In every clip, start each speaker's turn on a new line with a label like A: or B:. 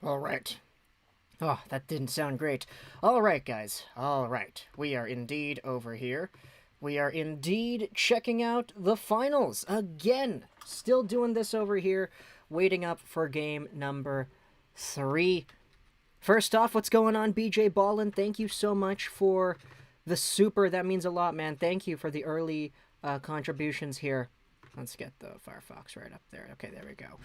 A: All right. Oh, that didn't sound great. All right, guys. All right. We are indeed over here. We are indeed checking out the finals again. Still doing this over here, waiting up for game number 3. First off, what's going on, BJ Ballin? Thank you so much for the super. That means a lot, man. Thank you for the early contributions here. Let's get the Firefox right up there. Okay, there we go.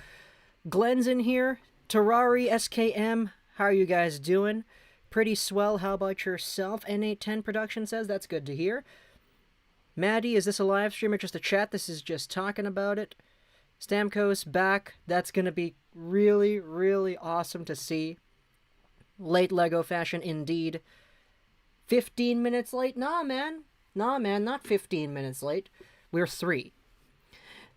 A: Glenn's in here. Terrari SKM, how are you guys doing? Pretty swell. How about yourself? N810 Production says that's good to hear. Maddie, is this a live stream or just a chat? This is just talking about it. Stamkos back. That's going to be really, really awesome to see. Late Lego fashion indeed. 15 minutes late? Nah, man. Nah, man, not 15 minutes late. We're 3.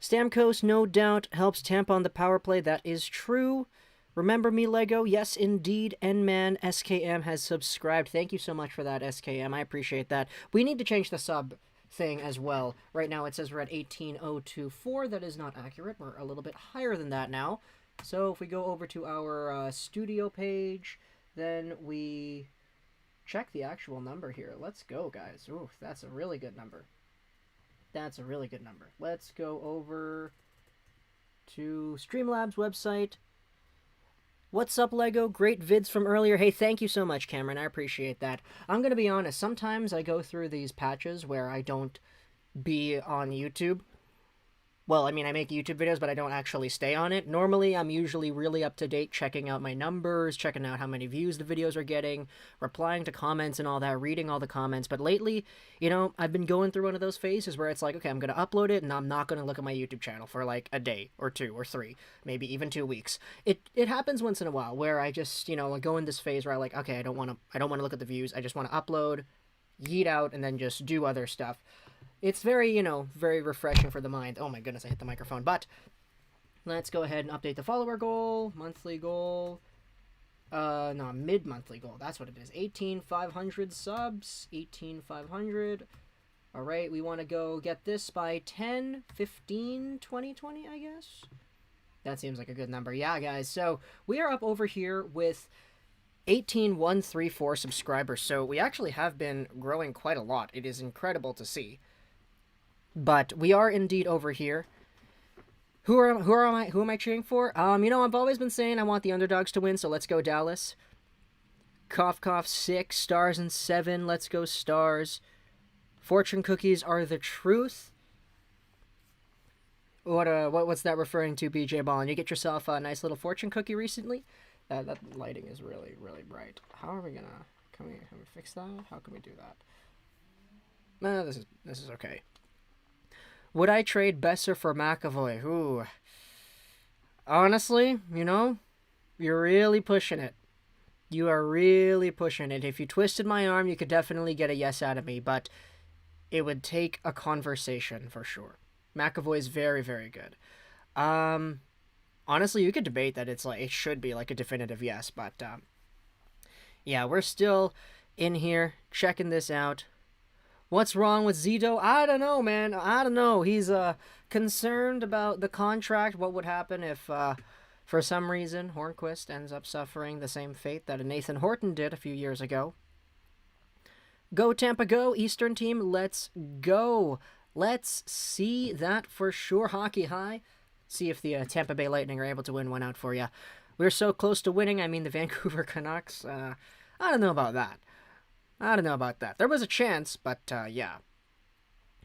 A: Stamkos, no doubt, helps Tampa on the power play. That is true. Remember me, Lego? Yes, indeed. N-Man SKM has subscribed. Thank you so much for that, SKM. I appreciate that. We need to change the sub thing as well. Right now it says we're at 18,024. That is not accurate. We're a little bit higher than that now. So if we go over to our studio page, then we check the actual number here. Let's go, guys. Ooh, that's a really good number. That's a really good number. Let's go over to Streamlabs website. What's up, Lego? Great vids from earlier. Hey, thank you so much, Cameron. I appreciate that. I'm going to be honest. Sometimes I go through these patches where I don't be on YouTube. Well, I mean, I make YouTube videos, but I don't actually stay on it. Normally, I'm usually really up to date, checking out my numbers, checking out how many views the videos are getting, replying to comments and all that, reading all the comments. But lately, you know, I've been going through one of those phases where it's like, okay, I'm going to upload it, and I'm not going to look at my YouTube channel for like a day or 2 or 3, maybe even 2 weeks. It happens once in a while where I just, you know, like go in this phase where I like, okay, I don't want to look at the views. I just want to upload, yeet out, and then just do other stuff. It's very, you know, very refreshing for the mind. Oh my goodness, I hit the microphone. But let's go ahead and update the follower goal, monthly goal. No, mid-monthly goal. That's what it is. 18,500 subs. 18,500. All right, we want to go get this by 10, 15, 2020, I guess. That seems like a good number. Yeah, guys. So we are up over here with 18,134 subscribers. So we actually have been growing quite a lot. It is incredible to see. But we are indeed over here. Who am I cheering for? You know, I've always been saying I want the underdogs to win, so let's go Dallas. Cough cough 6, stars and 7, let's go Stars. Fortune cookies are the truth. What's that referring to, BJ Ballin? You get yourself a nice little fortune cookie recently? That lighting is really, really bright. How are we gonna can we fix that? How can we do that? No, this is okay. Would I trade Besser for McAvoy? Ooh. Honestly, you know, you're really pushing it. You are really pushing it. If you twisted my arm, you could definitely get a yes out of me, but it would take a conversation for sure. McAvoy is very, very good. Honestly, you could debate that it should be like a definitive yes, but yeah, we're still in here checking this out. What's wrong with Zito? I don't know, man. I don't know. He's concerned about the contract. What would happen if, for some reason, Hornquist ends up suffering the same fate that a Nathan Horton did a few years ago? Go Tampa, go! Eastern team, let's go! Let's see that for sure. Hockey High. See if the Tampa Bay Lightning are able to win one out for you. We're so close to winning. I mean, the Vancouver Canucks. I don't know about that. There was a chance, but yeah.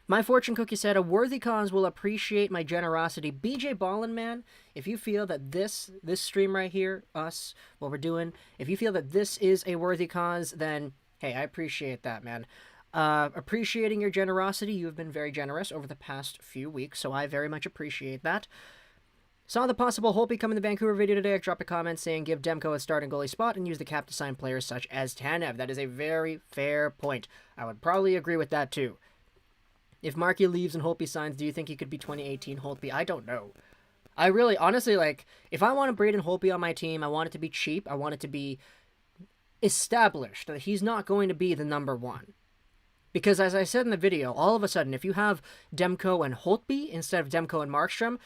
A: My fortune cookie said, a worthy cause will appreciate my generosity. BJ Ballin, man, if you feel that this stream right here, us, what we're doing, if you feel that this is a worthy cause, then, hey, I appreciate that, man. Appreciating your generosity, you have been very generous over the past few weeks, so I very much appreciate that. Saw the possible Holtby come in the Vancouver video today. I dropped a comment saying give Demko a starting goalie spot and use the cap to sign players such as Tanev. That is a very fair point. I would probably agree with that too. If Markey leaves and Holtby signs, do you think he could be 2018 Holtby? I don't know. I really, honestly, like, if I want a Braden Holtby on my team, I want it to be cheap. I want it to be established that he's not going to be the number one. Because as I said in the video, all of a sudden, if you have Demko and Holtby instead of Demko and Markstrom,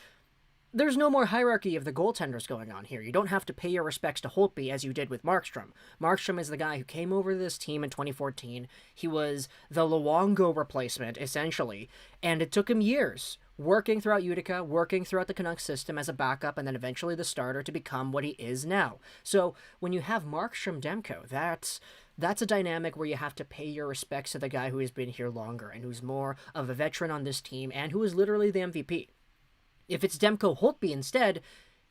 A: there's no more hierarchy of the goaltenders going on here. You don't have to pay your respects to Holtby as you did with Markstrom. Markstrom is the guy who came over to this team in 2014. He was the Luongo replacement, essentially, and it took him years working throughout Utica, working throughout the Canucks system as a backup, and then eventually the starter to become what he is now. So when you have Markstrom Demko, that's a dynamic where you have to pay your respects to the guy who has been here longer and who's more of a veteran on this team and who is literally the MVP. If it's Demko Holtby instead,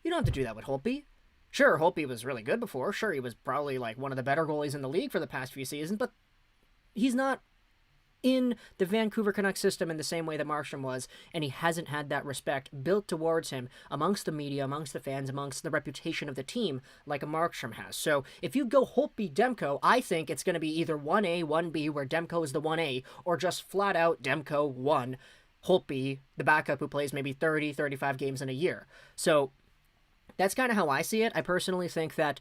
A: you don't have to do that with Holtby. Sure, Holtby was really good before. Sure, he was probably like one of the better goalies in the league for the past few seasons, but he's not in the Vancouver Canucks system in the same way that Markstrom was, and he hasn't had that respect built towards him amongst the media, amongst the fans, amongst the reputation of the team like a Markstrom has. So if you go Holtby Demko, I think it's going to be either 1A, 1B, where Demko is the 1A, or just flat out Demko 1, Holtby, the backup who plays maybe 30, 35 games in a year. So that's kind of how I see it. I personally think that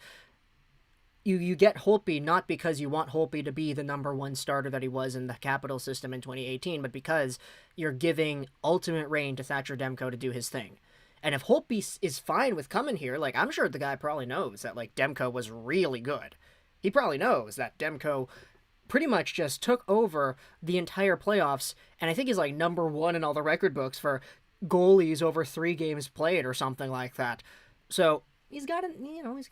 A: you get Holtby not because you want Holtby to be the number one starter that he was in the Capital system in 2018, but because you're giving ultimate reign to Thatcher Demko to do his thing. And if Holtby is fine with coming here, like, I'm sure the guy probably knows that, like, Demko was really good. He probably knows that Demko pretty much just took over the entire playoffs, and I think he's like number one in all the record books for goalies over 3 games played or something like that. So he's got to,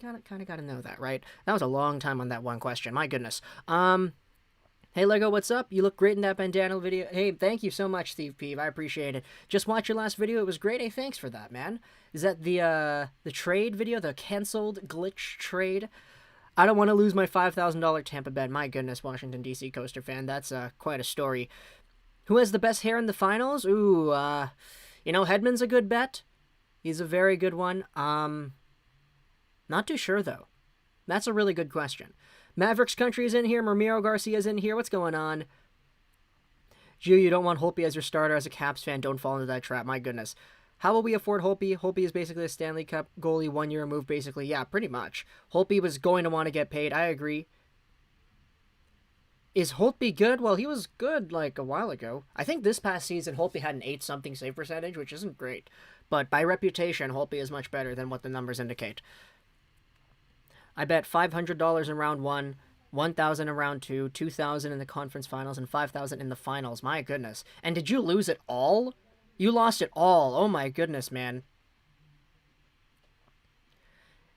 A: kind of got to know that, right? That was a long time on that one question. My goodness. Hey Lego, what's up? You look great in that bandana video. Hey, thank you so much, Steve Peeve. I appreciate it. Just watched your last video. It was great. Hey, thanks for that, man. Is that the trade video, the canceled glitch trade? I don't want to lose my $5,000 Tampa bet. My goodness, Washington, D.C. Coaster fan. That's quite a story. Who has the best hair in the finals? Ooh, Hedman's a good bet. He's a very good one. Not too sure, though. That's a really good question. Mavericks Country is in here. Ramiro Garcia's in here. What's going on? Jew, you don't want Holtby as your starter. As a Caps fan, don't fall into that trap. My goodness. How will we afford Holtby? Holtby is basically a Stanley Cup goalie, 1 year removed, basically. Yeah, pretty much. Holtby was going to want to get paid. I agree. Is Holtby good? Well, he was good, like, a while ago. I think this past season, Holtby had an 8-something save percentage, which isn't great. But by reputation, Holtby is much better than what the numbers indicate. I bet $500 in round 1, $1,000 in round 2, $2,000 in the conference finals, and $5,000 in the finals. My goodness. And did you lose it all? You lost it all. Oh my goodness, man.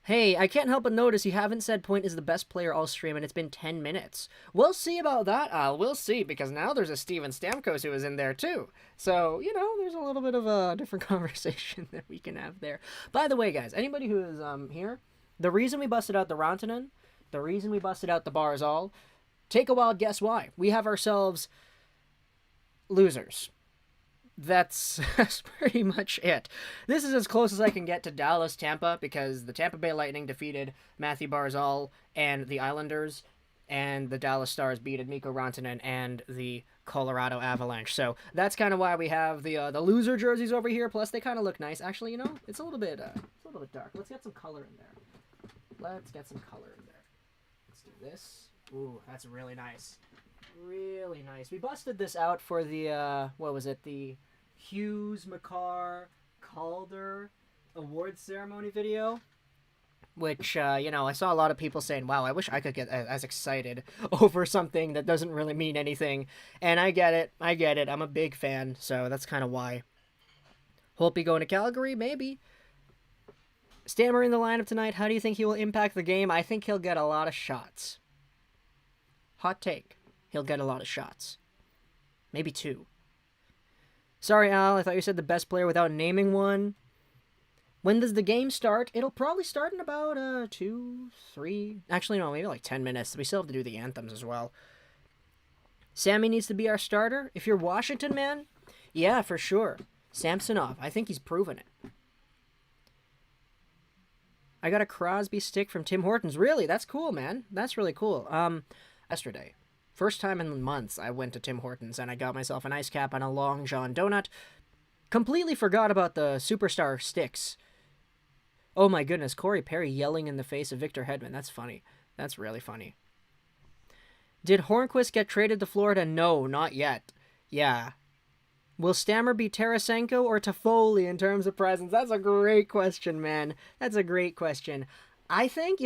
A: Hey, I can't help but notice you haven't said Point is the best player all stream, and it's been 10 minutes. We'll see about that, Al. We'll see, because now there's a Steven Stamkos who is in there, too. So, there's a little bit of a different conversation that we can have there. By the way, guys, anybody who is here, the reason we busted out the Rantanen, the reason we busted out the Barzal, take a wild guess why. We have ourselves losers. That's pretty much it. This is as close as I can get to Dallas, Tampa, because the Tampa Bay Lightning defeated Matthew Barzal and the Islanders, and the Dallas Stars beat Mikko Rantanen and the Colorado Avalanche. So that's kind of why we have the loser jerseys over here. Plus, they kind of look nice. Actually, it's a little bit dark. Let's get some color in there. Let's do this. Ooh, that's really nice. Really nice. We busted this out for the, the Hughes, Makar, Calder awards ceremony video. Which, I saw a lot of people saying, wow, I wish I could get as excited over something that doesn't really mean anything. And I get it. I'm a big fan, so that's kind of why. Holtby going to Calgary? Maybe. Stammer in the lineup tonight. How do you think he will impact the game? I think he'll get a lot of shots. Hot take. He'll get a lot of shots. Maybe 2. Sorry, Al. I thought you said the best player without naming one. When does the game start? It'll probably start in about 2, 3... Actually, no, maybe like 10 minutes. We still have to do the anthems as well. Sammy needs to be our starter. If you're Washington, man, yeah, for sure. Samsonov. I think he's proven it. I got a Crosby stick from Tim Hortons. Really? That's cool, man. That's really cool. Yesterday. First time in months I went to Tim Hortons and I got myself an ice cap and a Long John donut. Completely forgot about the superstar sticks. Oh my goodness, Corey Perry yelling in the face of Victor Hedman. That's funny. That's really funny. Did Hornquist get traded to Florida? No, not yet. Yeah. Will Stammer be Tarasenko or Toffoli in terms of presence? That's a great question, man. That's a great question. I think,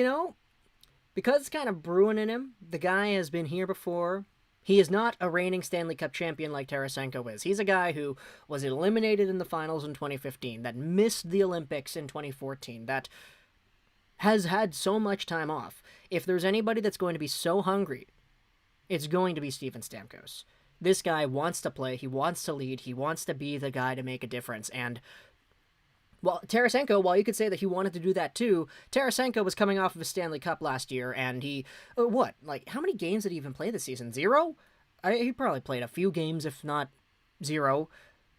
A: because it's kind of brewing in him, the guy has been here before. He is not a reigning Stanley Cup champion like Tarasenko is. He's a guy who was eliminated in the finals in 2015, that missed the Olympics in 2014, that has had so much time off. If there's anybody that's going to be so hungry, it's going to be Steven Stamkos. This guy wants to play, he wants to lead, he wants to be the guy to make a difference, and well, Tarasenko, while you could say that he wanted to do that too, Tarasenko was coming off of a Stanley Cup last year, and he, how many games did he even play this season? 0? He probably played a few games, if not 0,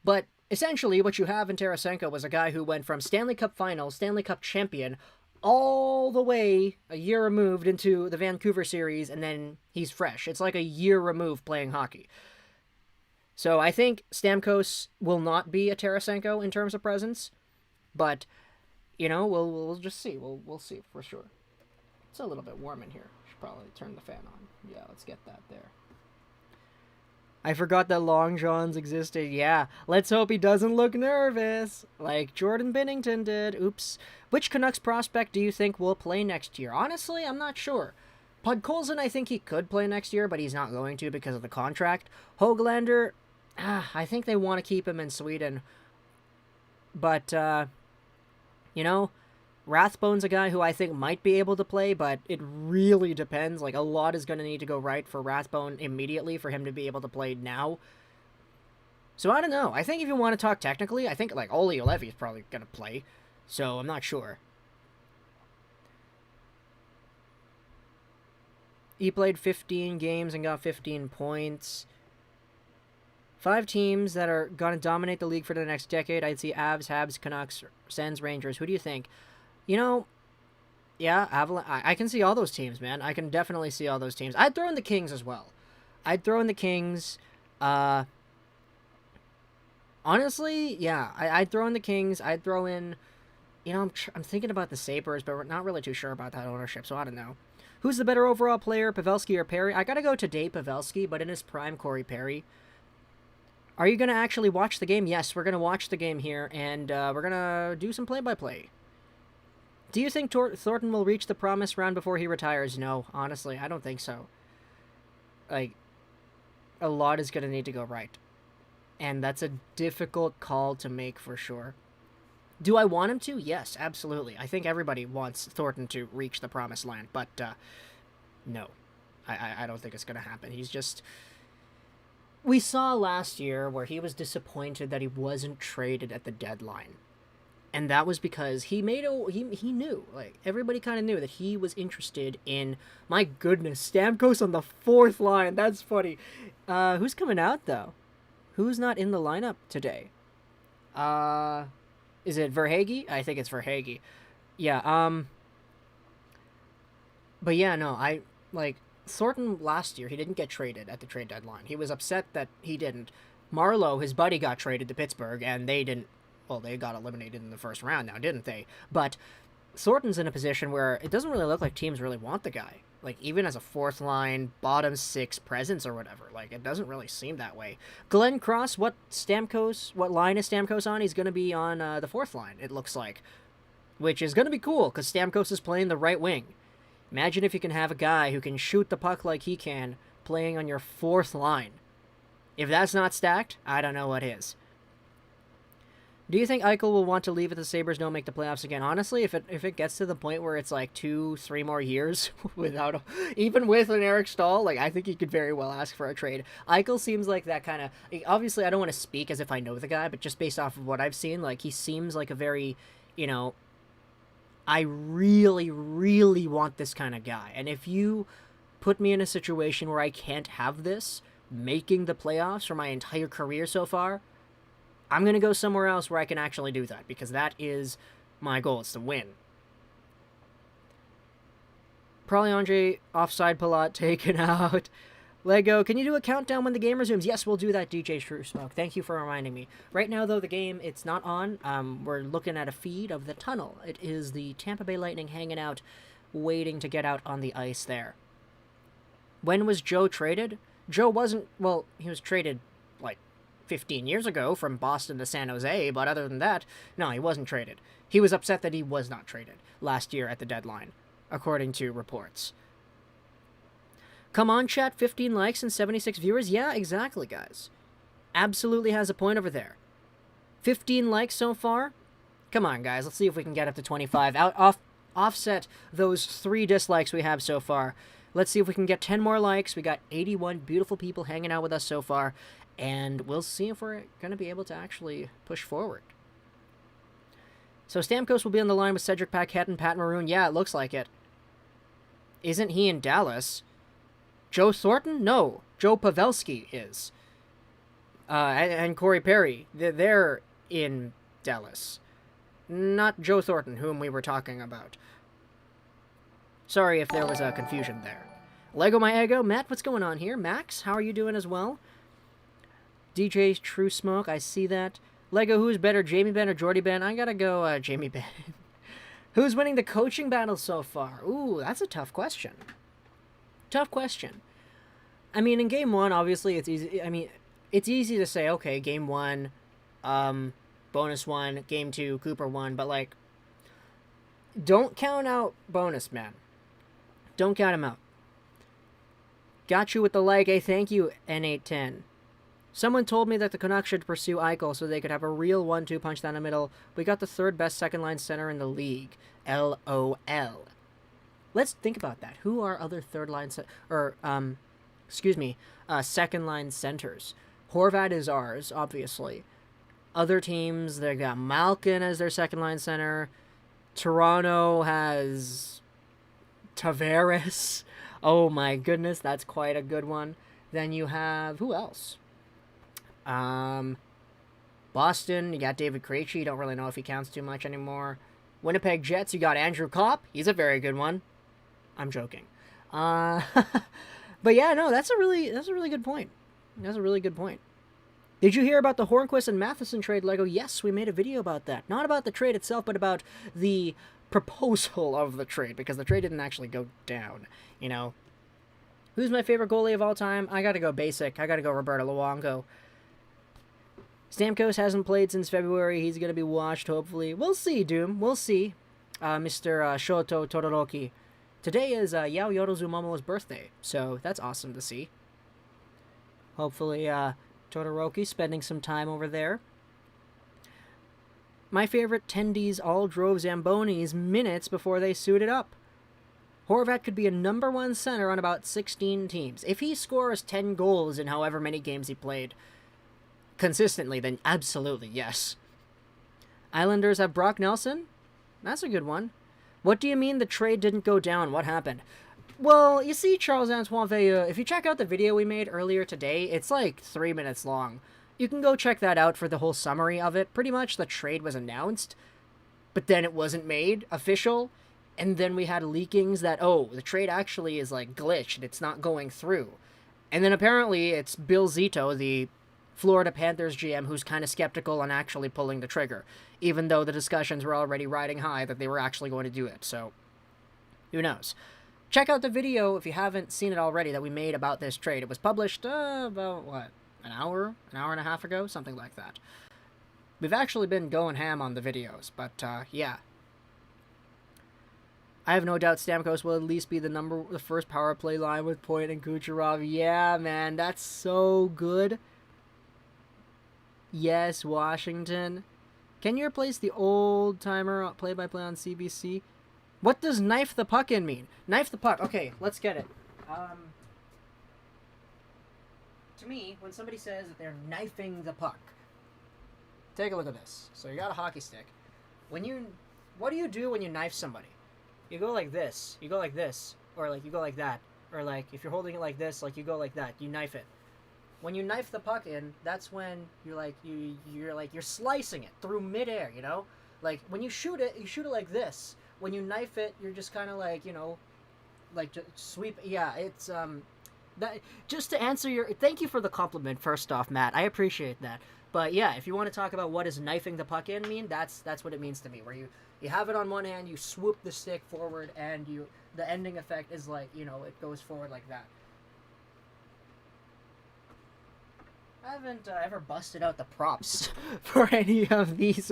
A: but essentially what you have in Tarasenko was a guy who went from Stanley Cup Finals, Stanley Cup champion, all the way a year removed into the Vancouver series, and then he's fresh. It's like a year removed playing hockey. So I think Stamkos will not be a Tarasenko in terms of presence, but, we'll just see. We'll see for sure. It's a little bit warm in here. Should probably turn the fan on. Yeah, let's get that there. I forgot that Long Johns existed. Yeah, let's hope he doesn't look nervous, like Jordan Binnington did. Oops. Which Canucks prospect do you think will play next year? Honestly, I'm not sure. Podkolzin, I think he could play next year, but he's not going to because of the contract. Höglander, I think they want to keep him in Sweden. But, Rathbone's a guy who I think might be able to play, but it really depends. Like, a lot is going to need to go right for Rathbone immediately for him to be able to play now. So I don't know. I think if you want to talk technically, I think, Olli Juolevi is probably going to play. So I'm not sure. He played 15 games and got 15 points. 5 teams that are going to dominate the league for the next decade. I'd see Avs, Habs, Canucks, Sens, Rangers. Who do you think? Yeah, Avalanche. I can see all those teams, man. I can definitely see all those teams. I'd throw in the Kings as well. I'd throw in the Kings. Honestly, yeah. I'd throw in the Kings. I'd throw in... I'm thinking about the Sabres, but we're not really too sure about that ownership, so I don't know. Who's the better overall player, Pavelski or Perry? I gotta go to Dave Pavelski, but in his prime, Corey Perry. Are you going to actually watch the game? Yes, we're going to watch the game here, and we're going to do some play-by-play. Do you think Thornton will reach the promised round before he retires? No, honestly, I don't think so. A lot is going to need to go right. And that's a difficult call to make for sure. Do I want him to? Yes, absolutely. I think everybody wants Thornton to reach the promised land, but no. I don't think it's going to happen. He's just... We saw last year where he was disappointed that he wasn't traded at the deadline. And that was because he knew, everybody kind of knew that he was interested in, my goodness, Stamkos on the 4th line. That's funny. Who's coming out, though? Who's not in the lineup today? Is it Verhaeghe? I think it's Verhaeghe. Yeah, but yeah, no, Thornton last year, he didn't get traded at the trade deadline. He was upset that he didn't. Marlowe, his buddy, got traded to Pittsburgh, and they didn't... Well, they got eliminated in the first round now, didn't they? But Thornton's in a position where it doesn't really look like teams really want the guy. Even as a 4th line, bottom 6 presence or whatever. It doesn't really seem that way. Glenn Cross, what line is Stamkos on? He's going to be on the 4th line, it looks like. Which is going to be cool, because Stamkos is playing the right wing. Imagine if you can have a guy who can shoot the puck like he can, playing on your 4th line. If that's not stacked, I don't know what is. Do you think Eichel will want to leave if the Sabres don't make the playoffs again? Honestly, if it gets to the point where it's 2-3 more years even with an Eric Stahl, I think he could very well ask for a trade. Eichel seems like that kind of... Obviously, I don't want to speak as if I know the guy, but just based off of what I've seen, he seems like a very, I really, really want this kind of guy. And if you put me in a situation where I can't have this, making the playoffs for my entire career so far, I'm going to go somewhere else where I can actually do that, because that is my goal. It's to win. Probably Andre offside Palat taken out. Lego, can you do a countdown when the game resumes? Yes, we'll do that, DJ Shrew Smoke. Thank you for reminding me. Right now, though, the game, it's not on. We're looking at a feed of the tunnel. It is the Tampa Bay Lightning hanging out, waiting to get out on the ice there. When was Joe traded? Joe wasn't... Well, he was traded, 15 years ago from Boston to San Jose, but other than that, no, he wasn't traded. He was upset that he was not traded last year at the deadline, according to reports. Come on, chat, 15 likes and 76 viewers? Yeah, exactly, guys. Absolutely has a point over there. 15 likes so far? Come on, guys, let's see if we can get up to 25. Offset those 3 dislikes we have so far. Let's see if we can get 10 more likes. We got 81 beautiful people hanging out with us so far, and we'll see if we're going to be able to actually push forward. So Stamkos will be on the line with Cedric Paquette and Pat Maroon. Yeah, it looks like it. Isn't he in Dallas? Joe Thornton? No, Joe Pavelski is. And Corey Perry. They're in Dallas. Not Joe Thornton, whom we were talking about. Sorry if there was a confusion there. Lego My Ego. Matt, what's going on here? Max, how are you doing as well? DJ True Smoke, I see that. Lego, who's better, Jamie Benn or Jordy Benn? I gotta go Jamie Benn. Who's winning the coaching battle so far? Ooh, that's a tough question. Tough question. I mean, in Game 1, obviously, it's easy. I mean, it's easy to say, okay, Game 1, Bonus 1, Game 2, Cooper 1, but, like, don't count out Bonus, man. Don't count him out. Got you with the like. Hey, thank you, N810. Someone told me that the Canucks should pursue Eichel so they could have a real 1-2 punch down the middle. We got the 3rd best second-line center in the league. LOL. Let's think about that. Who are other third-line second-line centers? Horvat is ours, obviously. Other teams, they got Malkin as their second-line center. Toronto has Tavares. Oh my goodness, that's quite a good one. Then you have, who else? Boston, you got David Krejci. Don't really know if he counts too much anymore. Winnipeg Jets, you got Andrew Kopp. He's a very good one. I'm joking. But yeah, no, that's a really good point. That's a really good point. Did you hear about the Hornquist and Matheson trade, Lego? Yes, we made a video about that. Not about the trade itself, but about the proposal of the trade, because the trade didn't actually go down, you know. Who's my favorite goalie of all time? I gotta go basic. I gotta go Roberto Luongo. Stamkos hasn't played since February. He's gonna be washed, hopefully. We'll see, Doom. We'll see. Mr. Shoto Todoroki. Today is Yao Yodozumomo's birthday, so that's awesome to see. Hopefully, Todoroki spending some time over there. My favorite tendies all drove Zambonis minutes before they suited up. Horvat could be a number 1 center on about 16 teams. If he scores 10 goals in however many games he played consistently, then absolutely, yes. Islanders have Brock Nelson? That's a good one. What do you mean the trade didn't go down? What happened? Well, you see, Charles-Antoine Veilleux, if you check out the video we made earlier today, it's like 3 minutes long. You can go check that out for the whole summary of it. Pretty much the trade was announced, but then it wasn't made official, and then we had leakings that, oh, the trade actually is like glitched, it's not going through. And then apparently it's Bill Zito, the Florida Panthers GM, who's kind of skeptical on actually pulling the trigger, even though the discussions were already riding high that they were actually going to do it, so who knows. Check out the video, if you haven't seen it already, that we made about this trade. It was published about, what, an hour and a half ago? Something like that. We've actually been going ham on the videos, but, yeah. I have no doubt Stamkos will at least be the first power play line with Point and Kucherov. Yeah, man, that's so good. Yes, Washington. Can you replace the old-timer play-by-play on CBC? What does knife the puck in mean? Knife the puck. Okay, let's get it. To me, when somebody says that they're knifing the puck, take a look at this. So you got a hockey stick. What do you do when you knife somebody? You go like this. You go like this. Or like you go like that. Or like if you're holding it like this, like you go like that. You knife it. When you knife the puck in, that's when you're slicing it through midair, you know? Like when you shoot it like this. When you knife it, you're just kind of like, you know, like just sweep. Yeah, it's that. Just to answer your, thank you for the compliment. First off, Matt, I appreciate that. But yeah, if you want to talk about what does knifing the puck in mean, that's what it means to me. Where you have it on one hand, you swoop the stick forward, and the ending effect is like, you know, it goes forward like that. I haven't ever busted out the props for any of these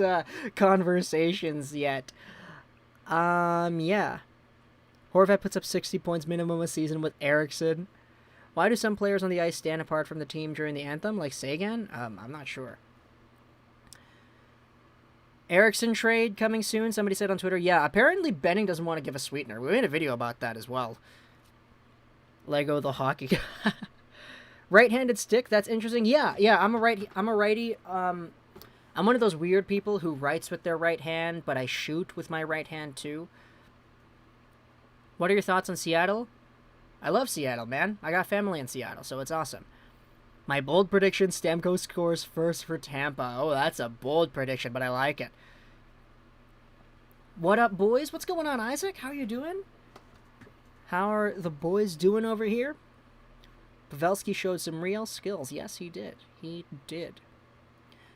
A: conversations yet. Yeah. Horvat puts up 60 points minimum a season with Eriksson. Why do some players on the ice stand apart from the team during the anthem, like Sagan? I'm not sure. Eriksson trade coming soon, somebody said on Twitter. Yeah, apparently Benning doesn't want to give a sweetener. We made a video about that as well. Lego the hockey. Right-handed stick, that's interesting. Yeah, I'm a righty. I'm one of those weird people who writes with their right hand, but I shoot with my right hand too. What are your thoughts on Seattle? I love Seattle, man. I got family in Seattle, so it's awesome. My bold prediction, Stamkos scores first for Tampa. Oh, that's a bold prediction, but I like it. What up, boys? What's going on, Isaac? How are you doing? How are the boys doing over here? Pavelski showed some real skills. Yes, he did. He did.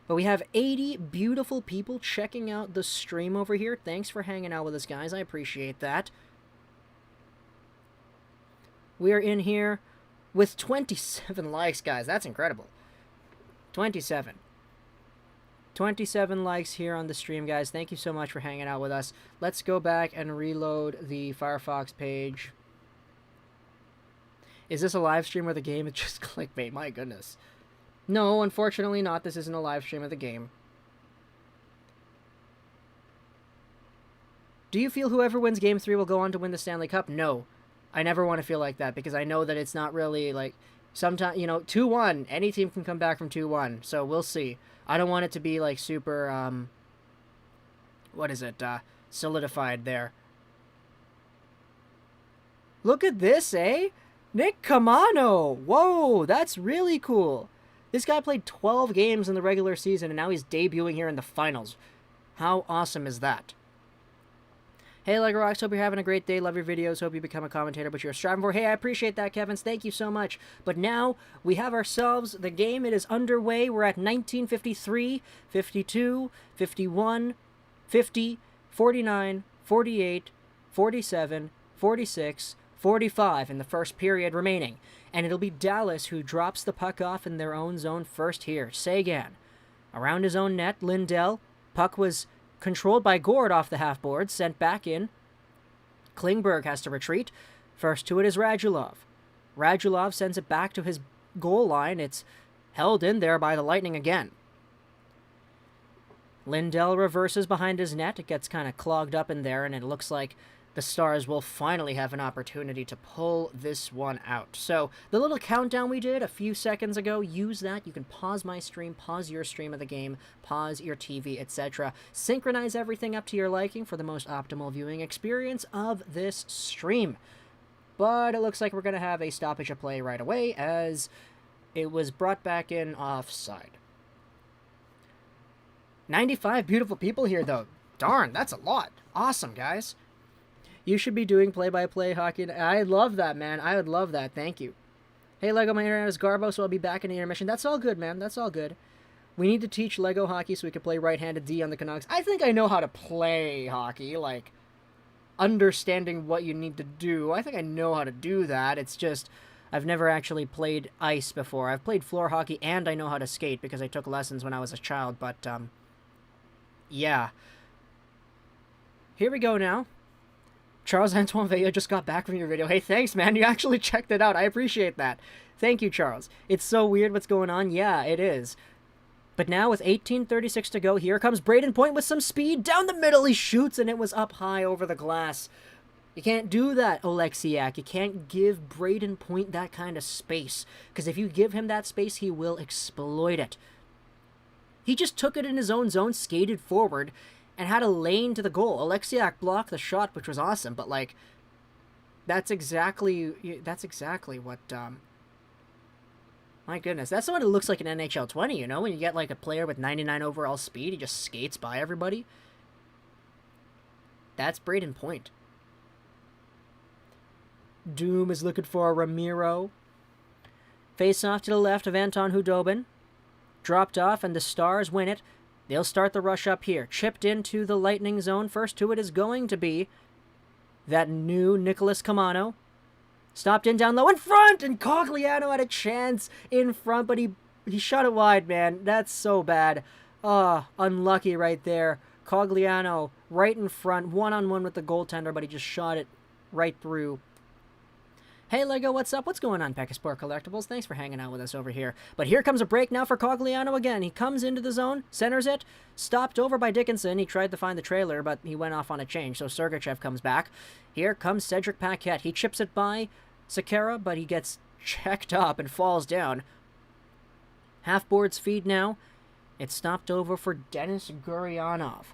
A: But we have 80 beautiful people checking out the stream over here. Thanks for hanging out with us, guys. I appreciate that. We are in here with 27 likes, guys. That's incredible. 27 likes here on the stream, guys. Thank you so much for hanging out with us. Let's go back and reload the Firefox page. Is this a live stream of the game? It's just clickbait. My goodness. No, unfortunately not. This isn't a live stream of the game. Do you feel whoever wins Game 3 will go on to win the Stanley Cup? No. I never want to feel like that because I know that it's not really like sometimes, 2-1, any team can come back from 2-1. So we'll see. I don't want it to be like super, solidified there. Look at this, eh? Nick Camano. Whoa, that's really cool. This guy played 12 games in the regular season and now he's debuting here in the finals. How awesome is that? Hey, Lego Rocks, hope you're having a great day. Love your videos. Hope you become a commentator, but you're striving for. Hey, I appreciate that, Kevins. Thank you so much. But now we have ourselves the game. It is underway. We're at 1953, 52, 51, 50, 49, 48, 47, 46, 45 in the first period remaining. And it'll be Dallas who drops the puck off in their own zone first here. Sagan. Around his own net, Lindell. Puck was controlled by Gord off the half-board, sent back in. Klingberg has to retreat. First to it is Radulov. Radulov sends it back to his goal line. It's held in there by the Lightning again. Lindell reverses behind his net. It gets kind of clogged up in there, and it looks like the Stars will finally have an opportunity to pull this one out. So, the little countdown we did a few seconds ago, use that. You can pause my stream, pause your stream of the game, pause your TV, etc. Synchronize everything up to your liking for the most optimal viewing experience of this stream. But it looks like we're going to have a stoppage of play right away as it was brought back in offside. 95 beautiful people here, though. Darn, that's a lot. Awesome, guys. You should be doing play-by-play hockey. I love that, man. I would love that. Thank you. Hey, Lego, my internet is Garbo, so I'll be back in the intermission. That's all good, man. That's all good. We need to teach Lego hockey so we can play right-handed D on the Canucks. I think I know how to play hockey, like, understanding what you need to do. I think I know how to do that. It's just, I've never actually played ice before. I've played floor hockey, and I know how to skate because I took lessons when I was a child, but, yeah. Here we go now. Charles-Antoine Veilleux just got back from your video. Hey, thanks, man. You actually checked it out. I appreciate that. Thank you, Charles. It's so weird what's going on. Yeah, it is. But now with 18:36 to go, here comes Braden Point with some speed. Down the middle, he shoots, and it was up high over the glass. You can't do that, Oleksiak. You can't give Braden Point that kind of space. Because if you give him that space, he will exploit it. He just took it in his own zone, skated forward, and had a lane to the goal. Oleksiak blocked the shot, which was awesome, but, like, that's exactly what, my goodness, that's what it looks like in NHL 20, you know, when you get, like, a player with 99 overall speed, he just skates by everybody. That's Braden Point. Doom is looking for Ramiro. Face off to the left of Anton Hudobin. Dropped off, and the Stars win it. They'll start the rush up here. Chipped into the Lightning zone. First to it is going to be that new Nicholas Camano. Stopped in down low in front, and Cogliano had a chance in front, but he He shot it wide, man. That's so bad. Unlucky right there. Cogliano right in front, one-on-one with the goaltender, but he just shot it right through. Hey, Lego, what's up? What's going on, Peckasport Collectibles? Thanks for hanging out with us over here. But here comes a break now for Cogliano again. He comes into the zone, centers it, stopped over by Dickinson. He tried to find the trailer, but he went off on a change, so Sergachev comes back. Here comes Cedric Paquette. He chips it by Sekera, but he gets checked up and falls down. Half-board's feed now. It's stopped over for Denis Gurianov.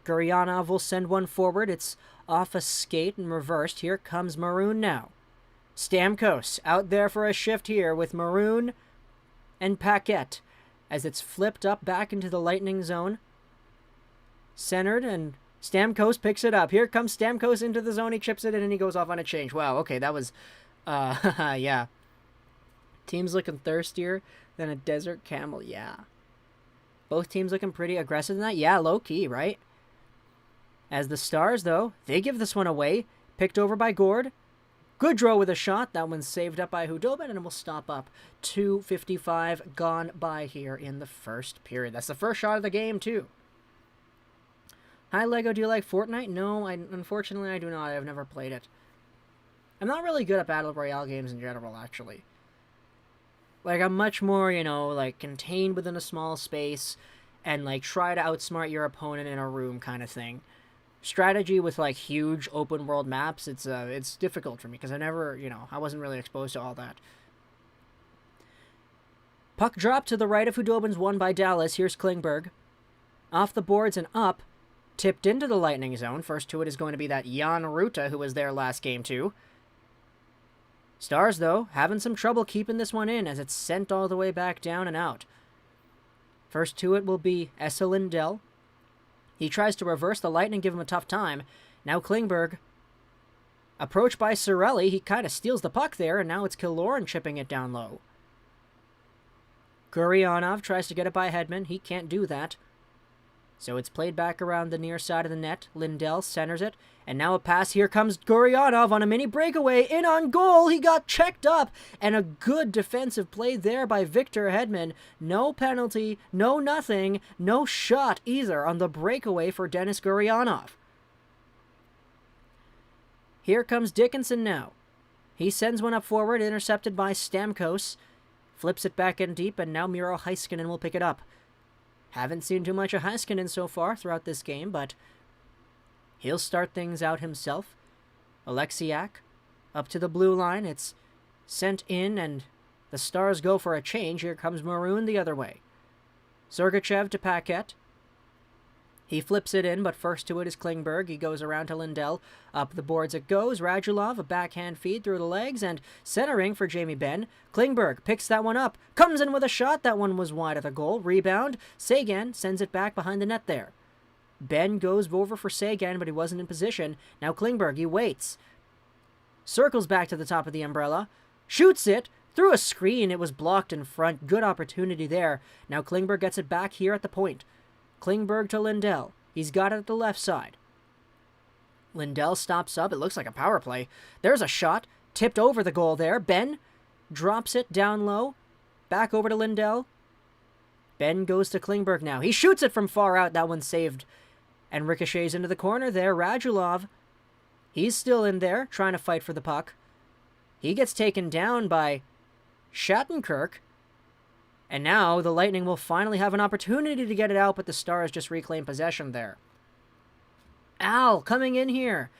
A: Gurianov will send one forward. It's off a skate and reversed. Here comes Maroon now. Stamkos out there for a shift here with Maroon and Paquette as it's flipped up back into the Lightning zone. Centered, and Stamkos picks it up. Here comes Stamkos into the zone. He chips it in and he goes off on a change. Wow, okay, that was, yeah. Teams looking thirstier than a desert camel, yeah. Both teams looking pretty aggressive in that. Yeah, low-key, right? As the Stars, though, they give this one away. Picked over by Gord. Goodrow with a shot. That one's saved up by Hudobin, and it will stop up. 2:55 gone by here in the first period. That's the first shot of the game, too. Hi, Lego. Do you like Fortnite? No, unfortunately, I do not. I've never played it. I'm not really good at Battle Royale games in general, actually. Like, I'm much more, you know, like, contained within a small space and, like, try to outsmart your opponent in a room kind of thing. Strategy with, like, huge open-world maps, it's difficult for me because I never, you know, I wasn't really exposed to all that. Puck drop to the right of Hudobin's won by Dallas. Here's Klingberg. Off the boards and up. Tipped into the Lightning zone. First to it is going to be that Jan Ruta, who was there last game, too. Stars, though, having some trouble keeping this one in as it's sent all the way back down and out. First to it will be Esa Lindell. He tries to reverse the Lightning, give him a tough time. Now Klingberg. Approached by Cirelli. He kind of steals the puck there, and now it's Killorn chipping it down low. Gurianov tries to get it by Hedman. He can't do that. So it's played back around the near side of the net. Lindell centers it. And now a pass. Here comes Gurianov on a mini breakaway. In on goal. He got checked up. And a good defensive play there by Victor Hedman. No penalty. No nothing. No shot either on the breakaway for Denis Gurianov. Here comes Dickinson now. He sends one up forward. Intercepted by Stamkos. Flips it back in deep. And now Miro Heiskanen will pick it up. Haven't seen too much of Heiskanen so far throughout this game, but he'll start things out himself. Alexiak up to the blue line. It's sent in, and the Stars go for a change. Here comes Maroon the other way. Sergachev to Paquette. He flips it in, but first to it is Klingberg. He goes around to Lindell. Up the boards it goes. Radulov, a backhand feed through the legs, and centering for Jamie Benn. Klingberg picks that one up. Comes in with a shot. That one was wide of the goal. Rebound. Sagan sends it back behind the net there. Ben goes over for Sagan, but he wasn't in position. Now Klingberg, he waits. Circles back to the top of the umbrella. Shoots it. Through a screen. It was blocked in front. Good opportunity there. Now Klingberg gets it back here at the point. Klingberg to Lindell. He's got it at the left side. Lindell stops up. It looks like a power play. There's a shot. Tipped over the goal there. Ben drops it down low. Back over to Lindell. Ben goes to Klingberg now. He shoots it from far out. That one's saved. And ricochets into the corner there. Radulov. He's still in there trying to fight for the puck. He gets taken down by Shattenkirk. And now the Lightning will finally have an opportunity to get it out, but the Stars just reclaim possession there. Al coming in here.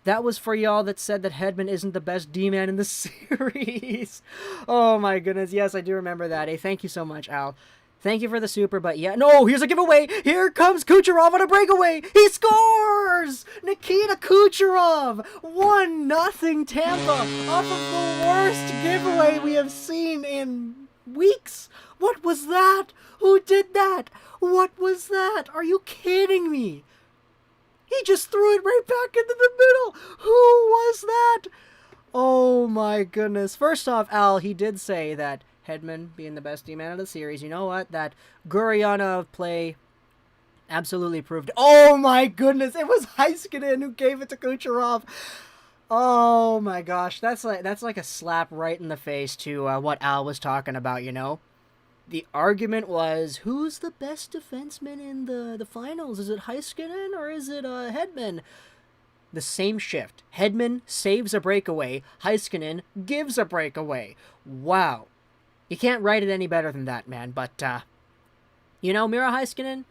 A: That was for y'all that said that Hedman isn't the best D-man in the series. Oh my goodness. Yes, I do remember that. Hey, thank you so much, Al. Thank you for the super, but yeah. No, here's a giveaway. Here comes Kucherov on a breakaway. He scores! Nikita Kucherov. 1-0 Tampa off of the worst giveaway we have seen in weeks. What was that? Who did that? What was that? Are you kidding me? He just threw it right back into the middle. Who was that? Oh my goodness. First off, Al, he did say that Hedman being the best D-man of the series. You know what? That Gurianov play absolutely proved. Oh my goodness. It was Heiskanen who gave it to Kucherov. Oh my gosh, that's like a slap right in the face to what Al was talking about. The argument was, who's the best defenseman in the finals? Is it Heiskanen or is it Hedman? The same shift. Hedman saves a breakaway. Heiskanen gives a breakaway. Wow. You can't write it any better than that, man. But, Miro Heiskanen,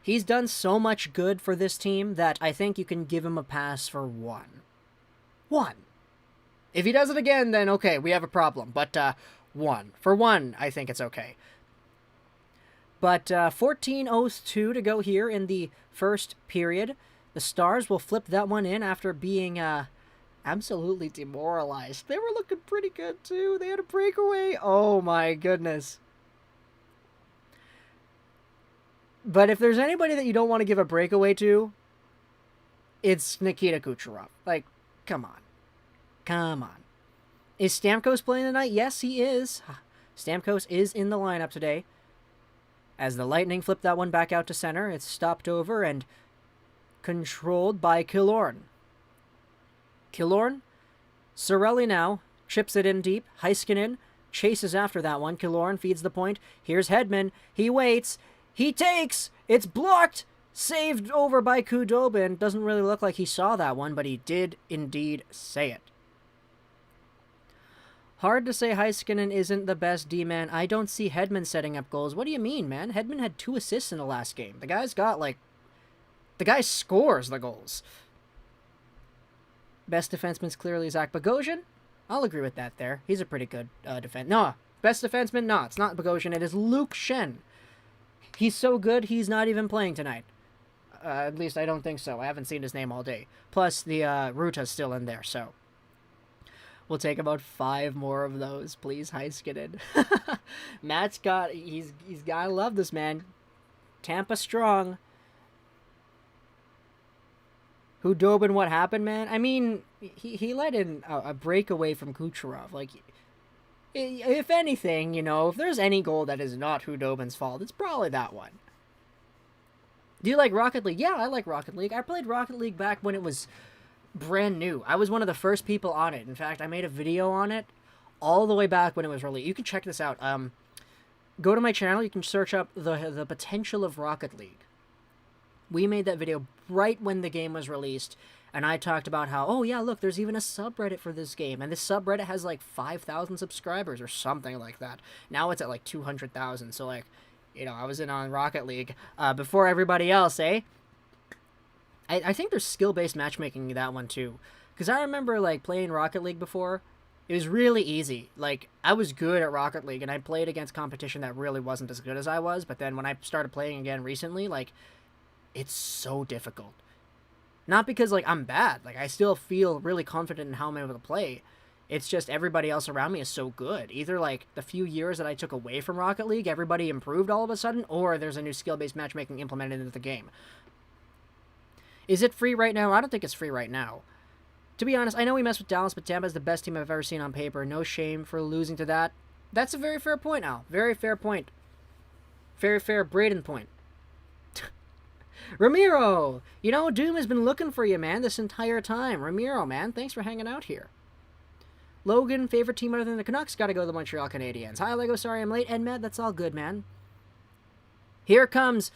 A: he's done so much good for this team that I think you can give him a pass for one. One. If he does it again, then okay, we have a problem. But, one. For one, I think it's okay. But 14:02 to go here in the first period. The Stars will flip that one in after being absolutely demoralized. They were looking pretty good, too. They had a breakaway. Oh, my goodness. But if there's anybody that you don't want to give a breakaway to, it's Nikita Kucherov. Like, come on. Come on. Is Stamkos playing tonight? Yes, he is. Stamkos is in the lineup today. As the Lightning flip that one back out to center, it's stopped over and controlled by Killorn. Killorn, Cirelli now, chips it in deep. Heiskanen chases after that one. Killorn feeds the point. Here's Hedman. He waits. He takes. It's blocked. Saved over by Khudobin. Doesn't really look like he saw that one, but he did indeed say it. Hard to say Heiskanen isn't the best D-man. I don't see Hedman setting up goals. What do you mean, man? Hedman had 2 assists in the last game. The guy's got, the guy scores the goals. Best defenseman's clearly Zach Bogosian. I'll agree with that there. He's a pretty good defense. No, best defenseman? No, it's not Bogosian. It is Luke Schenn. He's so good, he's not even playing tonight. At least I don't think so. I haven't seen his name all day. Plus, the Ruta's still in there, so... We'll take about 5 more of those, please, Heiskanen. Matt's got... He's gotta love this, man. Tampa strong. Khudobin, what happened, man? I mean, he let in a breakaway from Kucherov. Like, if anything, if there's any goal that is not Khudobin's fault, it's probably that one. Do you like Rocket League? Yeah, I like Rocket League. I played Rocket League back when it was brand new. I was one of the first people on it. In fact, I made a video on it all the way back when it was released. You can check this out. Go to my channel. You can search up the potential of Rocket League. We made that video right when the game was released, and I talked about how, oh yeah, look, there's even a subreddit for this game, and this subreddit has 5,000 subscribers or something like that. Now it's at 200,000, so I was in on Rocket League before everybody else, eh? I think there's skill-based matchmaking in that one, too. Because I remember, playing Rocket League before. It was really easy. I was good at Rocket League, and I played against competition that really wasn't as good as I was. But then when I started playing again recently, it's so difficult. Not because, I'm bad. I still feel really confident in how I'm able to play. It's just everybody else around me is so good. Either, the few years that I took away from Rocket League, everybody improved all of a sudden, or there's a new skill-based matchmaking implemented into the game. Is it free right now? I don't think it's free right now. To be honest, I know we messed with Dallas, but Tampa is the best team I've ever seen on paper. No shame for losing to that. That's a very fair point, Al. Very fair point. Very fair Braden point. Ramiro! Doom has been looking for you, man, this entire time. Ramiro, man, thanks for hanging out here. Logan, favorite team other than the Canucks? Gotta go the Montreal Canadiens. Hi, Lego, sorry I'm late. And Matt, that's all good, man. Here comes...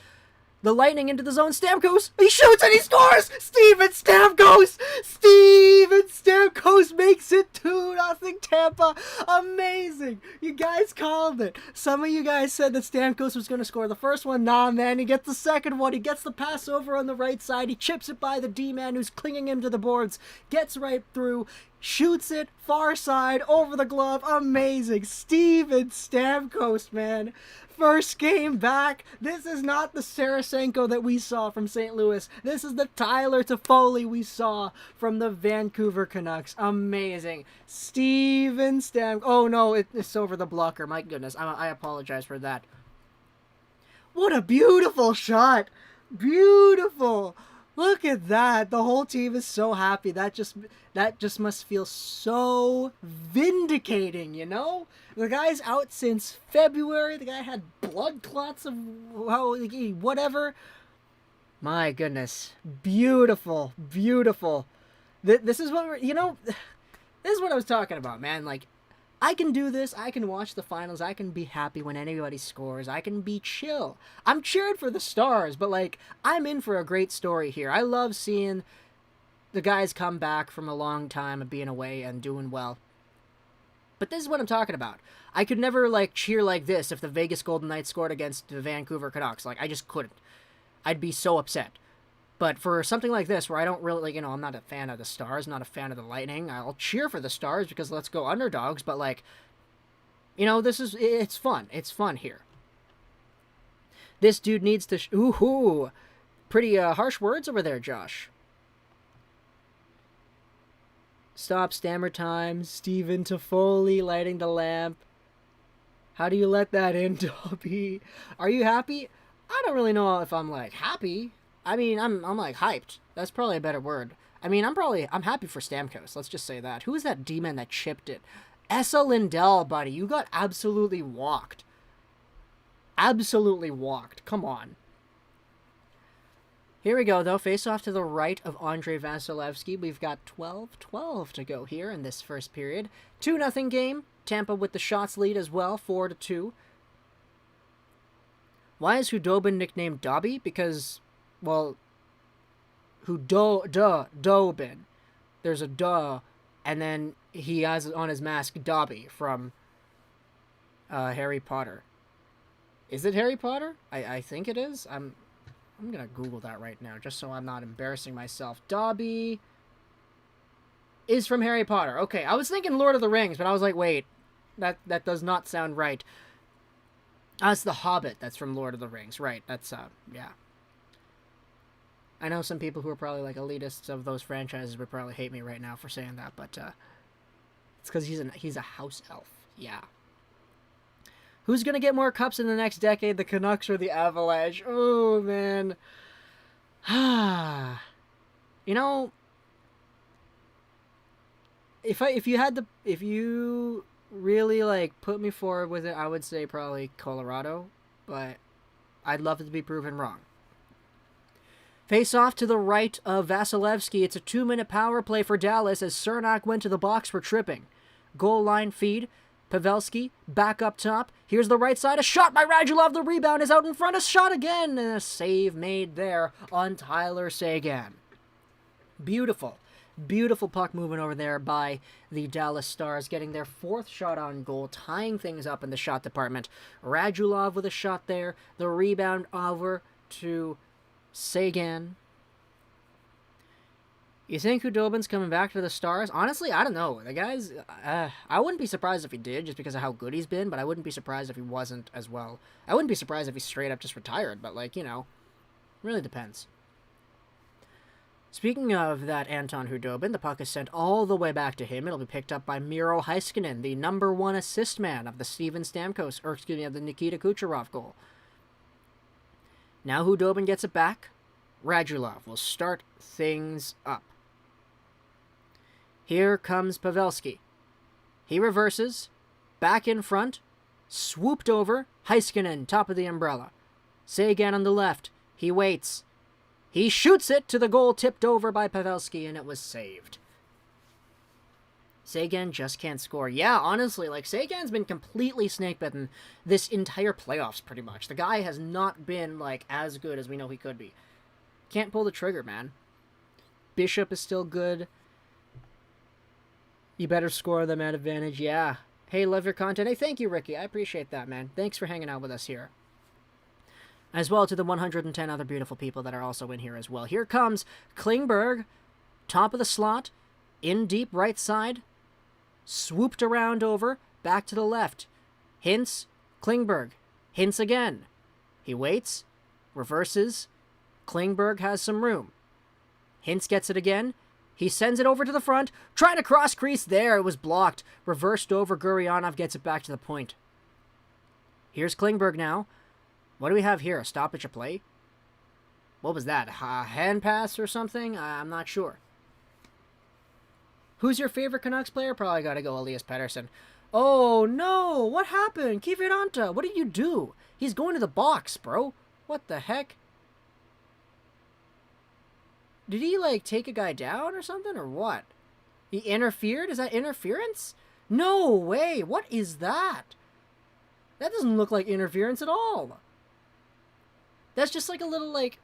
A: the Lightning into the zone. Stamkos! He shoots and he scores! Steven Stamkos! Steven Stamkos makes it 2-0 Tampa. Amazing! You guys called it. Some of you guys said that Stamkos was going to score the first one. Nah, man. He gets the second one. He gets the pass over on the right side. He chips it by the D-man who's clinging him to the boards. Gets right through. Shoots it. Far side. Over the glove. Amazing. Steven Stamkos, man. First game back. This is not the Tarasenko that we saw from St. Louis. This is the Tyler Toffoli we saw from the Vancouver Canucks. Amazing. Steven Stamkos. Oh no, it's over the blocker. My goodness. I apologize for that. What a beautiful shot. Beautiful. Look at that. The whole team is so happy. That just must feel so vindicating, The guy's out since February. The guy had blood clots of whatever. My goodness. Beautiful. Beautiful. This is what this is what I was talking about, man. Like, I can do this. I can watch the finals. I can be happy when anybody scores. I can be chill. I'm cheering for the Stars, but like, I'm in for a great story here. I love seeing the guys come back from a long time of being away and doing well. But this is what I'm talking about. I could never like cheer like this if the Vegas Golden Knights scored against the Vancouver Canucks. Like, I just couldn't. I'd be so upset. But for something like this, where I don't really, like, I'm not a fan of the Stars, not a fan of the Lightning, I'll cheer for the Stars because let's go underdogs, but, like, it's fun. It's fun here. This dude needs to, ooh, pretty harsh words over there, Josh. Stop stammer time, Stephen Toffoli lighting the lamp. How do you let that in, Dobby? Are you happy? I don't really know if I'm, like, happy. I mean, I'm like hyped. That's probably a better word. I mean, I'm happy for Stamkos. Let's just say that. Who is that D-man that chipped it? Esa Lindell, buddy. You got absolutely walked. Absolutely walked. Come on. Here we go, though. Face off to the right of Andrei Vasilevsky. We've got 12-12 to go here in this first period. 2-0 game. Tampa with the shots lead as well, 4-2. Why is Hudobin nicknamed Dobby? Because, well, Dobin. There's a duh, and then he has on his mask Dobby from Harry Potter. Is it Harry Potter? I think it is. I'm gonna Google that right now, just so I'm not embarrassing myself. Dobby is from Harry Potter. Okay, I was thinking Lord of the Rings, but I was like, wait, that does not sound right. It's the Hobbit that's from Lord of the Rings. Right, that's, yeah. I know some people who are probably, like, elitists of those franchises would probably hate me right now for saying that, but, it's because he's a house elf. Yeah. Who's gonna get more cups in the next decade, the Canucks or the Avalanche? Oh, man. You know, if you really, like, put me forward with it, I would say probably Colorado, but I'd love it to be proven wrong. Face off to the right of Vasilevsky. It's a 2-minute power play for Dallas as Cernak went to the box for tripping. Goal line feed. Pavelski back up top. Here's the right side. A shot by Radulov. The rebound is out in front. A shot again. And a save made there on Tyler Seguin. Beautiful. Beautiful puck movement over there by the Dallas Stars, getting their 4th shot on goal, tying things up in the shot department. Radulov with a shot there. The rebound over to Seguin. You think Hudobin's coming back to the Stars? Honestly, I don't know. The guy's... I wouldn't be surprised if he did, just because of how good he's been, but I wouldn't be surprised if he wasn't as well. I wouldn't be surprised if he straight up just retired, but, like, really depends. Speaking of that Anton Hudobin, the puck is sent all the way back to him. It'll be picked up by Miro Heiskanen, the number 1 assist man of the Steven Stamkos, of the Nikita Kucherov goal. Now Hudobin gets it back. Radulov will start things up. Here comes Pavelski. He reverses. Back in front. Swooped over. Heiskanen, top of the umbrella. Seguin on the left. He waits. He shoots it to the goal, tipped over by Pavelski, and it was saved. Seguin just can't score. Yeah, honestly, like, Seguin's been completely snake-bitten this entire playoffs, pretty much. The guy has not been, like, as good as we know he could be. Can't pull the trigger, man. Bishop is still good. You better score them at advantage. Yeah. Hey, love your content. Hey, thank you, Ricky. I appreciate that, man. Thanks for hanging out with us here. As well to the 110 other beautiful people that are also in here as well. Here comes Klingberg. Top of the slot. In deep right side. Swooped around over. Back to the left. Hintz. Klingberg. Hintz again. He waits. Reverses. Klingberg has some room. Hintz gets it again. He sends it over to the front. Trying to cross crease there. It was blocked. Reversed over. Gurionov gets it back to the point. Here's Klingberg now. What do we have here? A stoppage of play? What was that? A hand pass or something? I'm not sure. Who's your favorite Canucks player? Probably got to go Elias Pettersson. Oh, no. What happened? Kiviranta, what did you do? He's going to the box, bro. What the heck? Did he, like, take a guy down or something, or what? He interfered? Is that interference? No way! What is that? That doesn't look like interference at all. That's just like a little, like...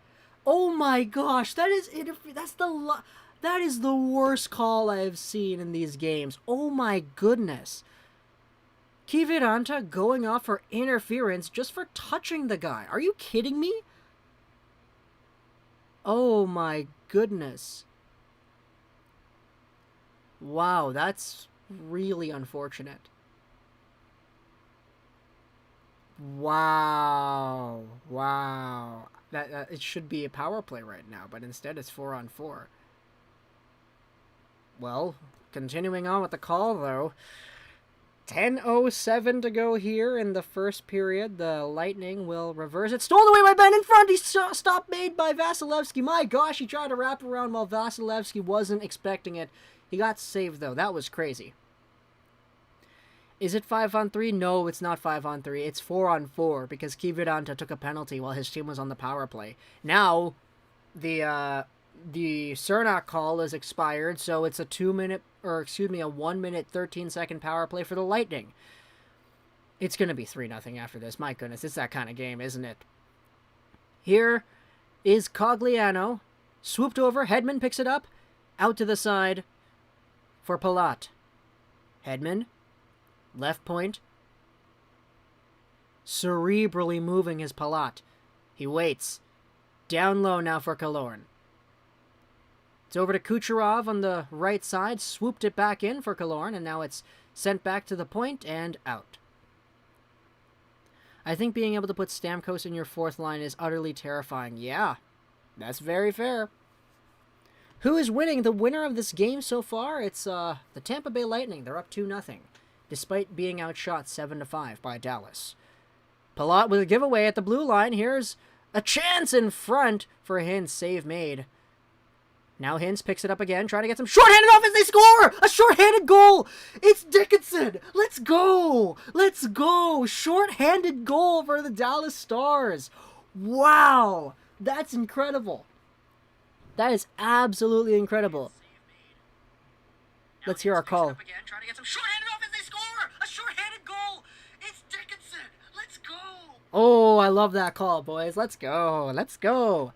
A: Oh my gosh, that is that is the worst call I have seen in these games. Oh my goodness. Kiviranta going off for interference just for touching the guy. Are you kidding me? Oh my goodness. Wow, that's really unfortunate. Wow. Wow. That it should be a power play right now, but instead it's 4-on-4. Well, continuing on with the call, though. 10:07 to go here in the first period. The Lightning will reverse it. Stolen away by Ben in front. He stop made by Vasilevsky. My gosh, he tried to wrap around while Vasilevsky wasn't expecting it. He got saved, though. That was crazy. Is it 5-on-3? No, it's not 5-on-3. It's 4-on-4 because Kiviranta took a penalty while his team was on the power play. Now, the Cernak call is expired, so it's a 1 minute 13-second power play for the Lightning. It's going to be 3-0 after this. My goodness, it's that kind of game, isn't it? Here is Cogliano. Swooped over. Hedman picks it up. Out to the side for Palat. Hedman. Left point. Cerebrally moving his Palat. He waits. Down low now for Killorn. It's over to Kucherov on the right side. Swooped it back in for Killorn, and now it's sent back to the point and out. I think being able to put Stamkos in your fourth line is utterly terrifying. Yeah, that's very fair. Who is winning? The winner of this game so far, it's the Tampa Bay Lightning. They're up 2-0, despite being outshot 7-5 by Dallas. Palat with a giveaway at the blue line. Here's a chance in front for Hintz. Save made. Now Hintz picks it up again, trying to get some shorthanded off as they score! A shorthanded goal! It's Dickinson! Let's go! Let's go! Shorthanded goal for the Dallas Stars. Wow! That's incredible. That is absolutely incredible. Let's hear our call. Again, trying to get some shorthanded off as they score! A shorthanded goal! It's Dickinson! Let's go! Oh, I love that call, boys. Let's go. Let's go.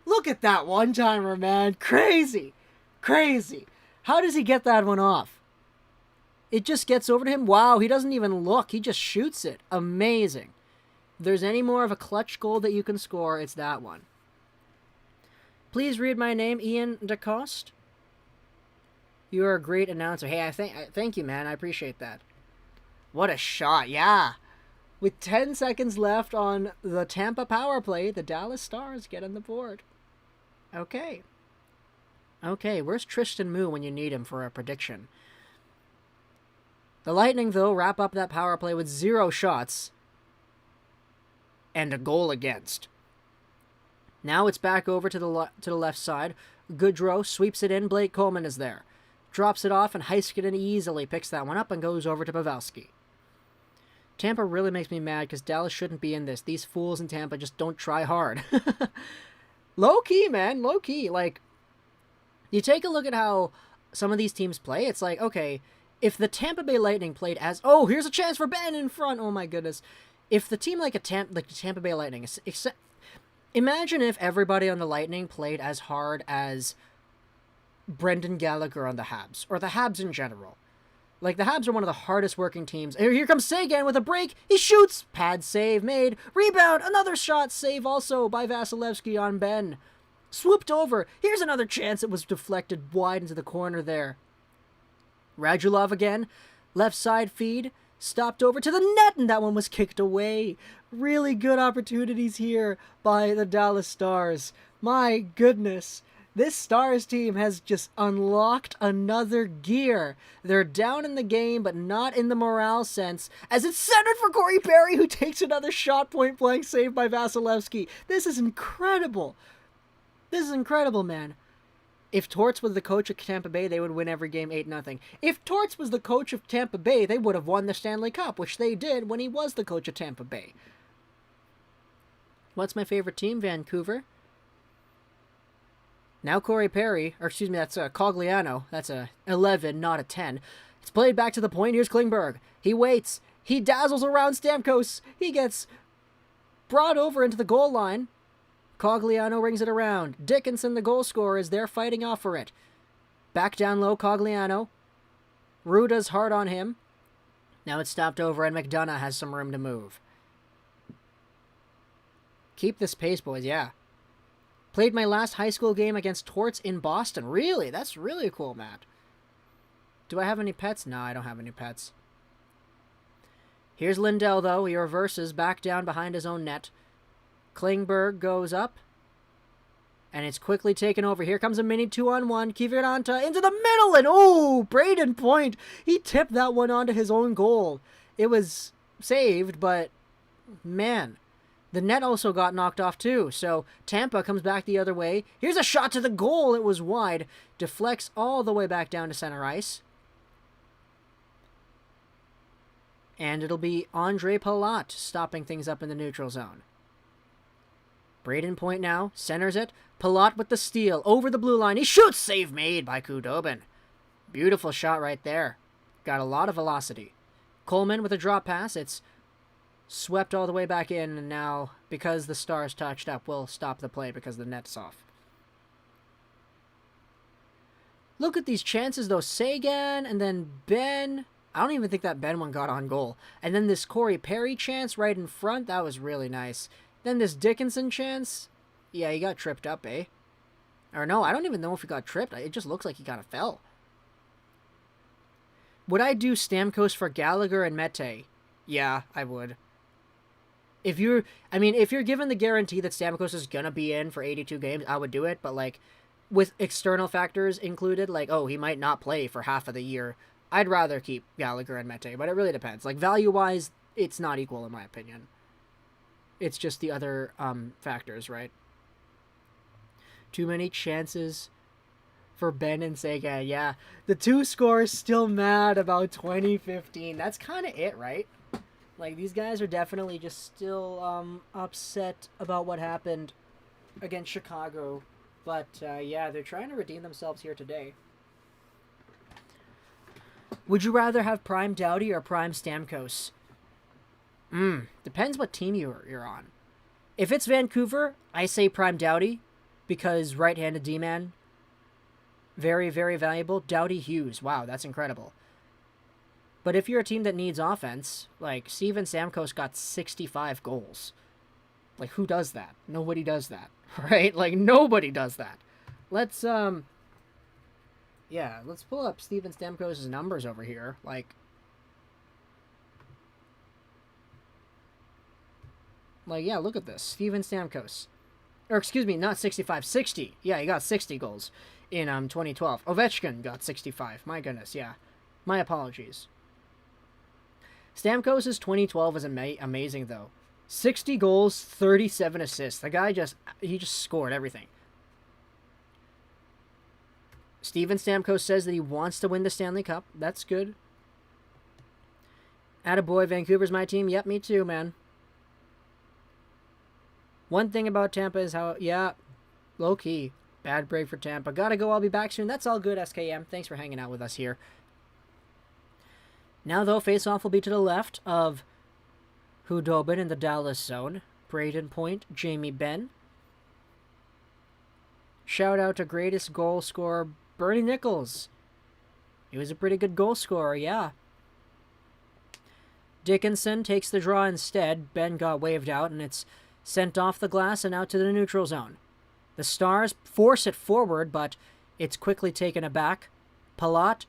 A: Look at that one-timer, man. Crazy. Crazy. How does he get that one off? It just gets over to him. Wow, he doesn't even look. He just shoots it. Amazing. If there's any more of a clutch goal that you can score, it's that one. Please read my name, Ian DeCoste. You are a great announcer. Hey, I thank you, man. I appreciate that. What a shot. Yeah. With 10 seconds left on the Tampa power play, the Dallas Stars get on the board. Okay. Okay, where's Tristan Moo when you need him for a prediction? The Lightning, though, wrap up that power play with 0 shots and a goal against. Now it's back over to the left side. Goodrow sweeps it in. Blake Coleman is there. Drops it off, and Heiskanen easily picks that one up and goes over to Pavelski. Tampa really makes me mad because Dallas shouldn't be in this. These fools in Tampa just don't try hard. Low-key, man. Low-key. Like, you take a look at how some of these teams play. It's like, okay, if the Tampa Bay Lightning played as... Oh, here's a chance for Ben in front. Oh, my goodness. If the team like the Tampa Bay Lightning... Imagine if everybody on the Lightning played as hard as Brendan Gallagher on the Habs. Or the Habs in general. Like, the Habs are one of the hardest working teams. Here comes Sagan with a break. He shoots. Pad save made. Rebound. Another shot save also by Vasilevsky on Ben. Swooped over. Here's another chance. It was deflected wide into the corner there. Radulov again. Left side feed. Stopped over to the net, and that one was kicked away. Really good opportunities here by the Dallas Stars. My goodness. This Stars team has just unlocked another gear. They're down in the game, but not in the morale sense, as it's centered for Corey Perry, who takes another shot point-blank save by Vasilevsky. This is incredible. This is incredible, man. If Torts was the coach of Tampa Bay, they would win every game 8-0. If Torts was the coach of Tampa Bay, they would have won the Stanley Cup, which they did when he was the coach of Tampa Bay. What's my favorite team? Vancouver. Now Corey Perry, or excuse me, that's Cogliano. That's a 11, not a 10. It's played back to the point. Here's Klingberg. He waits. He dazzles around Stamkos. He gets brought over into the goal line. Cogliano rings it around. Dickinson, the goal scorer, is there fighting off for it. Back down low, Cogliano. Ruda's hard on him. Now it's stopped over, and McDonough has some room to move. Keep this pace, boys, yeah. Played my last high school game against Torts in Boston. Really? That's really cool, Matt. Do I have any pets? No, I don't have any pets. Here's Lindell, though. He reverses back down behind his own net. Klingberg goes up. And it's quickly taken over. Here comes a mini 2-on-1. Kiviranta into the middle. And, oh, Braden Point. He tipped that one onto his own goal. It was saved, but, man, the net also got knocked off, too. So Tampa comes back the other way. Here's a shot to the goal. It was wide. Deflects all the way back down to center ice. And it'll be Andre Palat stopping things up in the neutral zone. Braden Point now centers it. Palat with the steal over the blue line. He shoots. Save made by Khudobin. Beautiful shot right there. Got a lot of velocity. Coleman with a drop pass. It's swept all the way back in. And now, because the Stars touched up, we'll stop the play because the net's off. Look at these chances, though. Sagan and then Ben. I don't even think that Ben one got on goal. And then this Corey Perry chance right in front. That was really nice. Then this Dickinson chance. Yeah, he got tripped up, eh? Or no, I don't even know if he got tripped. It just looks like he kind of fell. Would I do Stamkos for Gallagher and Mete? Yeah, I would. If you're given the guarantee that Stamkos is going to be in for 82 games, I would do it. But, like, with external factors included, like, oh, he might not play for half of the year, I'd rather keep Gallagher and Mete. But it really depends. Like, value-wise, it's not equal in my opinion. It's just the other factors, right? Too many chances for Ben and Sagan. Yeah, the two scores still mad about 2015. That's kind of it, right? Like, these guys are definitely just still upset about what happened against Chicago. But, yeah, they're trying to redeem themselves here today. Would you rather have Prime Doughty or Prime Stamkos? Depends what team you're on. If it's Vancouver, I say Prime Doughty, because right-handed D-man, very, very valuable. Doughty Hughes, wow, that's incredible. But if you're a team that needs offense, like, Steven Stamkos got 65 goals. Like, who does that? Nobody does that, right? Like, nobody does that. Let's pull up Steven Stamkos' numbers over here. Like, yeah, look at this. Steven Stamkos. Or, excuse me, not 65, 60. Yeah, he got 60 goals in 2012. Ovechkin got 65. My goodness, yeah. My apologies. Stamkos' 2012 was amazing, though. 60 goals, 37 assists. The guy just scored everything. Steven Stamkos says that he wants to win the Stanley Cup. That's good. Attaboy, Vancouver's my team. Yep, me too, man. One thing about Tampa is how, yeah, low-key. Bad break for Tampa. Gotta go, I'll be back soon. That's all good, SKM. Thanks for hanging out with us here. Now, though, face-off will be to the left of Khudobin in the Dallas zone. Braden Point, Jamie Benn. Shout out to greatest goal scorer, Bernie Nichols. He was a pretty good goal scorer, yeah. Dickinson takes the draw instead. Ben got waved out, and it's sent off the glass and out to the neutral zone. The Stars force it forward, but it's quickly taken aback. Palat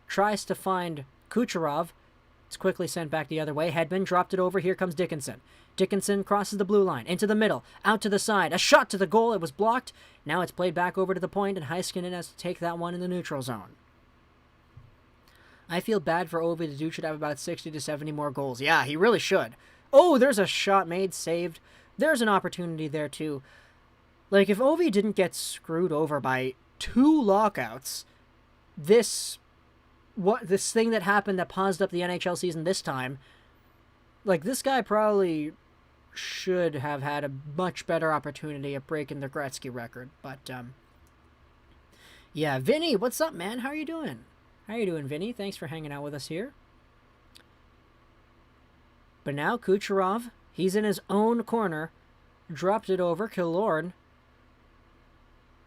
A: tries to find Kucherov. It's quickly sent back the other way. Hedman dropped it over. Here comes Dickinson. Dickinson crosses the blue line. Into the middle. Out to the side. A shot to the goal. It was blocked. Now it's played back over to the point, and Heiskanen has to take that one in the neutral zone. I feel bad for Ovi. The dude should have about 60 to 70 more goals. Yeah, he really should. Oh, there's a shot made, saved. There's an opportunity there, too. Like, if Ovi didn't get screwed over by 2 lockouts, this thing that happened that paused up the NHL season this time, like, this guy probably should have had a much better opportunity at breaking the Gretzky record. But, Yeah, Vinny, what's up, man? How are you doing? How you doing, Vinny? Thanks for hanging out with us here. But now Kucherov, he's in his own corner, dropped it over. Killorn,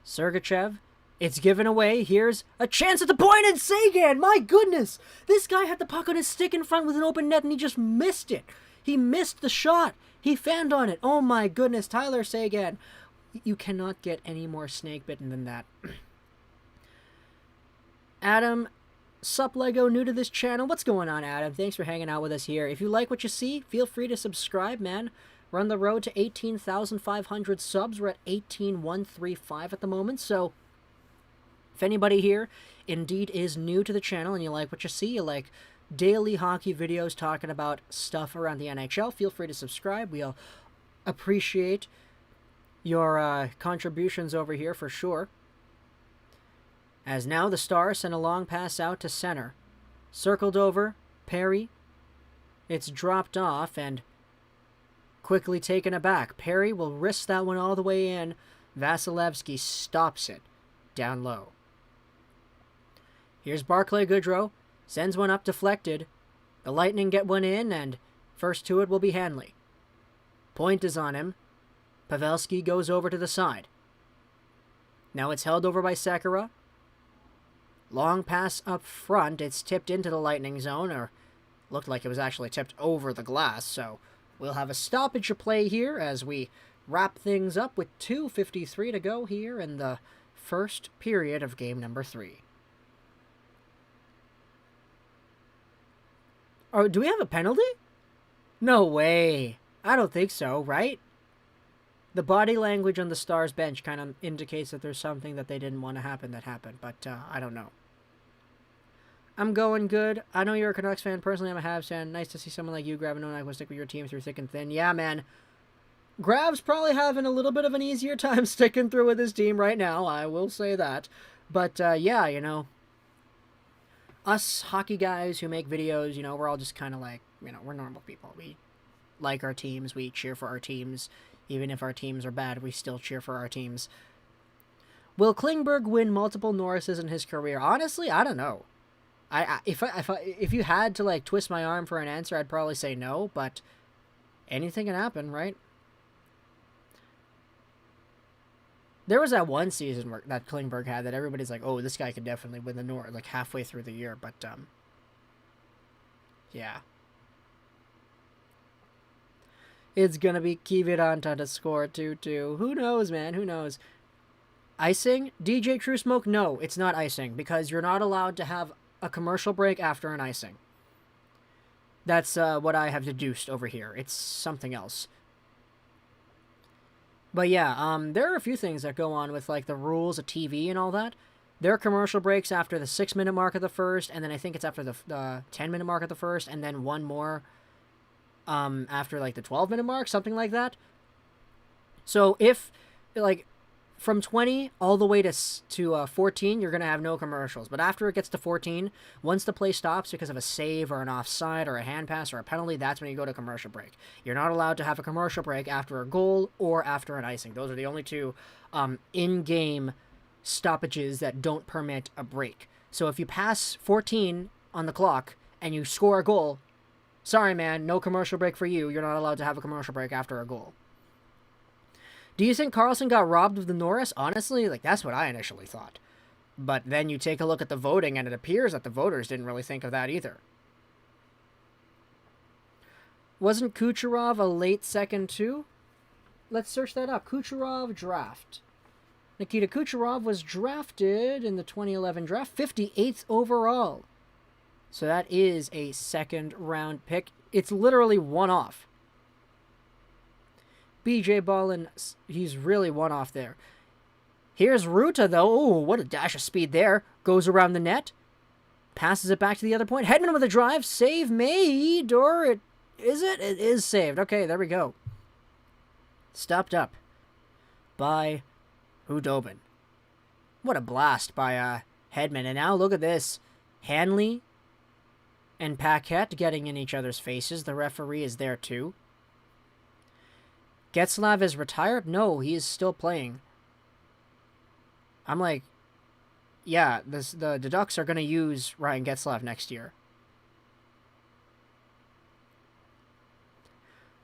A: Sergachev, it's given away. Here's a chance at the point, and Sagan, my goodness! This guy had the puck on his stick in front with an open net, and he just missed it. He missed the shot. He fanned on it. Oh my goodness, Tyler Sagan. You cannot get any more snake bitten than that. Adam, sup Lego, new to this channel. What's going on, Adam? Thanks for hanging out with us here. If you like what you see, feel free to subscribe, man. We're on the road to 18,500 subs. We're at 18,135 at the moment. So, if anybody here indeed is new to the channel and you like what you see, you like daily hockey videos talking about stuff around the NHL, feel free to subscribe. We'll appreciate your contributions over here for sure. As now the Stars send a long pass out to center. Circled over, Perry. It's dropped off and quickly taken aback. Perry will risk that one all the way in. Vasilevsky stops it down low. Here's Barclay Goodrow. Sends one up deflected. The Lightning get one in, and first to it will be Hanley. Point is on him. Pavelski goes over to the side. Now it's held over by Sekera. Long pass up front. It's tipped into the Lightning zone, or looked like it was actually tipped over the glass, so we'll have a stoppage of play here as we wrap things up with 2:53 to go here in the first period of game number 3. Oh, do we have a penalty? No way. I don't think so, right? The body language on the Stars bench kind of indicates that there's something that they didn't want to happen that happened, but I don't know. I'm going good. I know you're a Canucks fan. Personally, I'm a Habs fan. Nice to see someone like you grab an own stick with your team through thick and thin. Yeah, man. Grab's probably having a little bit of an easier time sticking through with his team right now. I will say that. But, yeah, you know, us hockey guys who make videos, you know, we're all just kind of like, you know, we're normal people. We like our teams. We cheer for our teams. Even if our teams are bad, we still cheer for our teams. Will Klingberg win multiple Norrises in his career? Honestly, I don't know. If you had to like twist my arm for an answer, I'd probably say no, but anything can happen, right? There was that one season where that Klingberg had that everybody's like, oh, this guy could definitely win the North, like halfway through the year, but yeah. It's gonna be Kiviranta to score 2-2. Who knows, man? Who knows? Icing? DJ True Smoke? No, it's not icing, because you're not allowed to have a commercial break after an icing. That's what I have deduced over here. It's something else. But yeah, there are a few things that go on with like the rules of TV and all that. There are commercial breaks after the 6-minute mark of the first, and then I think it's after the 10-minute mark of the first, and then one more after like the 12-minute mark, something like that. So if like from 20 all the way to 14, you're going to have no commercials. But after it gets to 14, once the play stops because of a save or an offside or a hand pass or a penalty, that's when you go to commercial break. You're not allowed to have a commercial break after a goal or after an icing. Those are the only two in-game stoppages that don't permit a break. So if you pass 14 on the clock and you score a goal, sorry, man, no commercial break for you. You're not allowed to have a commercial break after a goal. Do you think Carlson got robbed of the Norris? Honestly, like, that's what I initially thought. But then you take a look at the voting, and it appears that the voters didn't really think of that either. Wasn't Kucherov a late second, too? Let's search that up. Kucherov draft. Nikita Kucherov was drafted in the 2011 draft, 58th overall. So that is a second-round pick. It's literally one off. BJ Ballin, he's really one off there. Here's Ruta, though. Oh, what a dash of speed there. Goes around the net. Passes it back to the other point. Hedman with a drive. Save made. Or it... Is it? It is saved. Okay, there we go. Stopped up by Hudobin. What a blast by Hedman. And now look at this. Hanley and Paquette getting in each other's faces. The referee is there too. Getzlav is retired? No, he is still playing. I'm like, yeah, the Ducks are going to use Ryan Getzlaf next year.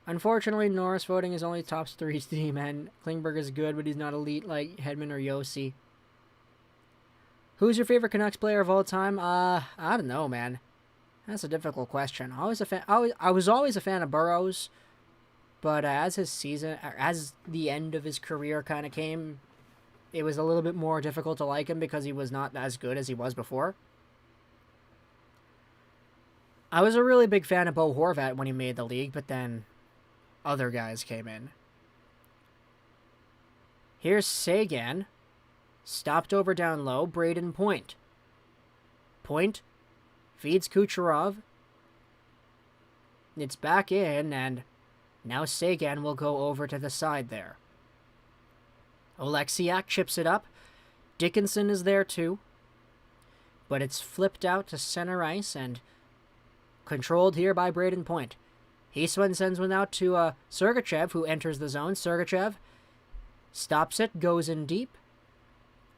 A: Unfortunately, Norris voting is only top 3 team, and Klingberg is good, but he's not elite like Hedman or Yossi. Who's your favorite Canucks player of all time? I don't know, man. That's a difficult question. I was always a fan of Burrows, but as the end of his career kind of came, it was a little bit more difficult to like him because he was not as good as he was before. I was a really big fan of Bo Horvat when he made the league, but then other guys came in. Here's Sagan. Stopped over down low. Braden Point. Point feeds Kucherov. It's back in, and now Sagan will go over to the side there. Oleksiak chips it up. Dickinson is there too. But it's flipped out to center ice and controlled here by Braden Point. Heisman sends one out to Sergachev, who enters the zone. Sergachev stops it, goes in deep.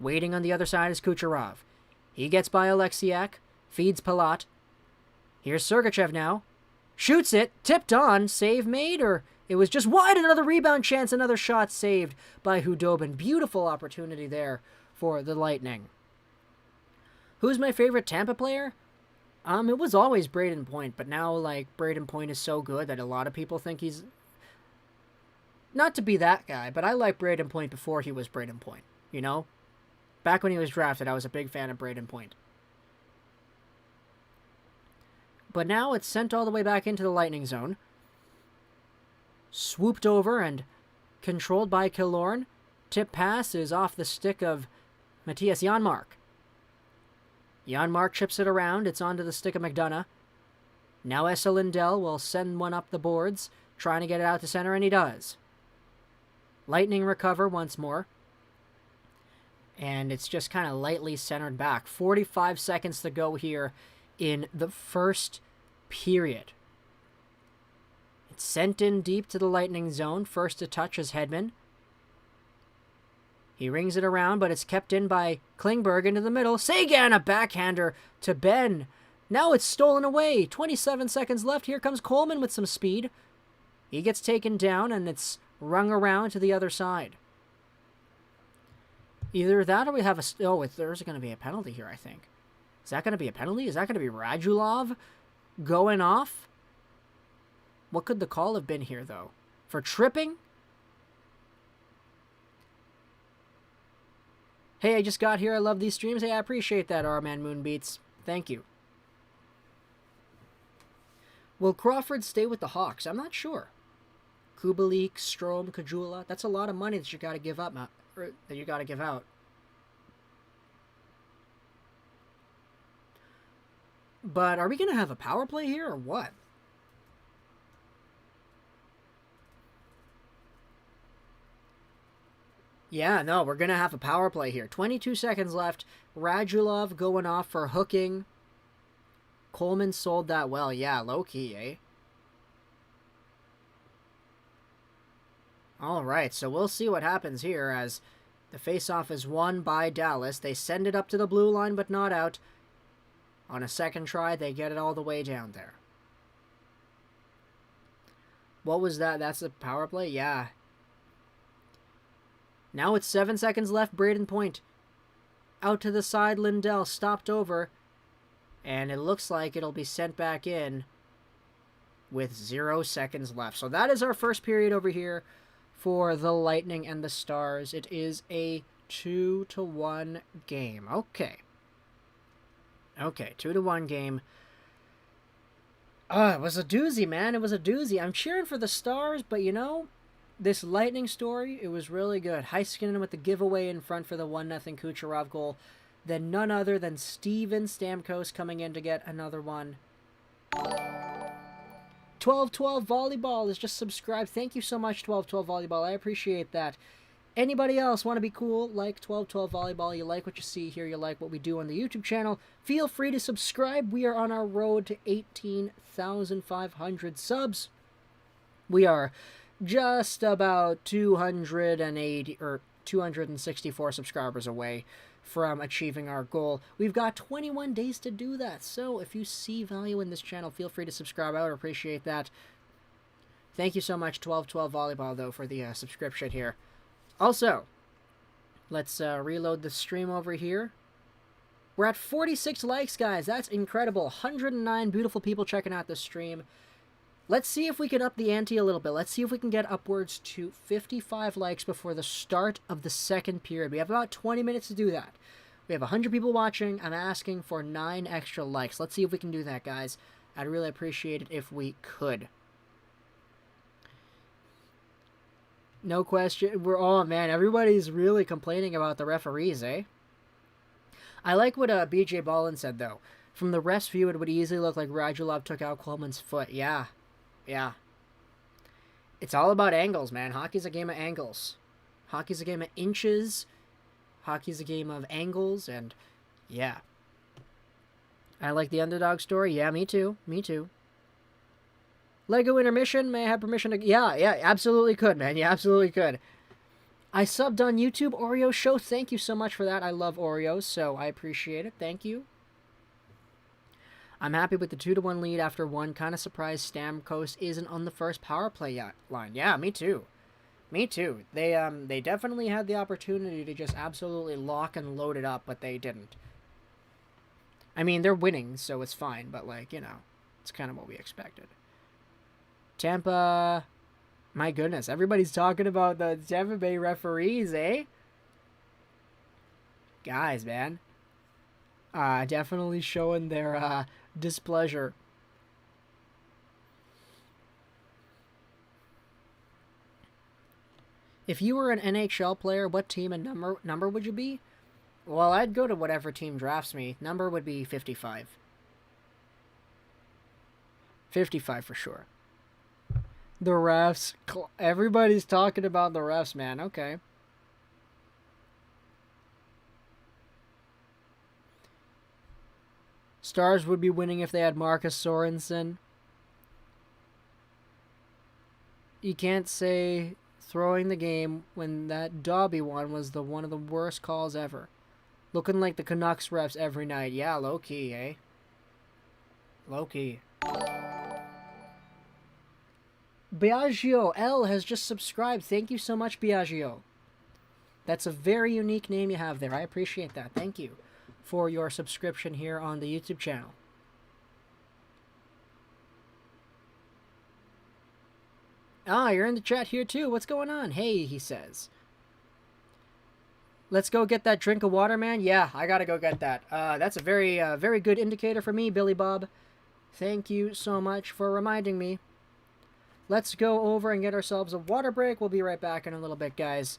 A: Waiting on the other side is Kucherov. He gets by Oleksiak, feeds Palat. Here's Sergachev now. Shoots it, tipped on, save made, or it was just wide. Another rebound chance, another shot saved by Hudobin. Beautiful opportunity there for the Lightning. Who's my favorite Tampa player? It was always Braden Point, but now, like, Braden Point is so good that a lot of people think he's... Not to be that guy, but I liked Braden Point before he was Braden Point, you know? Back when he was drafted, I was a big fan of Braden Point. But now it's sent all the way back into the Lightning zone. Swooped over and controlled by Killorn. Tip pass is off the stick of Matthias Janmark. Janmark chips it around. It's onto the stick of McDonough. Now Esa Lindell will send one up the boards, trying to get it out to center, and he does. Lightning recover once more. And it's just kind of lightly centered back. 45 seconds to go here in the first period. It's sent in deep to the Lightning zone. First to touch is Hedman. He rings it around, but it's kept in by Klingberg into the middle. Sagan, a backhander to Ben. Now it's stolen away. 27 seconds left. Here comes Coleman with some speed. He gets taken down, and it's rung around to the other side. Either that or we have a... Oh, there's going to be a penalty here, I think. Is that going to be a penalty? Is that going to be Radulov going off? What could the call have been here, though? For tripping? Hey, I just got here. I love these streams. Hey, I appreciate that, R-Man Moonbeats. Thank you. Will Crawford stay with the Hawks? I'm not sure. Kubalik, Strome, Kajula. That's a lot of money that you got to give up, or that you got to give out. But are we going to have a power play here or what? Yeah, no, we're going to have a power play here. 22 seconds left. Radulov going off for hooking. Coleman sold that well. Yeah, low-key, eh? All right, so we'll see what happens here as the faceoff is won by Dallas. They send it up to the blue line, but not out. On a second try, they get it all the way down there. What was that? That's a power play? Yeah. Now it's 7 seconds left. Braden Point out to the side. Lindell stopped over. And it looks like it'll be sent back in with 0 seconds left. So that is our first period over here for the Lightning and the Stars. It is a 2-1 game. Okay. Okay, 2-1 game. It was a doozy, man. It was a doozy. I'm cheering for the Stars, but you know, this Lightning story, it was really good. Heiskanen with the giveaway in front for the 1-0 Kucherov goal. Then none other than Steven Stamkos coming in to get another one. 1212 Volleyball is just subscribed. Thank you so much, 1212 Volleyball. I appreciate that. Anybody else want to be cool like 1212 Volleyball? You like what you see here, you like what we do on the YouTube channel, feel free to subscribe. We are on our road to 18,500 subs. We are just about 280, or 264 subscribers away from achieving our goal. We've got 21 days to do that, so if you see value in this channel, feel free to subscribe. I would appreciate that. Thank you so much, 1212 Volleyball, though, for the subscription here. Also, let's reload the stream over here. We're at 46 likes, guys. That's incredible. 109 beautiful people checking out this stream. Let's see if we can up the ante a little bit. Let's see if we can get upwards to 55 likes before the start of the second period. We have about 20 minutes to do that. We have 100 people watching. I'm asking for 9 extra likes. Let's see if we can do that, guys. I'd really appreciate it if we could. No question. Oh, man, everybody's really complaining about the referees, eh? I like what BJ Ballin said, though. From the ref's view, it would easily look like Radulov took out Coleman's foot. Yeah. Yeah. It's all about angles, man. Hockey's a game of angles. Hockey's a game of inches. Hockey's a game of angles, and yeah. I like the underdog story. Yeah, me too. Me too. Lego intermission. May I have permission to... Yeah, absolutely could, man. You absolutely could. I subbed on YouTube. Oreo Show. Thank you so much for that. I love Oreos, so I appreciate it. Thank you. I'm happy with the 2-1 lead after one. Kind of surprised Stamkos isn't on the first power play line. Yeah, me too. Me too. They definitely had the opportunity to just absolutely lock and load it up, but they didn't. I mean, they're winning, so it's fine, but, like, you know, it's kind of what we expected. Tampa... My goodness, everybody's talking about the Tampa Bay referees, eh? Guys, man. Definitely showing their displeasure. If you were an NHL player, what team and number would you be? Well, I'd go to whatever team drafts me. Number would be 55. 55 for sure. The refs. Everybody's talking about the refs, man. Okay. Stars would be winning if they had Marcus Sorensen. You can't say throwing the game when that Dobby one was one of the worst calls ever. Looking like the Canucks refs every night. Yeah, low-key, eh? Low-key. Biagio L has just subscribed. Thank you so much, Biagio. That's a very unique name you have there. I appreciate that. Thank you for your subscription here on the YouTube channel. Ah, you're in the chat here too. What's going on? Hey, he says. Let's go get that drink of water, man. Yeah, I gotta go get that. That's a very good indicator for me, Billy Bob. Thank you so much for reminding me. Let's go over and get ourselves a water break. We'll be right back in a little bit, guys.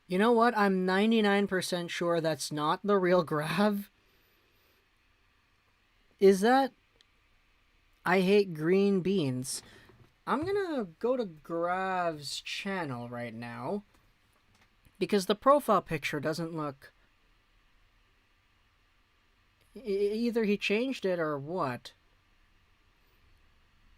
A: You know what? I'm 99% sure that's not the real Grav. Is that... I hate green beans. I'm gonna go to Grav's channel right now, because the profile picture doesn't look... Either he changed it or what.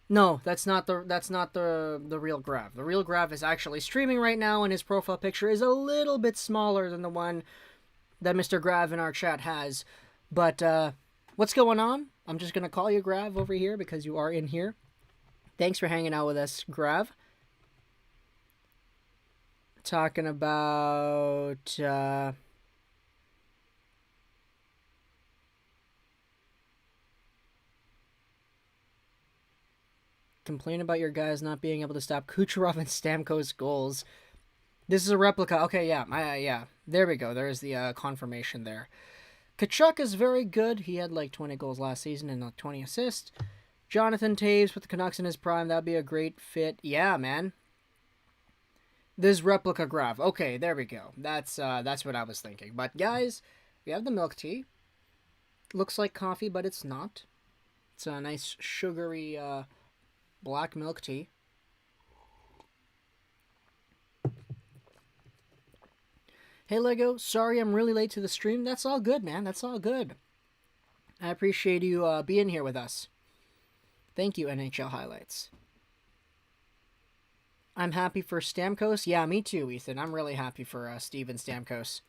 A: No, that's not the real Grav. The real Grav is actually streaming right now, and his profile picture is a little bit smaller than the one that Mr. Grav in our chat has. But what's going on? I'm just gonna call you Grav over here because you are in here. Thanks for hanging out with us, Grav. Talking about complain about your guys not being able to stop Kucherov and Stamkos goals. This is a replica. Okay, yeah, yeah. There we go. There's the confirmation there. Tkachuk is very good. He had like 20 goals last season and like 20 assists. Jonathan Toews with the Canucks in his prime. That'd be a great fit. Yeah, man. This replica Grav. Okay, there we go. That's what I was thinking. But guys, we have the milk tea. Looks like coffee, but it's not. It's a nice sugary black milk tea. Hey Lego, sorry I'm really late to the stream. That's all good, man. That's all good. I appreciate you being here with us. Thank you, NHL Highlights. I'm happy for Stamkos. Yeah, me too, Ethan. I'm really happy for Steven Stamkos.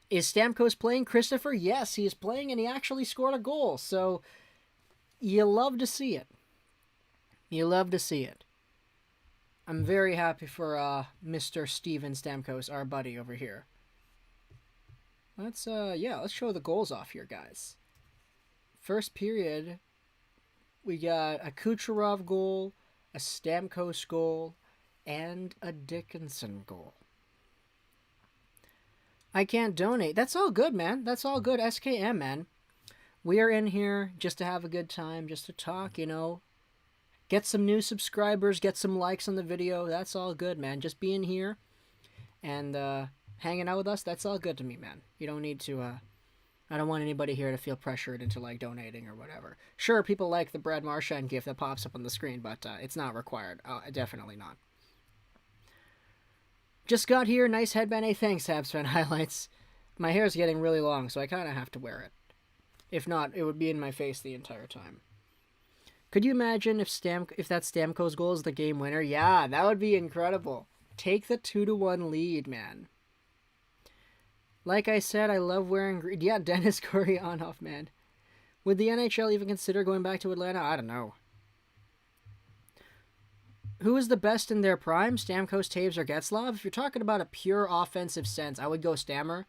A: Is Stamkos playing, Christopher? Yes, he is playing, and he actually scored a goal. So, you love to see it. You love to see it. I'm very happy for Mr. Steven Stamkos, our buddy over here. Let's show the goals off here, guys. First period, we got a Kucherov goal, a Stamkos goal, and a Dickinson goal. I can't donate. That's all good, man. That's all good. SKM, man. We are in here just to have a good time, just to talk, you know. Get some new subscribers, get some likes on the video. That's all good, man. Just being here and hanging out with us, that's all good to me, man. You don't need to... I don't want anybody here to feel pressured into, like, donating or whatever. Sure, people like the Brad Marchand gift that pops up on the screen, but it's not required. Definitely not. Just got here. Nice headband. Hey, thanks, Habs Fan Highlights. My hair's getting really long, so I kind of have to wear it. If not, it would be in my face the entire time. Could you imagine if that Stamkos goal is the game winner? Yeah, that would be incredible. Take the 2-1 lead, man. Like I said, I love wearing green. Yeah, Dennis Gurianov, man. Would the NHL even consider going back to Atlanta? I don't know. Who is the best in their prime? Stamkos, Toews, or Getzlaf? If you're talking about a pure offensive sense, I would go Stammer,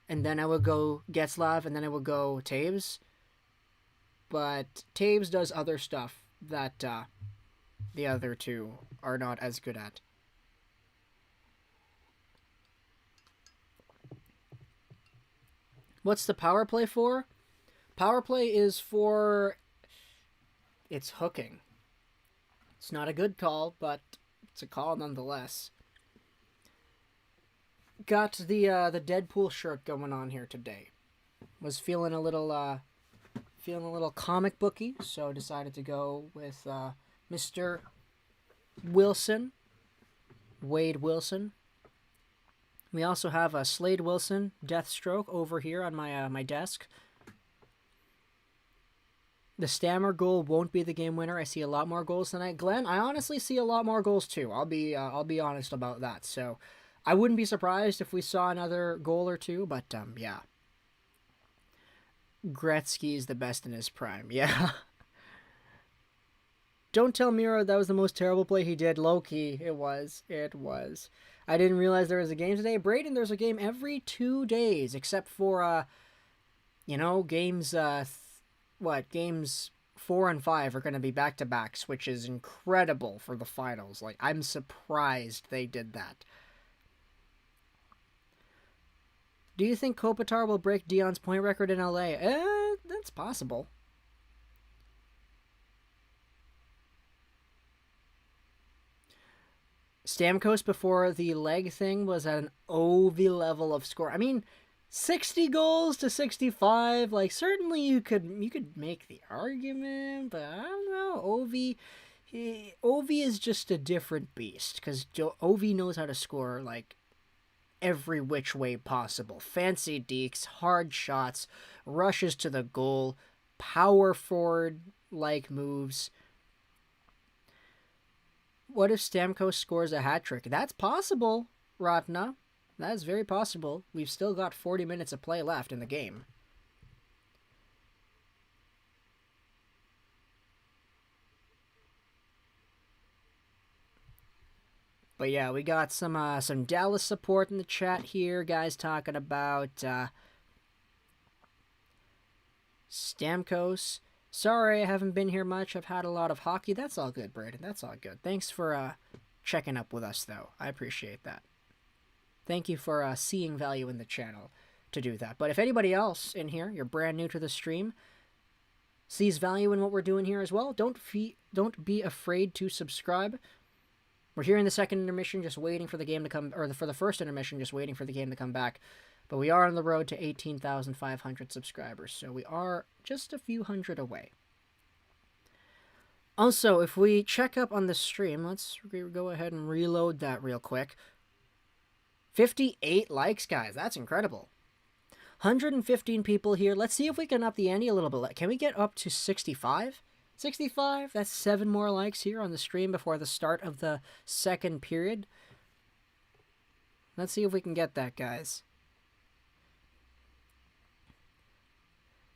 A: and then I would go Getzlaf, and then I would go Toews. But Toews does other stuff that the other two are not as good at. What's the power play for? Power play is for... It's hooking. It's not a good call, but it's a call nonetheless. Got the Deadpool shirt going on here today. Was feeling a little comic booky, so decided to go with Mr. Wilson, Wade Wilson. We also have a Slade Wilson Deathstroke over here on my desk. The Stammer goal won't be the game winner. I see a lot more goals tonight. Glenn, I honestly see a lot more goals too. I'll be honest about that. So I wouldn't be surprised if we saw another goal or two, but yeah. Gretzky's the best in his prime. Yeah. Don't tell Miro that was the most terrible play he did. Low-key, it was. It was. I didn't realize there was a game today. Braden, there's a game every 2 days, except for, games, games 4 and 5 are going to be back-to-backs, which is incredible for the finals. Like, I'm surprised they did that. Do you think Kopitar will break Dion's point record in LA? That's possible. Stamkos before the leg thing was at an Ovi level of score. I mean, 60 goals to 65. Like, certainly you could make the argument, but I don't know. Ovi is just a different beast because Ovi knows how to score like every which way possible. Fancy dekes, hard shots, rushes to the goal, power forward like moves. What if Stamkos scores a hat trick? That's possible, Ratna. That is very possible. We've still got 40 minutes of play left in the game. But yeah, we got some Dallas support in the chat here. Guys talking about Stamkos. Sorry, I haven't been here much. I've had a lot of hockey. That's all good, Braden. That's all good. Thanks for checking up with us, though. I appreciate that. Thank you for seeing value in the channel to do that. But if anybody else in here, you're brand new to the stream, sees value in what we're doing here as well, don't be afraid to subscribe. We're here in the second intermission, just waiting for the game to come, or for the first intermission, just waiting for the game to come back. But we are on the road to 18,500 subscribers, so we are just a few hundred away. Also, if we check up on the stream, let's go ahead and reload that real quick. 58 likes, guys. That's incredible. 115 people here. Let's see if we can up the ante a little bit. Can we get up to 65? 65? That's 7 more likes here on the stream before the start of the second period. Let's see if we can get that, guys.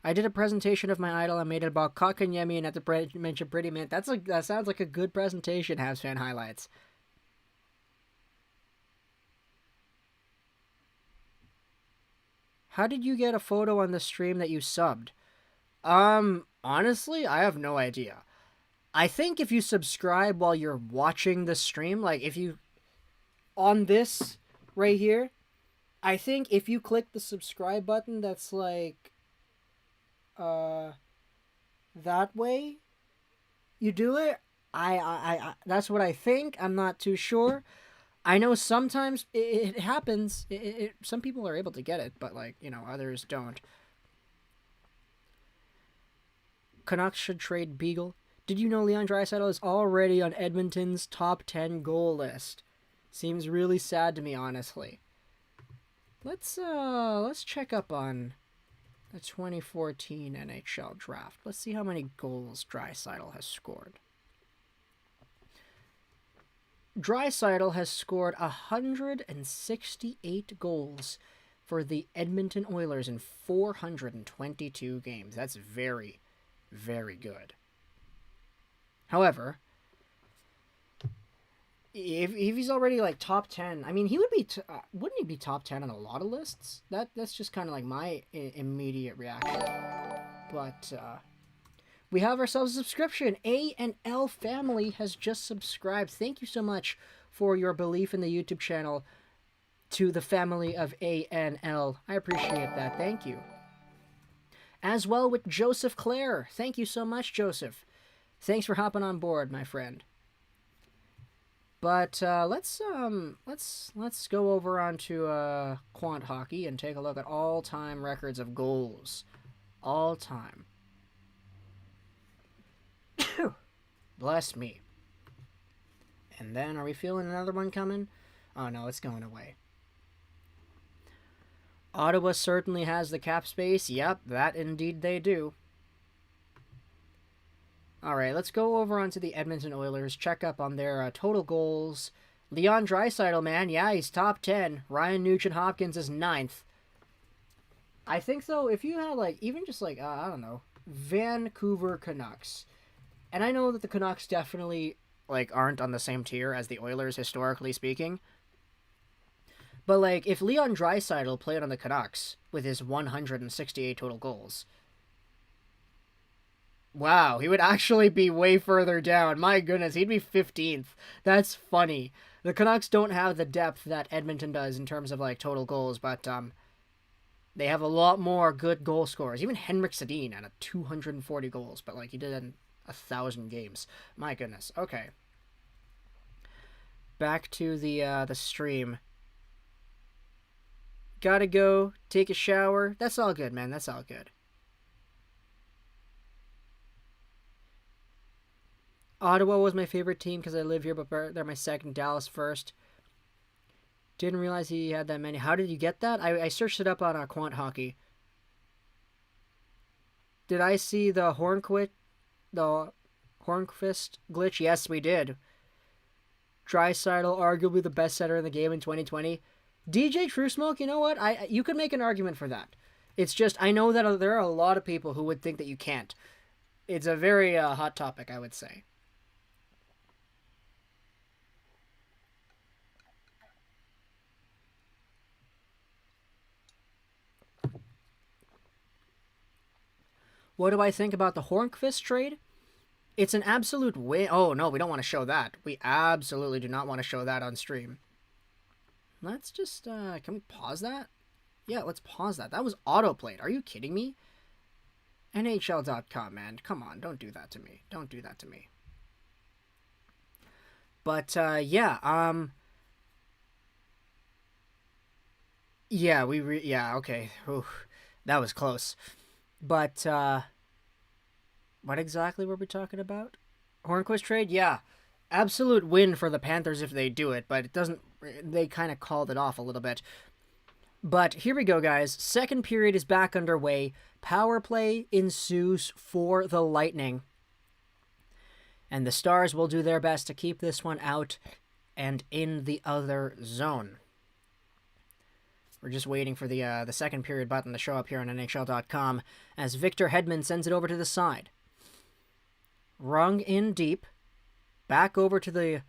A: I did a presentation of my idol. I made it about Kakanyemi and at the mention Pretty Man. That sounds like a good presentation, Habs fan highlights. How did you get a photo on the stream that you subbed? Honestly, I have no idea. I think if you subscribe while you're watching the stream, like if you, on this right here, I think if you click the subscribe button that's like, that way, you do it. I that's what I think. I'm not too sure. I know sometimes it happens. Some people are able to get it, but like, you know, others don't. Canucks should trade Beagle. Did you know Leon Draisaitl is already on Edmonton's top 10 goal list? Seems really sad to me, honestly. Let's check up on the 2014 NHL draft. Let's see how many goals Draisaitl has scored. Draisaitl has scored 168 goals for the Edmonton Oilers in 422 games. That's very, very good. However, if he's already like top 10, I mean, he would be wouldn't he be top 10 on a lot of lists? That's just kind of like my immediate reaction. But we have ourselves a subscription. A&L family has just subscribed. Thank you so much for your belief in the YouTube channel to the family of A&L. I appreciate that. Thank you. As well with Joseph Clare. Thank you so much, Joseph. Thanks for hopping on board, my friend. But let's go over onto Quant Hockey and take a look at all-time records of goals. All-time. Bless me. And then, are we feeling another one coming? Oh no, it's going away. Ottawa certainly has the cap space. Yep, that indeed they do. Alright, let's go over onto the Edmonton Oilers. Check up on their total goals. Leon Draisaitl, man. Yeah, he's top 10. Ryan Nugent-Hopkins is 9th. I think, though, if you had, like, even just, like, I don't know, Vancouver Canucks. And I know that the Canucks definitely, like, aren't on the same tier as the Oilers, historically speaking. But, like, if Leon Draisaitl played on the Canucks with his 168 total goals, wow, he would actually be way further down. My goodness, he'd be 15th. That's funny. The Canucks don't have the depth that Edmonton does in terms of, like, total goals, but, they have a lot more good goal scorers. Even Henrik Sedin had 240 goals, but, like, he did it in 1,000 games. My goodness. Okay. back to the stream. Gotta go take a shower. That's all good, man. That's all good. Ottawa was my favorite team because I live here, but they're my second. Dallas first. Didn't realize he had that many. How did you get that? I searched it up on Quant Hockey. Did I see the Hornquist glitch? Yes, we did. Draisaitl, arguably the best setter in the game in 2020. DJ TrueSmoke, you know what? You could make an argument for that. It's just, I know that there are a lot of people who would think that you can't. It's a very hot topic, I would say. What do I think about the Hornqvist trade? It's an absolute win. Oh, no, we don't want to show that. We absolutely do not want to show that on stream. Let's just, can we pause that? Yeah, let's pause that. That was autoplayed. Are you kidding me? NHL.com, man. Come on, don't do that to me. Don't do that to me. But, yeah, yeah, okay. Oof, that was close. But, what exactly were we talking about? Hornqvist trade? Yeah. Absolute win for the Panthers if they do it, but it doesn't... They kind of called it off a little bit. But here we go, guys. Second period is back underway. Power play ensues for the Lightning. And the Stars will do their best to keep this one out and in the other zone. We're just waiting for the second period button to show up here on NHL.com as Victor Hedman sends it over to the side. Rung in deep. Back over to the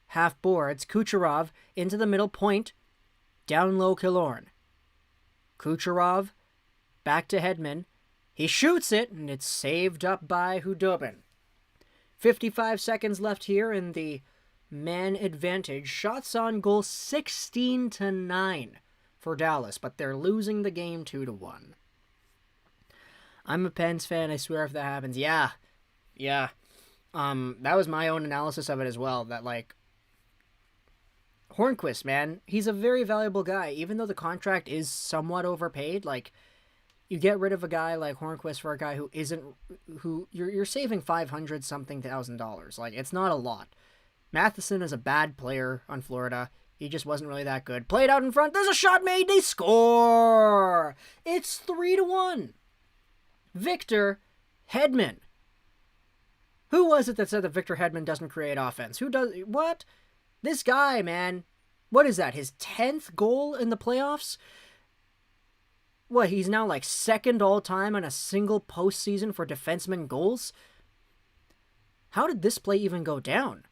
A: half boards. Kucherov into the middle point. Down low Killorn. Kucherov back to Hedman. He shoots it, and it's saved up by Hudobin. 55 seconds left here in the man advantage. Shots on goal 16-9 for Dallas, but they're losing the game 2-1. I'm a Pens fan, I swear if that happens. Yeah. That was my own analysis of it as well, that, like, Hornqvist, man, he's a very valuable guy, even though the contract is somewhat overpaid. Like, you get rid of a guy like Hornqvist for a guy you're saving $500,000. Like, it's not a lot. Matheson is a bad player on Florida. He just wasn't really that good. Played out in front. There's a shot made. They score. It's 3-1. Victor Hedman. Who was it that said that Victor Hedman doesn't create offense? Who does? What? This guy, man. What is that? His 10th goal in the playoffs? What, he's now like second all-time on a single postseason for defenseman goals? How did this play even go down?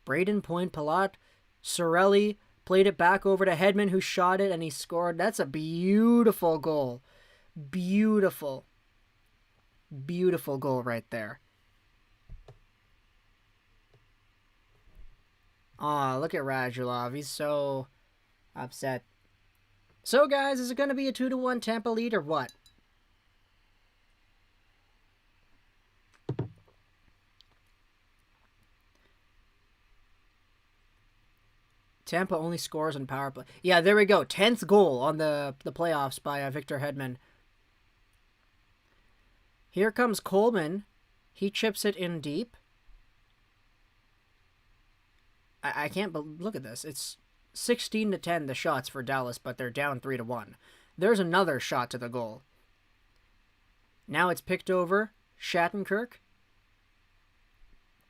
A: Braden Point, Palat, Sorelli played it back over to Hedman, who shot it, and he scored. That's a beautiful goal. Beautiful. Beautiful goal right there. Aw, look at Radulov. He's so upset. So, guys, is it going to be a 2-1 Tampa lead or what? Tampa only scores on power play. Yeah, there we go. 10th goal on the playoffs by Victor Hedman. Here comes Coleman. He chips it in deep. I can't look at this. It's 16-10 the shots for Dallas, but they're down 3-1. There's another shot to the goal. Now it's picked over. Shattenkirk.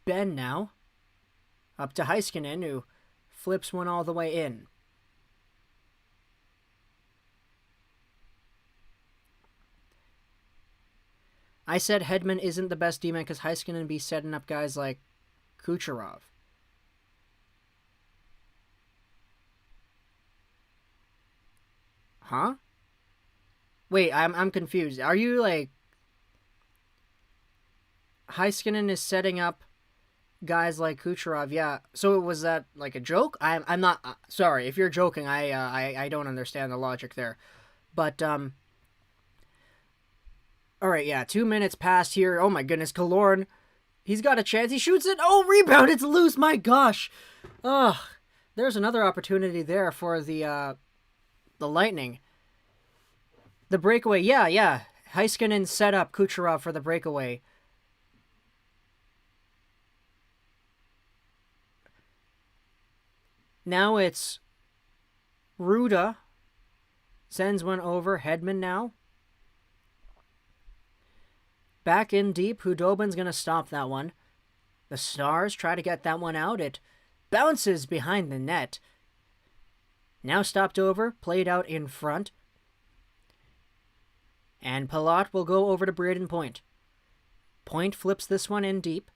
A: Ben now. Up to Heiskanen, who flips one all the way in. I said Hedman isn't the best D-man because Heiskanen be setting up guys like Kucherov. Huh? Wait, I'm confused. Are you like... Heiskanen is setting up guys like Kucherov, yeah. So was that like a joke? I'm not... sorry, if you're joking, I don't understand the logic there. But, alright, yeah, 2 minutes past here. Oh my goodness, Killorn. He's got a chance. He shoots it. Oh, rebound. It's loose. My gosh. Ugh, there's another opportunity there for the Lightning. The breakaway, yeah. Heiskanen set up Kucherov for the breakaway. Now it's Ruda. Sends one over. Hedman now. Back in deep. Hudobin's going to stop that one. The Stars try to get that one out. It bounces behind the net. Now stopped over. Played out in front. And Palat will go over to Braden Point. Point flips this one in deep.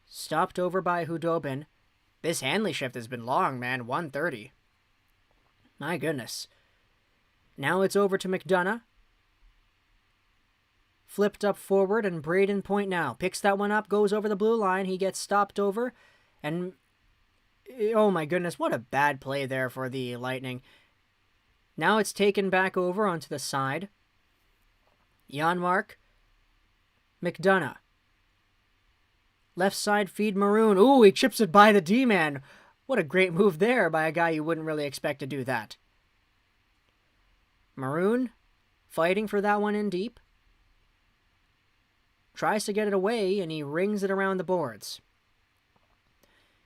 A: Stopped over by Hudobin. This Hanley shift has been long, man. 1:30. My goodness. Now it's over to McDonough. Flipped up forward, and Braden Point now picks that one up, goes over the blue line. He gets stopped over, and oh my goodness, what a bad play there for the Lightning. Now it's taken back over onto the side. Janmark. McDonough. Left side feed Maroon. Ooh, he chips it by the D-man. What a great move there by a guy you wouldn't really expect to do that. Maroon fighting for that one in deep. Tries to get it away, and he rings it around the boards.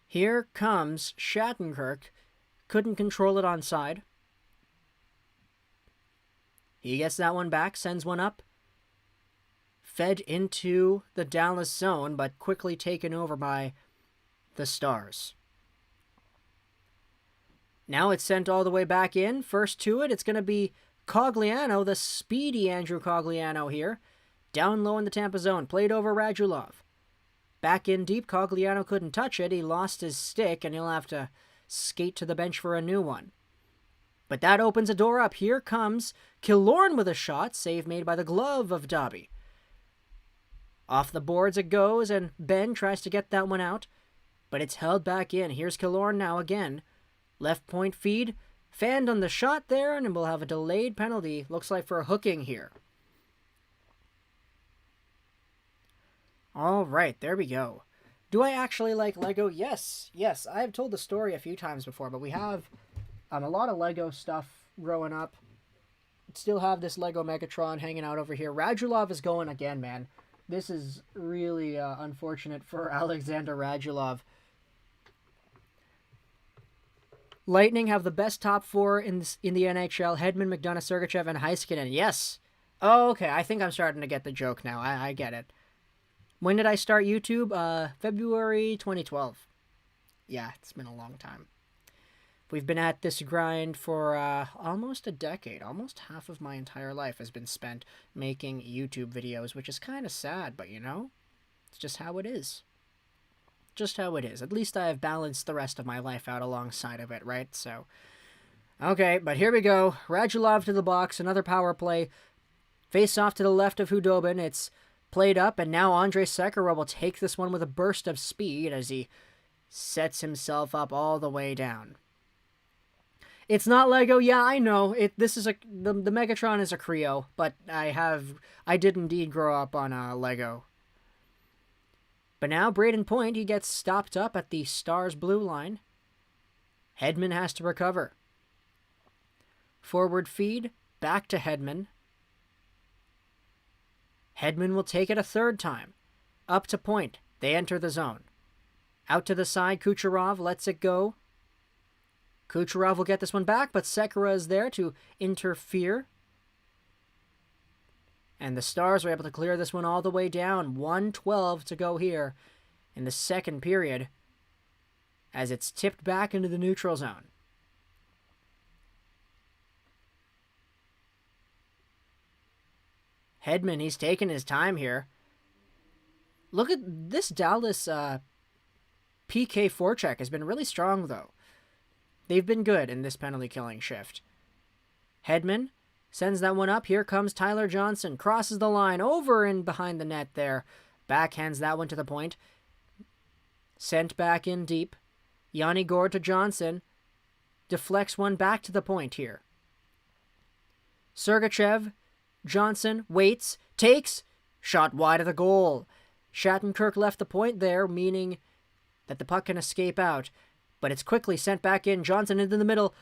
A: Here comes Shattenkirk. Couldn't control it onside. He gets that one back, sends one up. Fed into the Dallas zone, but quickly taken over by the Stars. Now it's sent all the way back in. First to it, it's going to be Cogliano, the speedy Andrew Cogliano here. Down low in the Tampa zone. Played over Radulov. Back in deep. Cogliano couldn't touch it. He lost his stick, and he'll have to skate to the bench for a new one. But that opens a door up. Here comes Killorn with a shot. Save made by the glove of Dobby. Off the boards it goes, and Ben tries to get that one out. But it's held back in. Here's Killorn now again. Left point feed. Fanned on the shot there, and we'll have a delayed penalty. Looks like for hooking here. All right, there we go. Do I actually like Lego? Yes. I've told the story a few times before, but we have a lot of Lego stuff growing up. Still have this Lego Megatron hanging out over here. Radulov is going again, man. This is really unfortunate for Alexander Radulov. Lightning have the best top four in the NHL. Hedman, McDonough, Sergachev, and Heiskanen. Yes. Oh, okay. I think I'm starting to get the joke now. I get it. When did I start YouTube? February 2012. Yeah, it's been a long time. We've been at this grind for almost a decade. Almost half of my entire life has been spent making YouTube videos, which is kind of sad, but you know, it's just how it is. Just how it is. At least I have balanced the rest of my life out alongside of it, right? So, okay, but here we go. Radulov to the box, another power play. Face off to the left of Hudobin. It's played up, and now Andrei Sekera will take this one with a burst of speed as he sets himself up all the way down. It's not Lego, yeah, I know. The Megatron is a Creo, but I did indeed grow up on Lego. But now Braden Point, he gets stopped up at the Stars blue line. Hedman has to recover. Forward feed, back to Hedman. Hedman will take it a third time. Up to Point. They enter the zone. Out to the side, Kucherov lets it go. Kucherov will get this one back, but Sekera is there to interfere. And the Stars are able to clear this one all the way down. 1:12 to go here in the second period as it's tipped back into the neutral zone. Hedman, he's taking his time here. Look at this Dallas PK forecheck has been really strong, though. They've been good in this penalty killing shift. Hedman sends that one up. Here comes Tyler Johnson. Crosses the line over and behind the net there. Backhands that one to the point. Sent back in deep. Yanni Gourde to Johnson. Deflects one back to the point here. Sergachev. Johnson waits. Takes. Shot wide of the goal. Shattenkirk left the point there, meaning that the puck can escape out. but it's quickly sent back in. Johnson into the middle,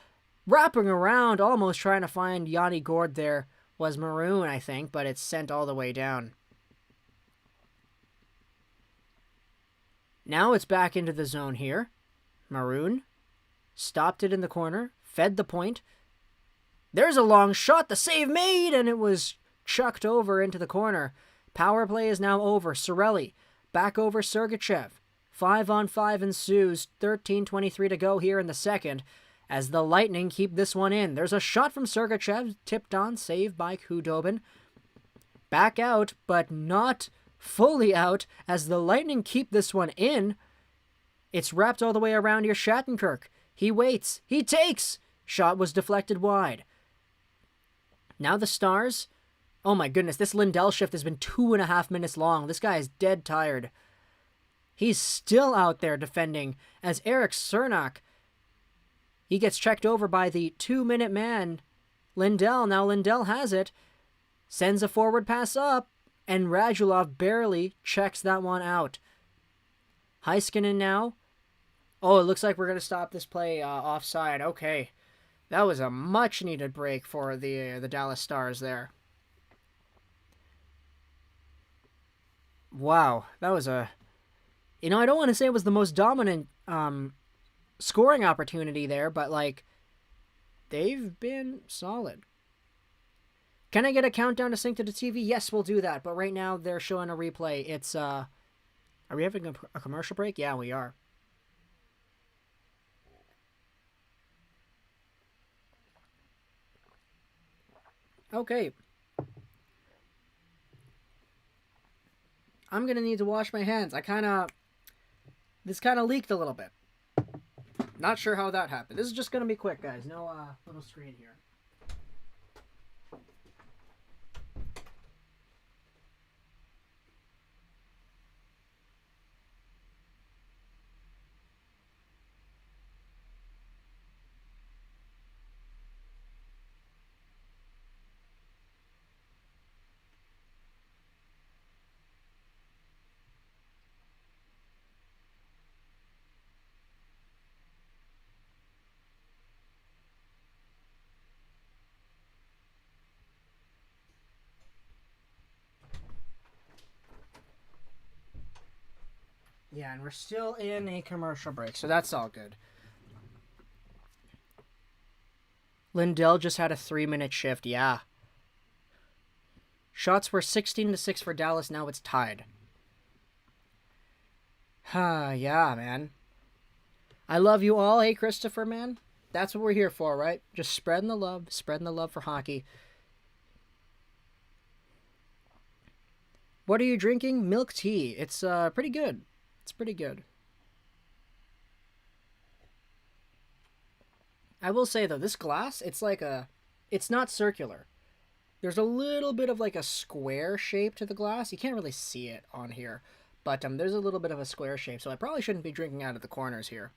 A: wrapping around, almost trying to find Yanni Gourde there. Was Maroon, I think, but it's sent all the way down. Now it's back into the zone here. Maroon stopped it in the corner, fed the point. There's a long shot, the save made, and it was chucked over into the corner. Power play is now over. Cirelli back over Sergachev. 5-on-5 ensues. 13:23 to go here in the second as the Lightning keep this one in. There's a shot from Sergachev, tipped on, saved by Khudobin. Back out, but not fully out as the Lightning keep this one in. It's wrapped all the way around here. Shattenkirk. He waits. He takes. Shot was deflected wide. Now the Stars. Oh my goodness, this Lindell shift has been 2.5 minutes long. This guy is dead tired. He's still out there defending as Eric Cernak. He gets checked over by the 2-minute man, Lindell. Now Lindell has it. Sends a forward pass up, and Radulov barely checks that one out. Heiskanen now. Oh, it looks like we're going to stop this play offside. Okay. That was a much-needed break for the Dallas Stars there. Wow. That was a... I don't want to say it was the most dominant scoring opportunity there, but, they've been solid. Can I get a countdown to sync to the TV? Yes, we'll do that. But right now, they're showing a replay. It's, are we having a commercial break? Yeah, we are. Okay. I'm going to need to wash my hands. This kind of leaked a little bit. Not sure how that happened. This is just going to be quick, guys. No little screen here. Yeah, and we're still in a commercial break, so that's all good. Lindell just had a 3-minute shift, yeah. Shots were 16-6 for Dallas, now it's tied. Yeah, man. I love you all. Hey, Christopher, man. That's what we're here for, right? Just spreading the love for hockey. What are you drinking? Milk tea. It's pretty good. It's pretty good. I will say, though, this glass, it's not circular. There's a little bit of a square shape to the glass. You can't really see it on here, but there's a little bit of a square shape, so I probably shouldn't be drinking out of the corners here.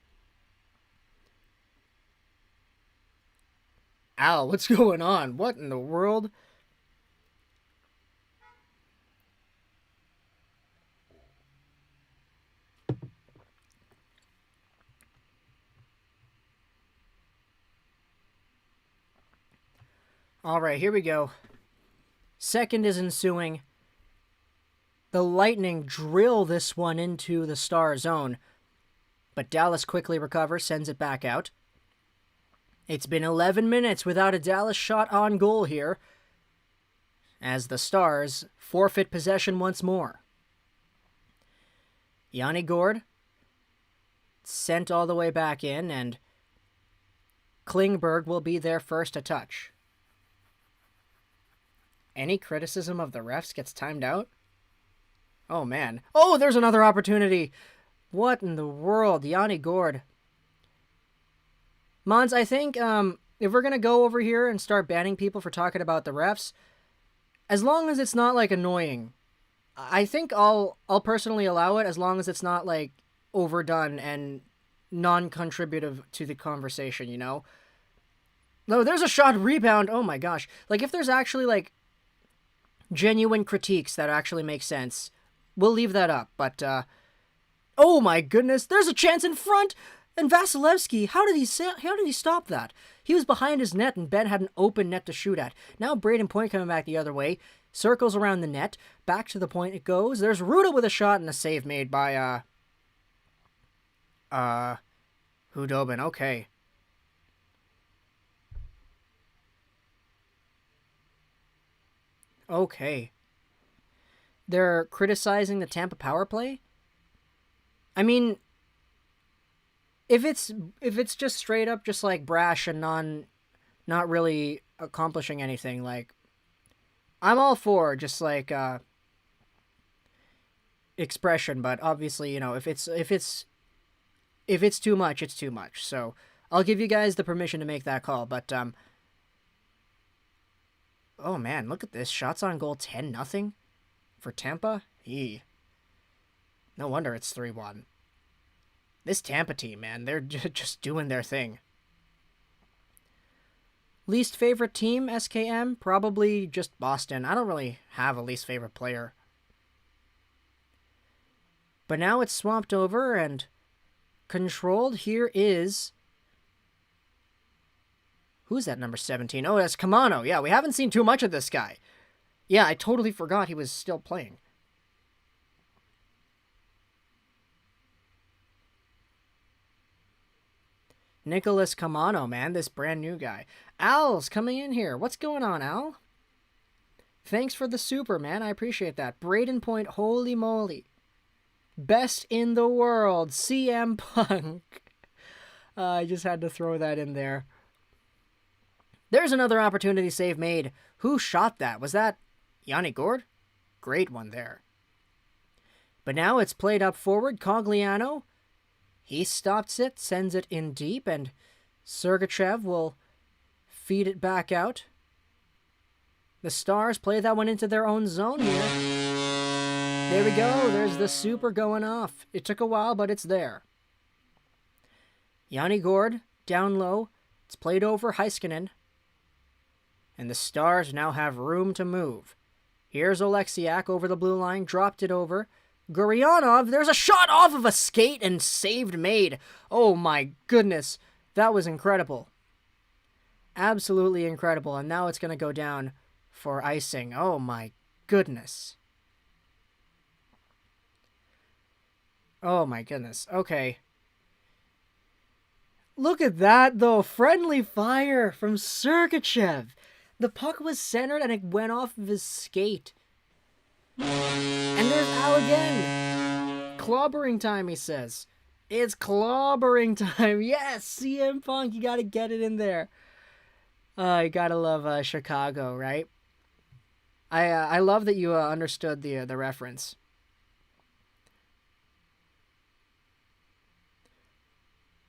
A: Ow, what's going on? What in the world? All right, here we go. Second is ensuing. The Lightning drill this one into the Star zone, but Dallas quickly recovers, sends it back out. It's been 11 minutes without a Dallas shot on goal here, as the Stars forfeit possession once more. Yanni Gourde sent all the way back in, and Klingberg will be there first to touch. Any criticism of the refs gets timed out? Oh, man. Oh, there's another opportunity. What in the world? Yanni Gourde. Mons, I think if we're going to go over here and start banning people for talking about the refs, as long as it's not, annoying, I think I'll personally allow it as long as it's not, overdone and non-contributive to the conversation, you know? No, there's a shot rebound. Oh, my gosh. If there's actually, genuine critiques that actually make sense, we'll leave that up. But, oh my goodness, there's a chance in front! And Vasilevsky, how did he stop that? He was behind his net, and Ben had an open net to shoot at. Now Braden Point coming back the other way, circles around the net, back to the point it goes. There's Ruda with a shot and a save made by Hudobin. Okay. Okay. They're criticizing the Tampa power play? I mean, if it's just straight up just like brash and not really accomplishing anything, like I'm all for just like expression, but obviously, if it's too much, it's too much. So I'll give you guys the permission to make that call, but oh man, look at this. Shots on goal 10-0 for Tampa. No wonder it's 3-1. This Tampa team, man, they're just doing their thing. Least favorite team, SKM? Probably just Boston. I don't really have a least favorite player. But now it's swamped over and controlled. Here is... Who's that number 17? Oh, that's Kamano. Yeah, we haven't seen too much of this guy. Yeah, I totally forgot he was still playing. Nicholas Kamano, man, this brand new guy. Al's coming in here. What's going on, Al? Thanks for the super, man. I appreciate that. Braden Point, holy moly. Best in the world, CM Punk. I just had to throw that in there. There's another opportunity save made. Who shot that? Was that Yanni Gourde? Great one there. But now it's played up forward. Cogliano. He stops it, sends it in deep, and Sergachev will feed it back out. The Stars play that one into their own zone here. There we go. There's the super going off. It took a while, but it's there. Yanni Gourde, down low. It's played over Heiskanen. And the Stars now have room to move. Here's Oleksiak over the blue line, dropped it over. Gurionov, there's a shot off of a skate and saved made. Oh my goodness, that was incredible. Absolutely incredible, and now it's going to go down for icing. Oh my goodness. Oh my goodness, okay. Look at that though, friendly fire from Sergachev. The puck was centered and it went off of his skate. And there's Al again. Clobbering time, he says. It's clobbering time. Yes, CM Punk, you gotta get it in there. You gotta love Chicago, right? I love that you understood the reference.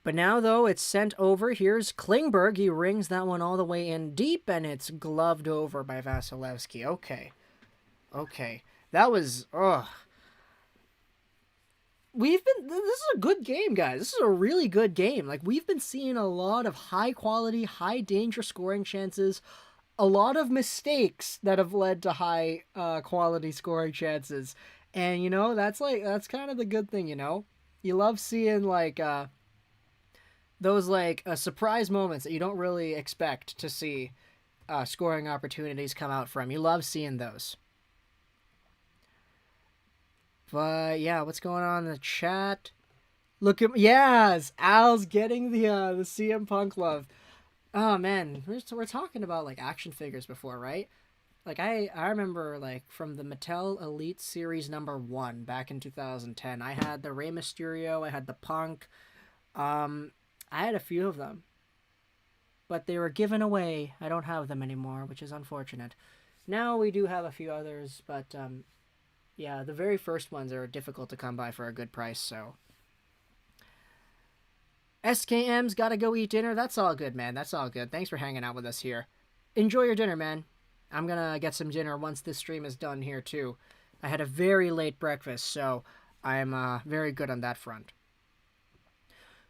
A: But now, though, it's sent over. Here's Klingberg. He rings that one all the way in deep, and it's gloved over by Vasilevsky. Okay. That was, this is a good game, guys. This is a really good game. Like, we've been seeing a lot of high-quality, high-danger scoring chances. A lot of mistakes that have led to high-quality scoring chances. And, that's kind of the good thing, You love seeing, those surprise moments that you don't really expect to see scoring opportunities come out from. You love seeing those. But yeah, what's going on in the chat? Look at Al's getting the CM Punk love. Oh man, we're talking about action figures before, right? I remember from the Mattel Elite Series number 1 back in 2010. I had the Rey Mysterio, I had the Punk. I had a few of them, but they were given away. I don't have them anymore, which is unfortunate. Now we do have a few others, but yeah, the very first ones are difficult to come by for a good price, so. SKM's gotta go eat dinner. That's all good, man. That's all good. Thanks for hanging out with us here. Enjoy your dinner, man. I'm gonna get some dinner once this stream is done here, too. I had a very late breakfast, so I'm very good on that front.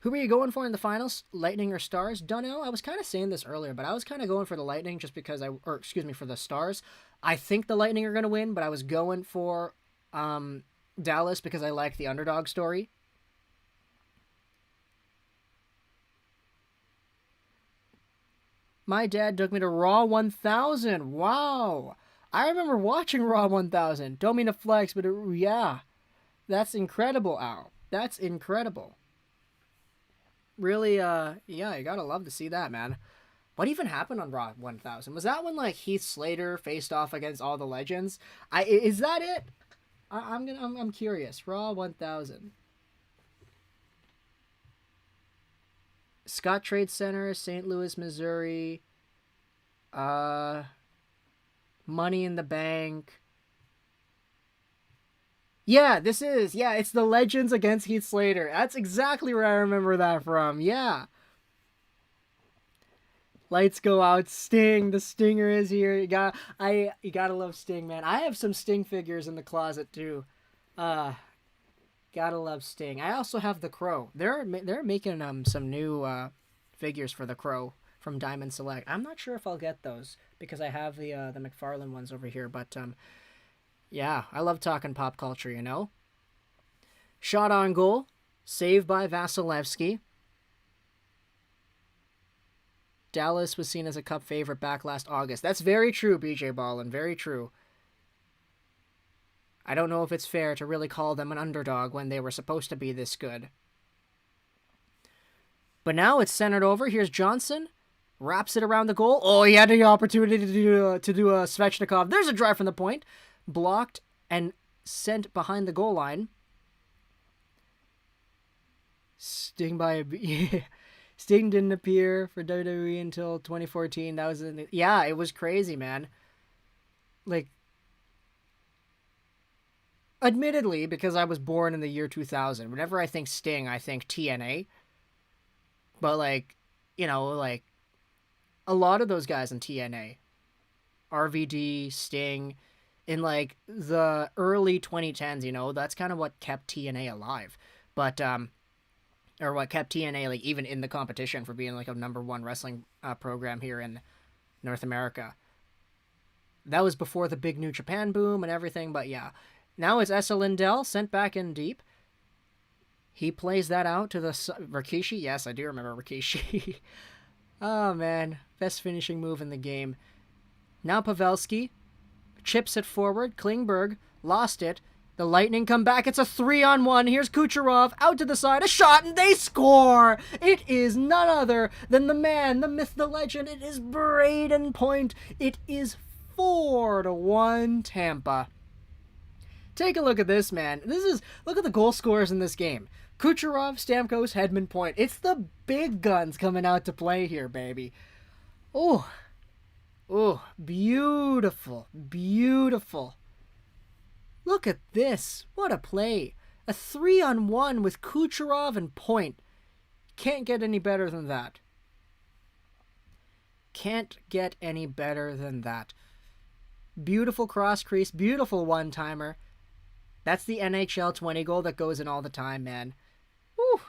A: Who are you going for in the finals? Lightning or Stars? Dunno. I was kind of saying this earlier, but I was kind of going for the Lightning just because for the Stars. I think the Lightning are going to win, but I was going for Dallas because I like the underdog story. My dad took me to Raw 1000. Wow. I remember watching Raw 1000. Don't mean to flex, but yeah. That's incredible, Al. That's incredible. Really, yeah, you gotta love to see that, man. What even happened on Raw 1000? Was that when, like, Heath Slater faced off against all the legends? Is that it? I'm curious. Raw 1000. Scott Trade Center, St. Louis, Missouri. Money in the Bank. Yeah, it's the Legends against Heath Slater. That's exactly where I remember that from. Yeah. Lights go out. Sting. The Stinger is here. You gotta love Sting, man. I have some Sting figures in the closet too. Gotta love Sting. I also have the Crow. They're making some new figures for the Crow from Diamond Select. I'm not sure if I'll get those because I have the McFarlane ones over here, but yeah, I love talking pop culture, you know. Shot on goal, saved by Vasilevsky. Dallas was seen as a cup favorite back last August. That's very true, BJ Ballin. Very true. I don't know if it's fair to really call them an underdog when they were supposed to be this good. But now it's centered over. Here's Johnson. Wraps it around the goal. Oh, he had the opportunity to do a Svechnikov. There's a drive from the point. Blocked and sent behind the goal line. Sting didn't appear for WWE until 2014. That was it was crazy, man. Like, admittedly, because I was born in the year 2000, whenever I think Sting, I think TNA. But, like, you know, like, a lot of those guys in TNA, RVD, Sting, in, like, the early 2010s, you know, that's kind of what kept TNA alive. But, or what kept TNA, like, even in the competition for being, like, a #1 wrestling program here in North America. That was before the big New Japan boom and everything, but yeah. Now it's Esa Lindell, sent back in deep. He plays that out to the Rikishi. Yes, I do remember Rikishi. Oh, man. Best finishing move in the game. Now Pavelski chips it forward. Klingberg lost it. The Lightning come back. It's a 3-on-1. Here's Kucherov out to the side. A shot, and they score! It is none other than the man, the myth, the legend. It is Braden Point. It is 4-1 Tampa. Take a look at this, man. Look at the goal scorers in this game. Kucherov, Stamkos, Hedman, Point. It's the big guns coming out to play here, baby. Oh, beautiful, beautiful. Look at this. What a play. A 3-on-1 with Kucherov and Point. Can't get any better than that. Can't get any better than that. Beautiful cross crease, beautiful one-timer. That's the NHL 20 goal that goes in all the time, man. Woo.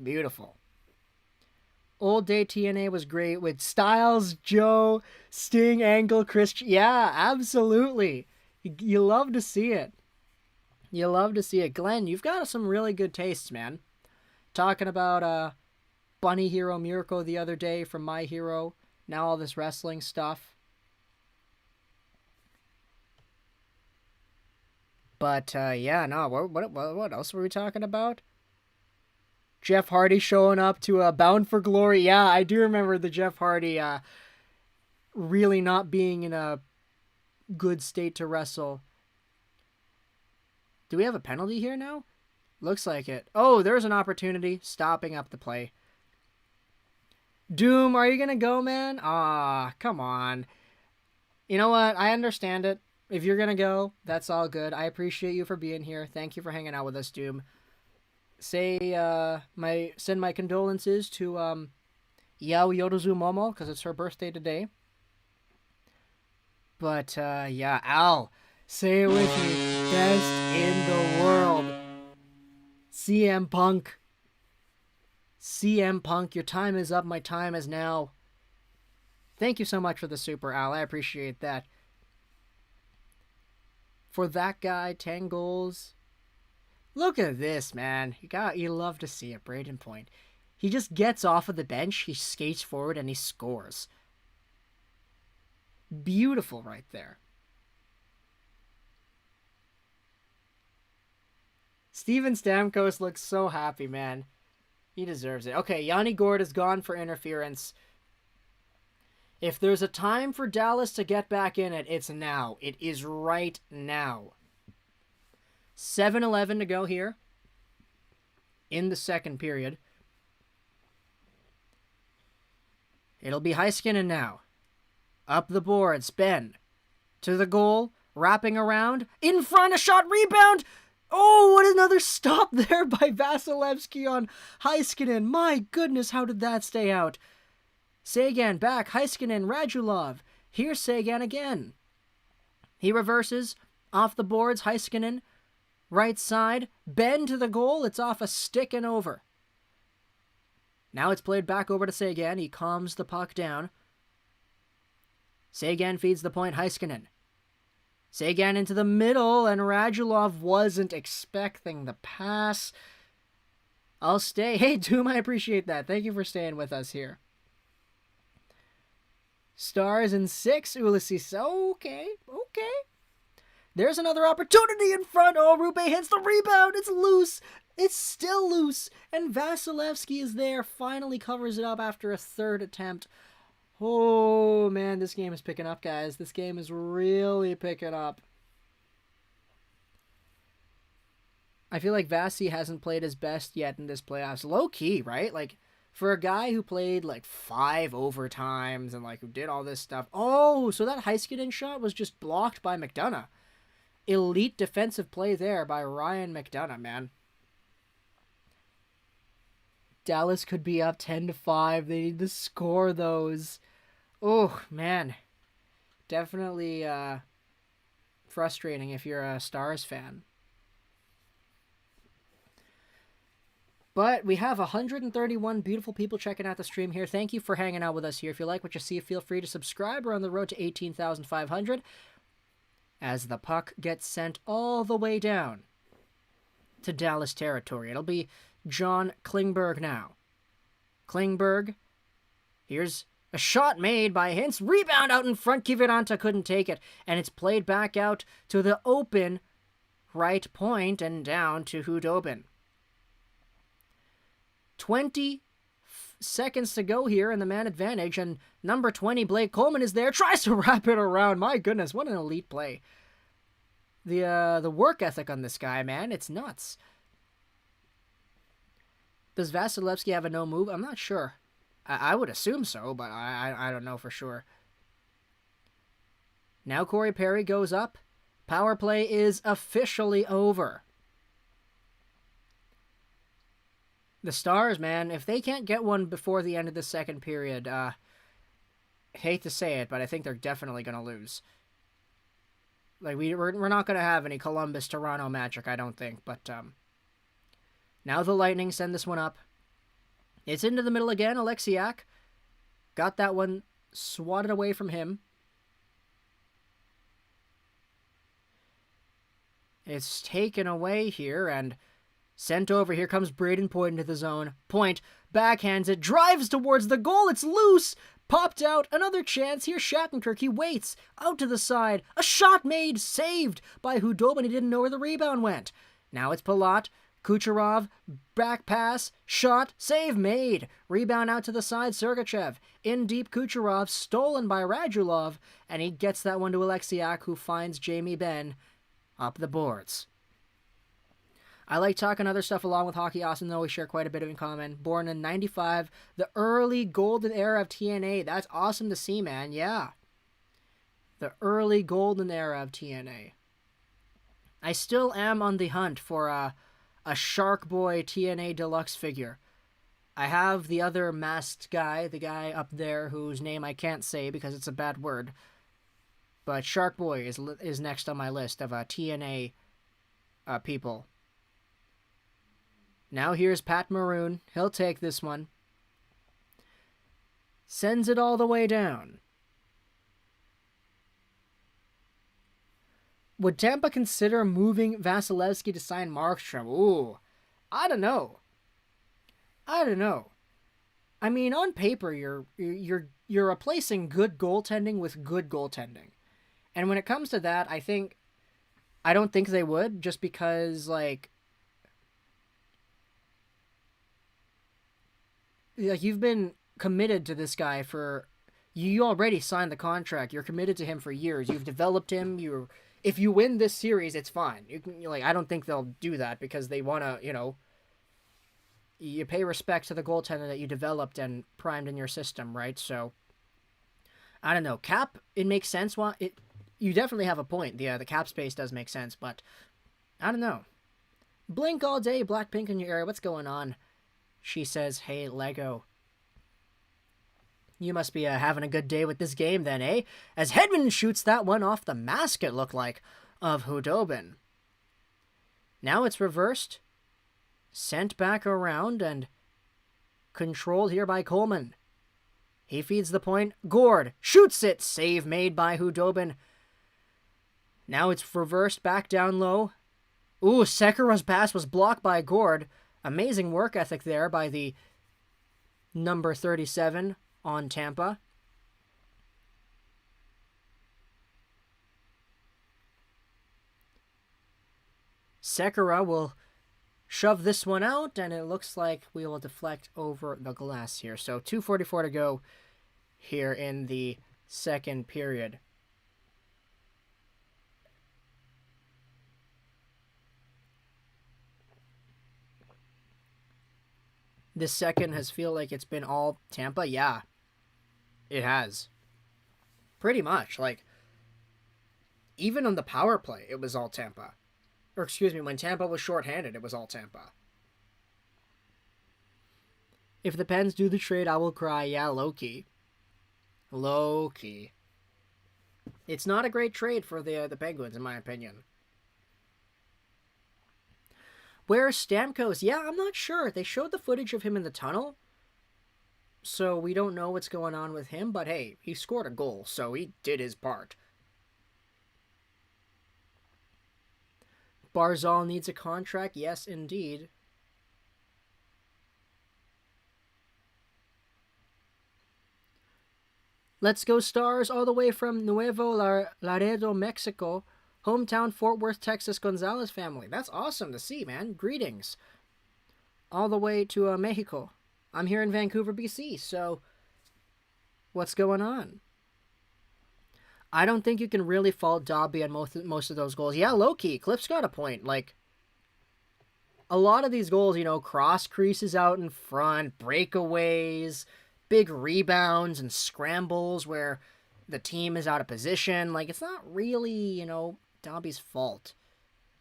A: Beautiful. Old day TNA was great with Styles, Joe, Sting, Angle, Christian. Yeah, absolutely. You love to see it. You love to see it. Glenn, you've got some really good tastes, man. Talking about Bunny Hero Miracle the other day from My Hero. Now all this wrestling stuff. But, yeah, no, what else were we talking about? Jeff Hardy showing up to Bound for Glory. Yeah, I do remember the Jeff Hardy really not being in a good state to wrestle. Do we have a penalty here now? Looks like it. Oh, there's an opportunity. Stopping up the play. Doom, are you going to go, man? Come on. You know what? I understand it. If you're going to go, that's all good. I appreciate you for being here. Thank you for hanging out with us, Doom. Send my condolences to Yao Yodozu Momo, because it's her birthday today. But, yeah, Al, say it with me. Best in the world. CM Punk. CM Punk, your time is up. My time is now. Thank you so much for the super, Al. I appreciate that. For that guy, 10 goals. Look at this, man. You love to see it. Braden Point. He just gets off of the bench, he skates forward, and he scores. Beautiful right there. Steven Stamkos looks so happy, man. He deserves it. Okay, Yanni Gourde is gone for interference. If there's a time for Dallas to get back in it, it's now. It is right now. 7:11 to go here in the second period. It'll be Heiskanen now. Up the boards, Ben. To the goal, wrapping around. In front, a shot, rebound! Oh, what another stop there by Vasilevsky on Heiskanen. My goodness, how did that stay out? Seguin back, Heiskanen, Radulov. Here's Seguin again. He reverses, off the boards, Heiskanen, right side, Ben to the goal, it's off a stick and over. Now it's played back over to Seguin, he calms the puck down. Seguin feeds the point, Heiskanen. Seguin into the middle, and Radulov wasn't expecting the pass. I'll stay. Hey, Doom, I appreciate that. Thank you for staying with us here. Stars in 6, Ulysses. Okay. There's another opportunity in front. Oh, Rube hits the rebound. It's loose. It's still loose. And Vasilevsky is there. Finally covers it up after a third attempt. Oh, man, this game is picking up, guys. This game is really picking up. I feel like Vasi hasn't played his best yet in this playoffs. Low-key, right? Like, for a guy who played, like, 5 overtimes and, like, who did all this stuff. Oh, so that Heiskanen shot was just blocked by McDonough. Elite defensive play there by Ryan McDonough, man. Dallas could be up 10-5. They need to score those. Oh, man. Definitely frustrating if you're a Stars fan. But we have 131 beautiful people checking out the stream here. Thank you for hanging out with us here. If you like what you see, feel free to subscribe. We're on the road to 18,500 as the puck gets sent all the way down to Dallas territory. It'll be John Klingberg now. Klingberg. Here's a shot made by Hintz. Rebound out in front. Kiviranta couldn't take it. And it's played back out to the open right point and down to Hudobin. 20 seconds to go here in the man advantage, and number 20, Blake Coleman, is there, tries to wrap it around. My goodness, what an elite play. The work ethic on this guy, man, it's nuts. Does Vasilevsky have a no move? I'm not sure. I would assume so, but I don't know for sure. Now Corey Perry goes up. Power play is officially over. The Stars, man, if they can't get one before the end of the second period, hate to say it, but I think they're definitely going to lose. Like, we're not going to have any Columbus-Toronto magic, I don't think, but now the Lightning send this one up. It's into the middle again, Alexiak. Got that one swatted away from him. It's taken away here, and sent over. Here comes Braden Point into the zone. Point backhands it, drives towards the goal. It's loose. Popped out. Another chance. Here's Shattenkirk. He waits. Out to the side. A shot made. Saved by Hudobin. He didn't know where the rebound went. Now it's Palat. Kucherov. Back pass. Shot. Save made. Rebound out to the side. Sergachev. In deep Kucherov. Stolen by Radulov. And he gets that one to Alexiak, who finds Jamie Benn up the boards. I like talking other stuff along with Hockey Awesome, though we share quite a bit of in common. Born in 95, the early golden era of TNA. That's awesome to see, man. Yeah. The early golden era of TNA. I still am on the hunt for a Shark Boy TNA Deluxe figure. I have the other masked guy, the guy up there whose name I can't say because it's a bad word. But Shark Boy is next on my list of TNA people. Now here's Pat Maroon. He'll take this one. Sends it all the way down. Would Tampa consider moving Vasilevsky to sign Markstrom? Ooh, I don't know. I mean, on paper, you're replacing good goaltending with good goaltending, and when it comes to that, I don't think they would, just because like you've been committed to this guy for you already signed the contract. You're committed to him for years. You've developed him. If you win this series, it's fine. I don't think they'll do that because they want to, you pay respect to the goaltender that you developed and primed in your system, right? So I don't know. Cap, it makes sense. You definitely have a point. The cap space does make sense, but I don't know. Blink all day, Blackpink in your area. What's going on? She says, "Hey, Lego. You must be having a good day with this game then, eh?" As Hedman shoots that one off the mask, it looked like, of Hudobin. Now it's reversed. Sent back around and controlled here by Coleman. He feeds the point. Gord shoots it. Save made by Hudobin. Now it's reversed back down low. Ooh, Sekera's pass was blocked by Gord. Amazing work ethic there by the number 37 on Tampa. Sekera will shove this one out, and it looks like we will deflect over the glass here. So 2:44 to go here in the second period. This second has feel like it's been all Tampa. Yeah, it has. Pretty much. Like, even on the power play, it was all Tampa. Or excuse me, when Tampa was shorthanded, it was all Tampa. If the Pens do the trade, I will cry. Yeah, low-key. Low-key. It's not a great trade for the Penguins, in my opinion. Where's Stamkos? Yeah, I'm not sure. They showed the footage of him in the tunnel, so we don't know what's going on with him, but hey, he scored a goal, so he did his part. Barzal needs a contract. Yes, indeed. Let's go Stars all the way from Nuevo Laredo, Mexico. Hometown Fort Worth, Texas, Gonzalez family. That's awesome to see, man. Greetings. All the way to Mexico. I'm here in Vancouver, BC, so what's going on? I don't think you can really fault Dobby on most of those goals. Yeah, low-key. Cliff's got a point. Like, a lot of these goals, cross creases out in front, breakaways, big rebounds and scrambles where the team is out of position. Like, it's not really, Dobby's fault.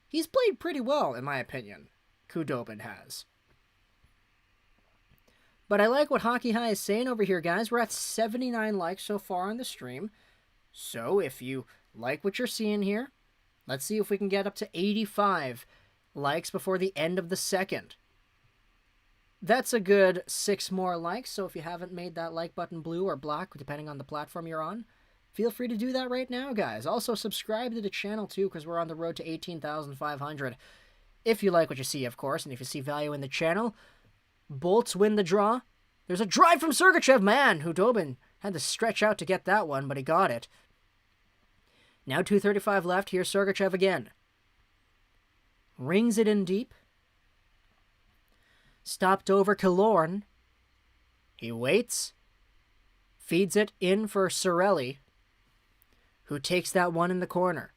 A: He's played pretty well, in my opinion. Khudobin has. But I like what Hockey High is saying over here, guys. We're at 79 likes so far on the stream. So if you like what you're seeing here, let's see if we can get up to 85 likes before the end of the second. That's a good 6 more likes, so if you haven't made that like button blue or black, depending on the platform you're on, feel free to do that right now, guys. Also, subscribe to the channel, too, because we're on the road to 18,500. If you like what you see, of course, and if you see value in the channel. Bolts win the draw. There's a drive from Sergachev. Man, Hudobin had to stretch out to get that one, but he got it. Now 2:35 left. Here's Sergachev again. Rings it in deep. Stopped over Killorn. He waits. Feeds it in for Cirelli, who takes that one in the corner.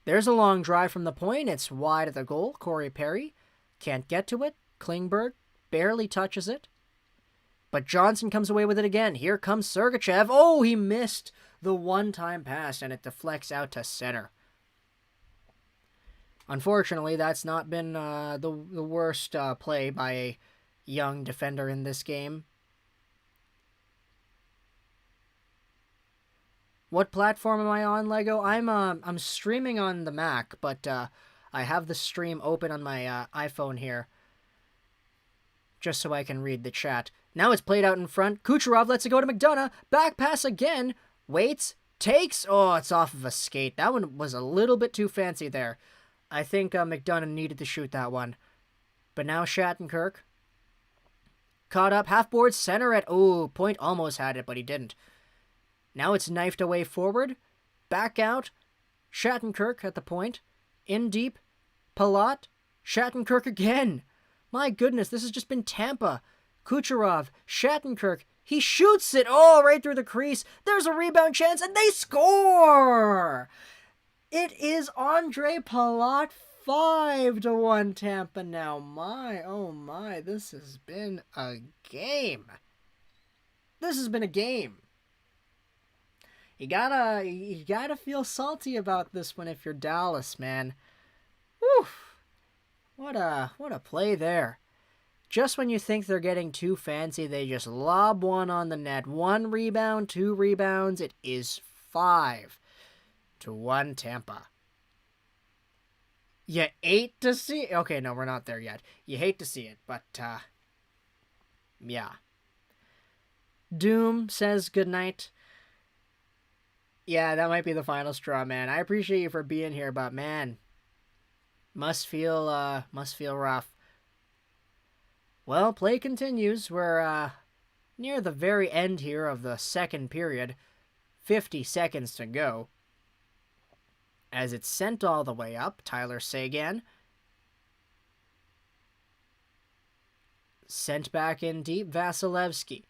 A: There's a long drive from the point. It's wide of the goal. Corey Perry can't get to it. Klingberg barely touches it. But Johnson comes away with it again. Here comes Sergachev. Oh, he missed the one-time pass, and it deflects out to center. Unfortunately, that's not been the worst play by a young defender in this game. What platform am I on, Lego? I'm streaming on the Mac, but I have the stream open on my iPhone here, just so I can read the chat. Now it's played out in front. Kucherov lets it go to McDonough. Back pass again. Waits. Takes. Oh, it's off of a skate. That one was a little bit too fancy there. I think McDonough needed to shoot that one. But now Shattenkirk Caught up, half-board, center it. Oh, Point almost had it, but he didn't. Now it's knifed away forward. Back out. Shattenkirk at the point. In deep. Palat. Shattenkirk again. My goodness, this has just been Tampa. Kucherov. Shattenkirk. He shoots it. Oh, right through the crease. There's a rebound chance, and they score! It is Andre Palat. 5-1 Tampa now. My, oh my, this has been a game. This has been a game. You gotta feel salty about this one if you're Dallas, man. Whew. What a play there. Just when you think they're getting too fancy, they just lob one on the net. 1 rebound, 2 rebounds. It is 5-1 Tampa. You hate to see it. Okay, no, we're not there yet. You hate to see it, but, yeah. Doom says goodnight. Yeah, that might be the final straw, man. I appreciate you for being here, but, man, must feel rough. Well, play continues. We're, near the very end here of the second period. 50 seconds to go. As it's sent all the way up, Tyler Seguin. Sent back in deep, Vasilevsky.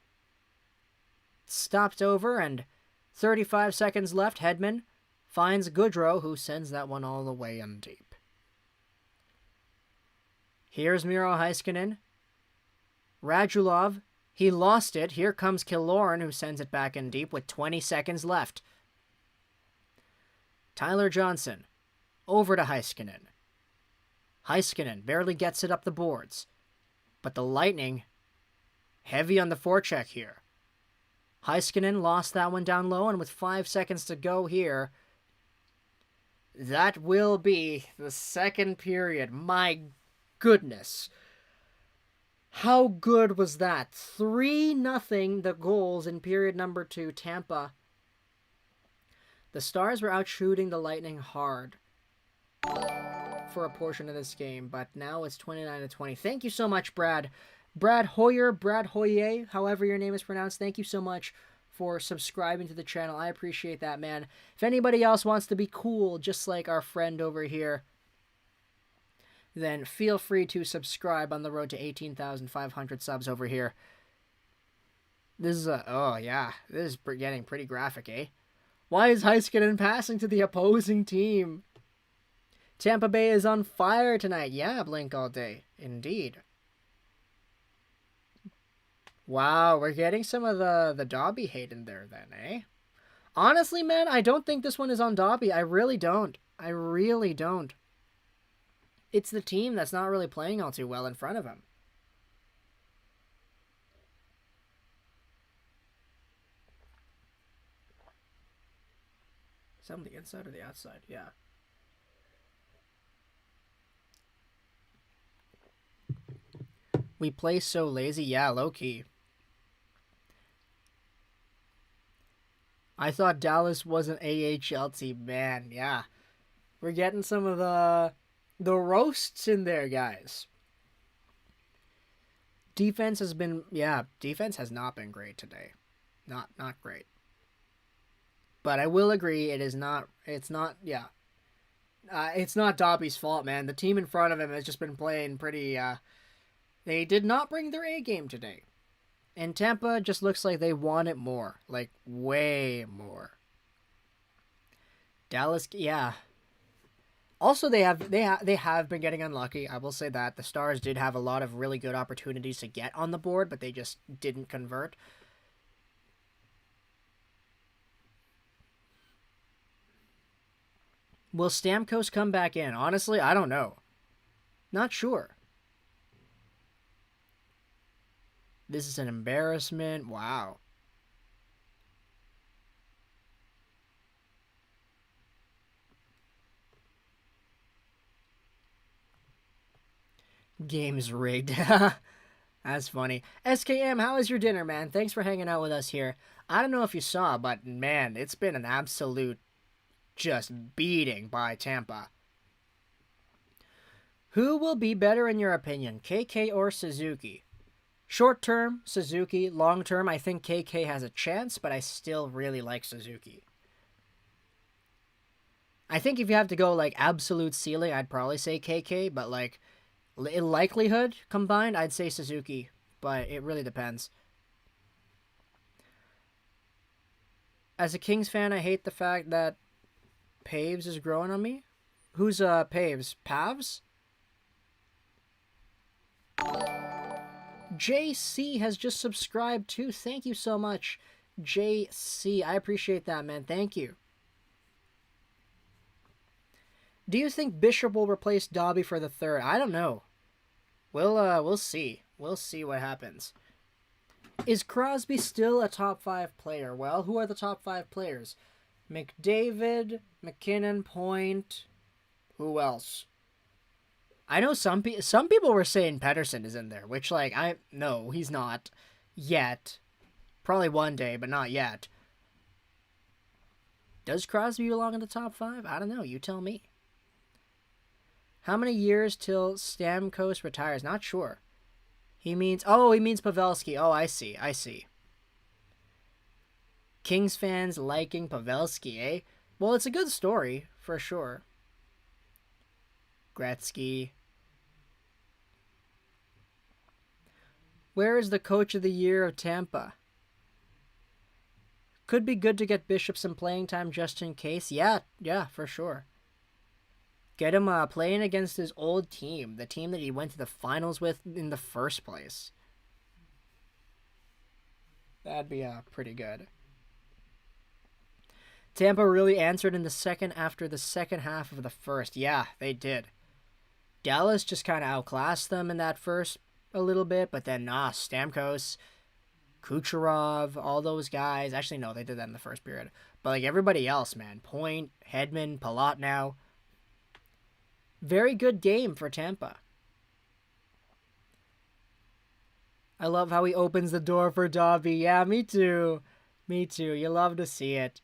A: Stopped over, and 35 seconds left. Hedman finds Goodrow, who sends that one all the way in deep. Here's Miro Heiskanen. Radulov, he lost it. Here comes Killorn, who sends it back in deep with 20 seconds left. Tyler Johnson, over to Heiskanen. Heiskanen barely gets it up the boards. But the Lightning, heavy on the forecheck here. Heiskanen lost that one down low, and with 5 seconds to go here, that will be the second period. My goodness. How good was that? 3-0 the goals in period number 2, Tampa. The Stars were out shooting the Lightning hard for a portion of this game, but now it's 29-20. Thank you so much, Brad. Brad Hoyer, however your name is pronounced, thank you so much for subscribing to the channel. I appreciate that, man. If anybody else wants to be cool, just like our friend over here, then feel free to subscribe on the road to 18,500 subs over here. This is this is getting pretty graphic, eh? Why is Heiskanen passing to the opposing team? Tampa Bay is on fire tonight. Yeah, blink all day. Indeed. Wow, we're getting some of the Dobby hate in there then, eh? Honestly, man, I don't think this one is on Dobby. I really don't. It's the team that's not really playing all too well in front of him. Is that on the inside or the outside? Yeah. We play so lazy. Yeah, low-key. I thought Dallas was an AHL team. Man, yeah. We're getting some of the roasts in there, guys. Defense has not been great today. Not great. But I will agree, it's not Dobby's fault, man. The team in front of him has just been playing pretty, they did not bring their A game today. And Tampa just looks like they want it more. Like, way more. Dallas, yeah. Also, they have been getting unlucky. I will say that. The Stars did have a lot of really good opportunities to get on the board, but they just didn't convert. Will Stamkos come back in? Honestly, I don't know. Not sure. This is an embarrassment. Wow. Game's rigged. That's funny. SKM, how is your dinner, man? Thanks for hanging out with us here. I don't know if you saw, but man, it's been an absolute just beating by Tampa. Who will be better in your opinion, KK or Suzuki? Short term, Suzuki. Long term, I think KK has a chance, but I still really like Suzuki. I think if you have to go like absolute ceiling, I'd probably say KK, but like in likelihood combined, I'd say Suzuki, but it really depends. As a Kings fan, I hate the fact that Paves is growing on me. Who's Paves? Pavs? JC has just subscribed too. Thank you so much, JC. I appreciate that, man. Thank you. Do you think Bishop will replace Dobby for the third? I don't know. We'll see. We'll see what happens. Is Crosby still a top 5 player? Well, who are the top 5 players? McDavid, McKinnon, Point. Who else? I know some people were saying Pettersson is in there, which no, he's not yet. Probably one day, but not yet. Does Crosby belong in the top 5? I don't know. You tell me. How many years till Stamkos retires? Not sure. He means Pavelski. Oh, I see. Kings fans liking Pavelski, eh? Well, it's a good story, for sure. Gretzky. Where is the coach of the year of Tampa? Could be good to get Bishop some playing time just in case. Yeah, for sure. Get him playing against his old team, the team that he went to the finals with in the first place. That'd be pretty good. Tampa really answered in the second after the second half of the first. Yeah, they did. Dallas just kind of outclassed them in that first a little bit, but then Stamkos, Kucherov, all those guys. Actually, no, they did that in the first period. But like everybody else, man. Point, Hedman, Palatnow. Very good game for Tampa. I love how he opens the door for Dobby. Yeah, me too. Me too. You love to see it.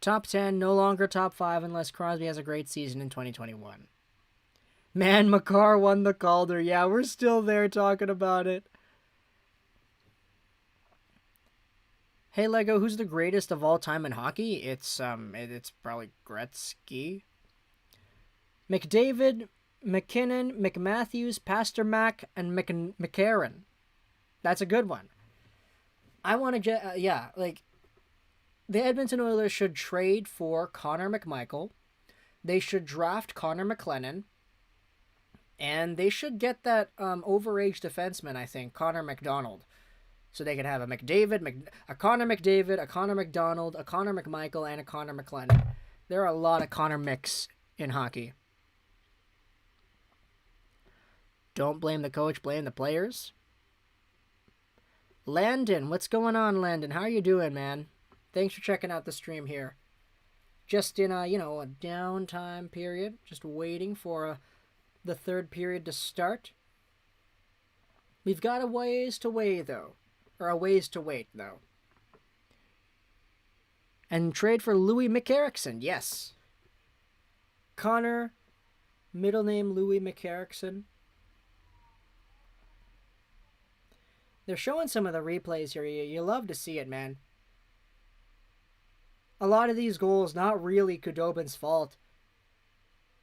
A: Top 10, no longer top 5 unless Crosby has a great season in 2021. Man, Makar won the Calder. Yeah, we're still there talking about it. Hey Lego, who's the greatest of all time in hockey? It's probably Gretzky. McDavid, McKinnon, McMatthews, Pasternak, and McCarron. That's a good one. I want to get the Edmonton Oilers should trade for Connor McMichael. They should draft Connor McLennan. And they should get that overage defenseman, I think, Connor McDonald. So they could have a Connor McDavid, a Connor McDonald, a Connor McMichael, and a Connor McLennan. There are a lot of Connor Micks in hockey. Don't blame the coach, blame the players. Landon, what's going on, Landon? How are you doing, man? Thanks for checking out the stream here. Just in a downtime period, just waiting for the third period to start. We've got a ways to wait, though. And trade for Louis McErickson, yes. Connor, middle name Louis McErickson. They're showing some of the replays here. You love to see it, man. A lot of these goals, not really Khudobin's fault.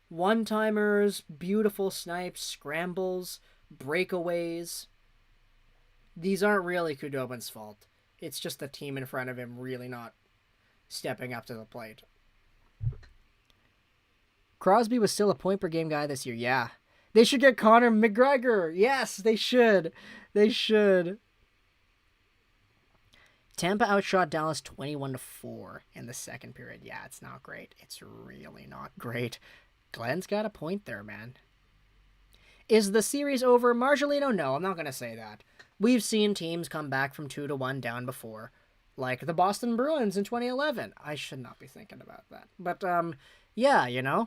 A: One-timers, beautiful snipes, scrambles, breakaways. These aren't really Khudobin's fault. It's just the team in front of him really not stepping up to the plate. Crosby was still a point-per-game guy this year. Yeah. They should get Connor McGregor. Yes, they should. They should. Tampa outshot Dallas 21-4 in the second period. Yeah, it's not great. It's really not great. Glenn's got a point there, man. Is the series over? Marjolino? No, I'm not going to say that. We've seen teams come back from 2-1 down before. Like the Boston Bruins in 2011. I should not be thinking about that. But, yeah,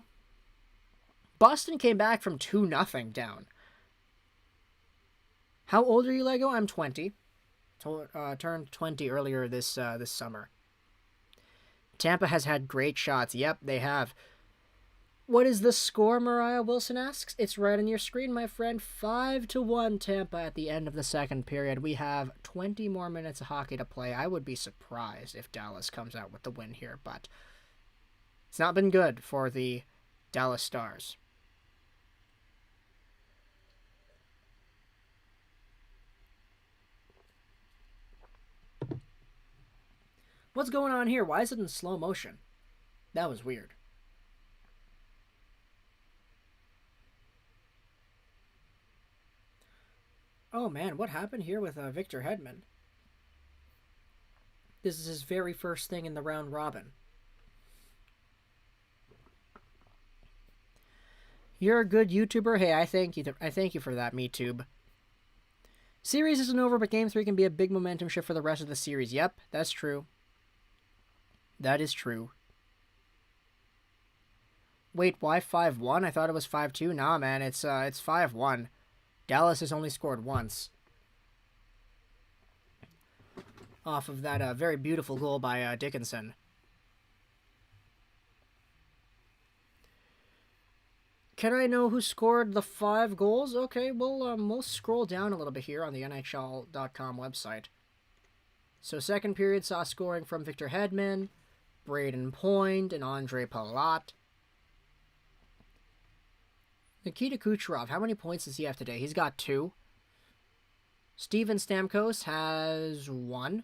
A: Boston came back from 2-0 down. How old are you, Lego? I'm 20. Turned 20 earlier this summer. Tampa has had great shots. Yep, they have. What is the score, Mariah Wilson asks? It's right on your screen, my friend. 5-1 Tampa at the end of the second period. We have 20 more minutes of hockey to play. I would be surprised if Dallas comes out with the win here, but it's not been good for the Dallas Stars. What's going on here? Why is it in slow motion? That was weird. Oh man, what happened here with Victor Hedman? This is his very first thing in the round robin. You're a good YouTuber. Hey, I thank you. I thank you for that, MeTube. Series isn't over, but Game 3 can be a big momentum shift for the rest of the series. Yep, that's true. That is true. Wait, why 5-1? I thought it was 5-2. Nah, man, it's 5-1. Dallas has only scored once. Off of that very beautiful goal by Dickinson. Can I know who scored the 5 goals? Okay, well, we'll scroll down a little bit here on the NHL.com website. So second period saw scoring from Victor Hedman, Braden Point, and Andre Palat. Nikita Kucherov, how many points does he have today? He's got 2. Steven Stamkos has 1.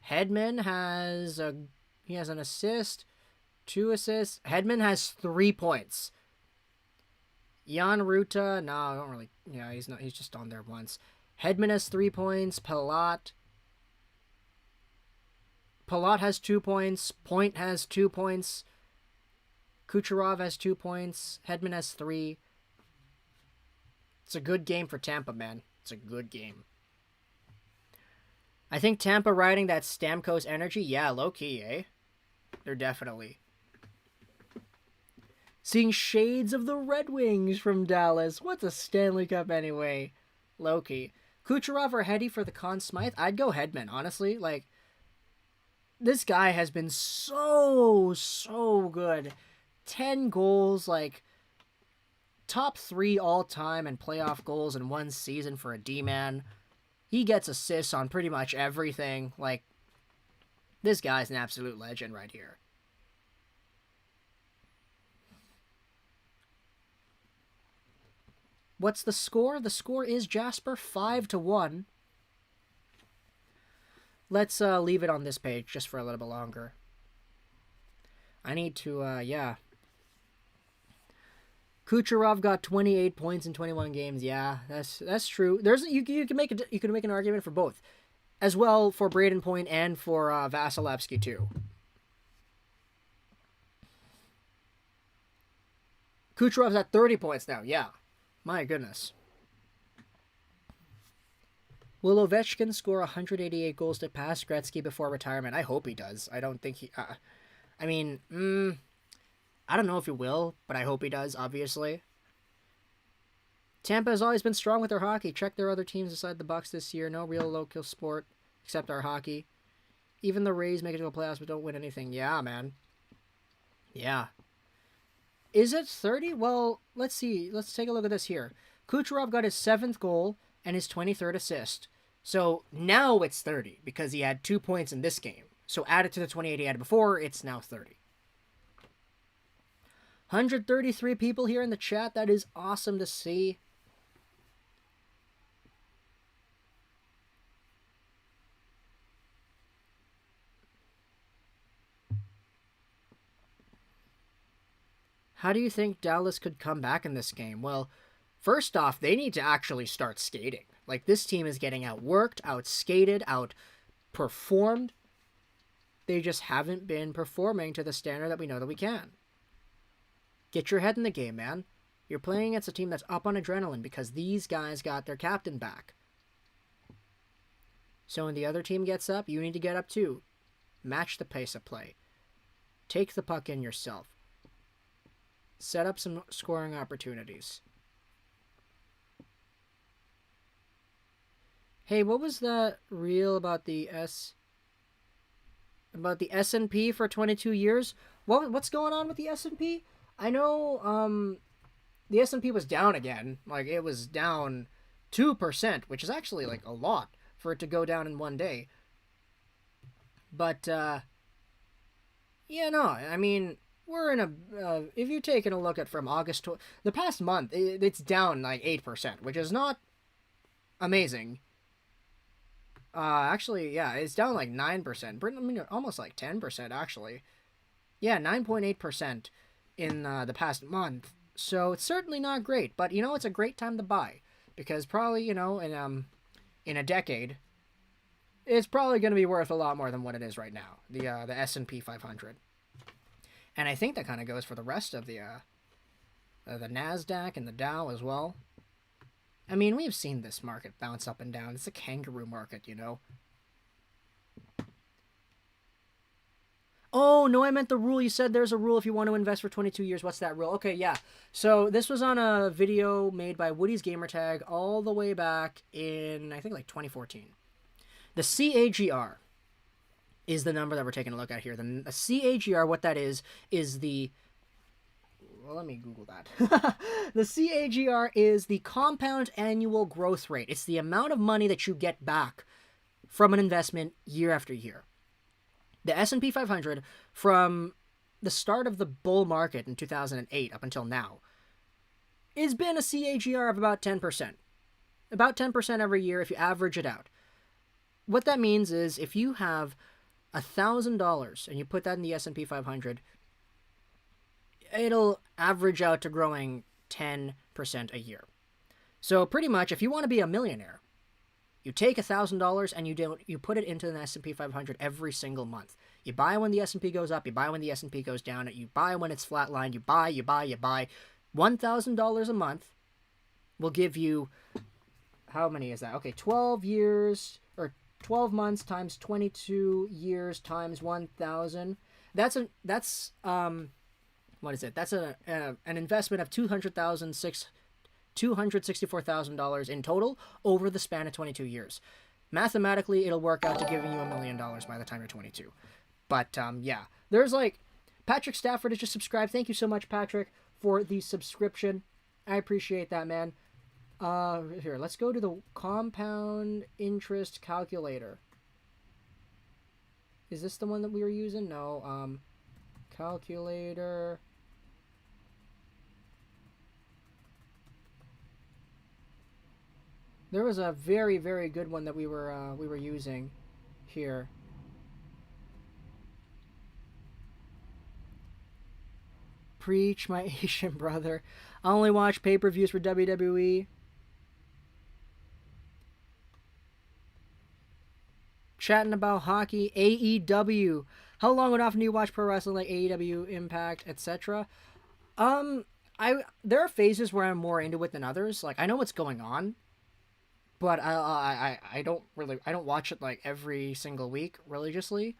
A: Hedman has an assist, 2 assists. Hedman has 3 points. Jan Ruta, no, I don't really. Yeah, he's not. He's just on there once. Hedman has 3 points. Palat has 2 points. Point has 2 points. Kucherov has 2 points. Hedman has 3. It's a good game for Tampa, man. It's a good game. I think Tampa riding that Stamkos energy, yeah, low-key, eh? They're definitely. Seeing shades of the Red Wings from Dallas. What's a Stanley Cup anyway? Low-key. Kucherov or Heddy for the Conn Smythe? I'd go Hedman, honestly. Like, this guy has been so good. 10 goals, like, top 3 all-time and playoff goals in one season for a D-man. He gets assists on pretty much everything. Like, this guy's an absolute legend right here. What's the score? The score is Jasper 5-1. Let's leave it on this page just for a little bit longer. I need to, yeah. Kucherov got 28 points in 21 games. Yeah, that's true. You can make an argument for both, as well for Braden Point and for Vasilevsky too. Kucherov's at 30 points now. Yeah, my goodness. Will Ovechkin score 188 goals to pass Gretzky before retirement? I hope he does. I don't think he. I mean, I don't know if he will, but I hope he does, obviously. Tampa has always been strong with their hockey. Check their other teams aside the Bucks this year. No real local sport except our hockey. Even the Rays make it to the playoffs but don't win anything. Yeah, man. Yeah. Is it 30? Well, let's see. Let's take a look at this here. Kucherov got his 7th goal and his 23rd assist. So now it's 30 because he had 2 points in this game. So add it to the 28 he had before, it's now 30. 133 people here in the chat. That is awesome to see. How do you think Dallas could come back in this game? Well, first off, they need to actually start skating. Like, this team is getting outworked, outskated, outperformed. They just haven't been performing to the standard that we know that we can. Get your head in the game, man. You're playing against a team that's up on adrenaline because these guys got their captain back. So when the other team gets up, you need to get up too. Match the pace of play. Take the puck in yourself. Set up some scoring opportunities. Hey, what was that reel about the about the S&P for 22 years. What's going on with the S&P? I know the S&P was down again. Like, it was down 2%, which is actually like a lot for it to go down in one day. But yeah, no, I mean, we're in a if you're taking a look at from August to the past month, it's down like 8%, which is not amazing. Actually, yeah, it's down like 9%. I mean, almost like 10% actually. Yeah, 9.8% in the past month. So it's certainly not great, but you know, it's a great time to buy because probably, you know, in a decade, it's probably going to be worth a lot more than what it is right now. The S&P 500. And I think that kind of goes for the rest of the Nasdaq and the Dow as well. I mean, we've seen this market bounce up and down. It's a kangaroo market, you know. Oh, no, I meant the rule. You said there's a rule if you want to invest for 22 years. What's that rule? Okay, yeah. So this was on a video made by Woody's Gamertag all the way back in, I think, like 2014. The CAGR is the number that we're taking a look at here. The CAGR, what that is the... Well, let me Google that. The CAGR is the compound annual growth rate. It's the amount of money that you get back from an investment year after year. The S&P 500, from the start of the bull market in 2008 up until now, has been a CAGR of about 10%. About 10% every year if you average it out. What that means is if you have $1,000 and you put that in the S&P 500, it'll average out to growing 10% a year. So pretty much, if you want to be a millionaire, you take $1,000 and you put it into an S&P 500 every single month. You buy when the S&P goes up, you buy when the S&P goes down, you buy when it's flatlined, you buy. $1,000 a month will give you, how many is that? Okay, 12 years, or 12 months times 22 years times 1,000. That's what is it? That's an investment of $264,000 in total over the span of 22 years. Mathematically, it'll work out to giving you $1 million by the time you're 22. But yeah, there's like Patrick Stafford has just subscribed. Thank you so much, Patrick, for the subscription. I appreciate that, man. Here, let's go to the compound interest calculator. Is this the one that we were using? No. Calculator. There was a very, very good one that we were using here. Preach, my Asian brother. I only watch pay-per-views for WWE. Chatting about hockey, AEW. How long and often do you watch pro wrestling, like AEW, Impact, etc.? There are phases where I'm more into it than others. Like, I know what's going on, but I don't watch it like every single week religiously.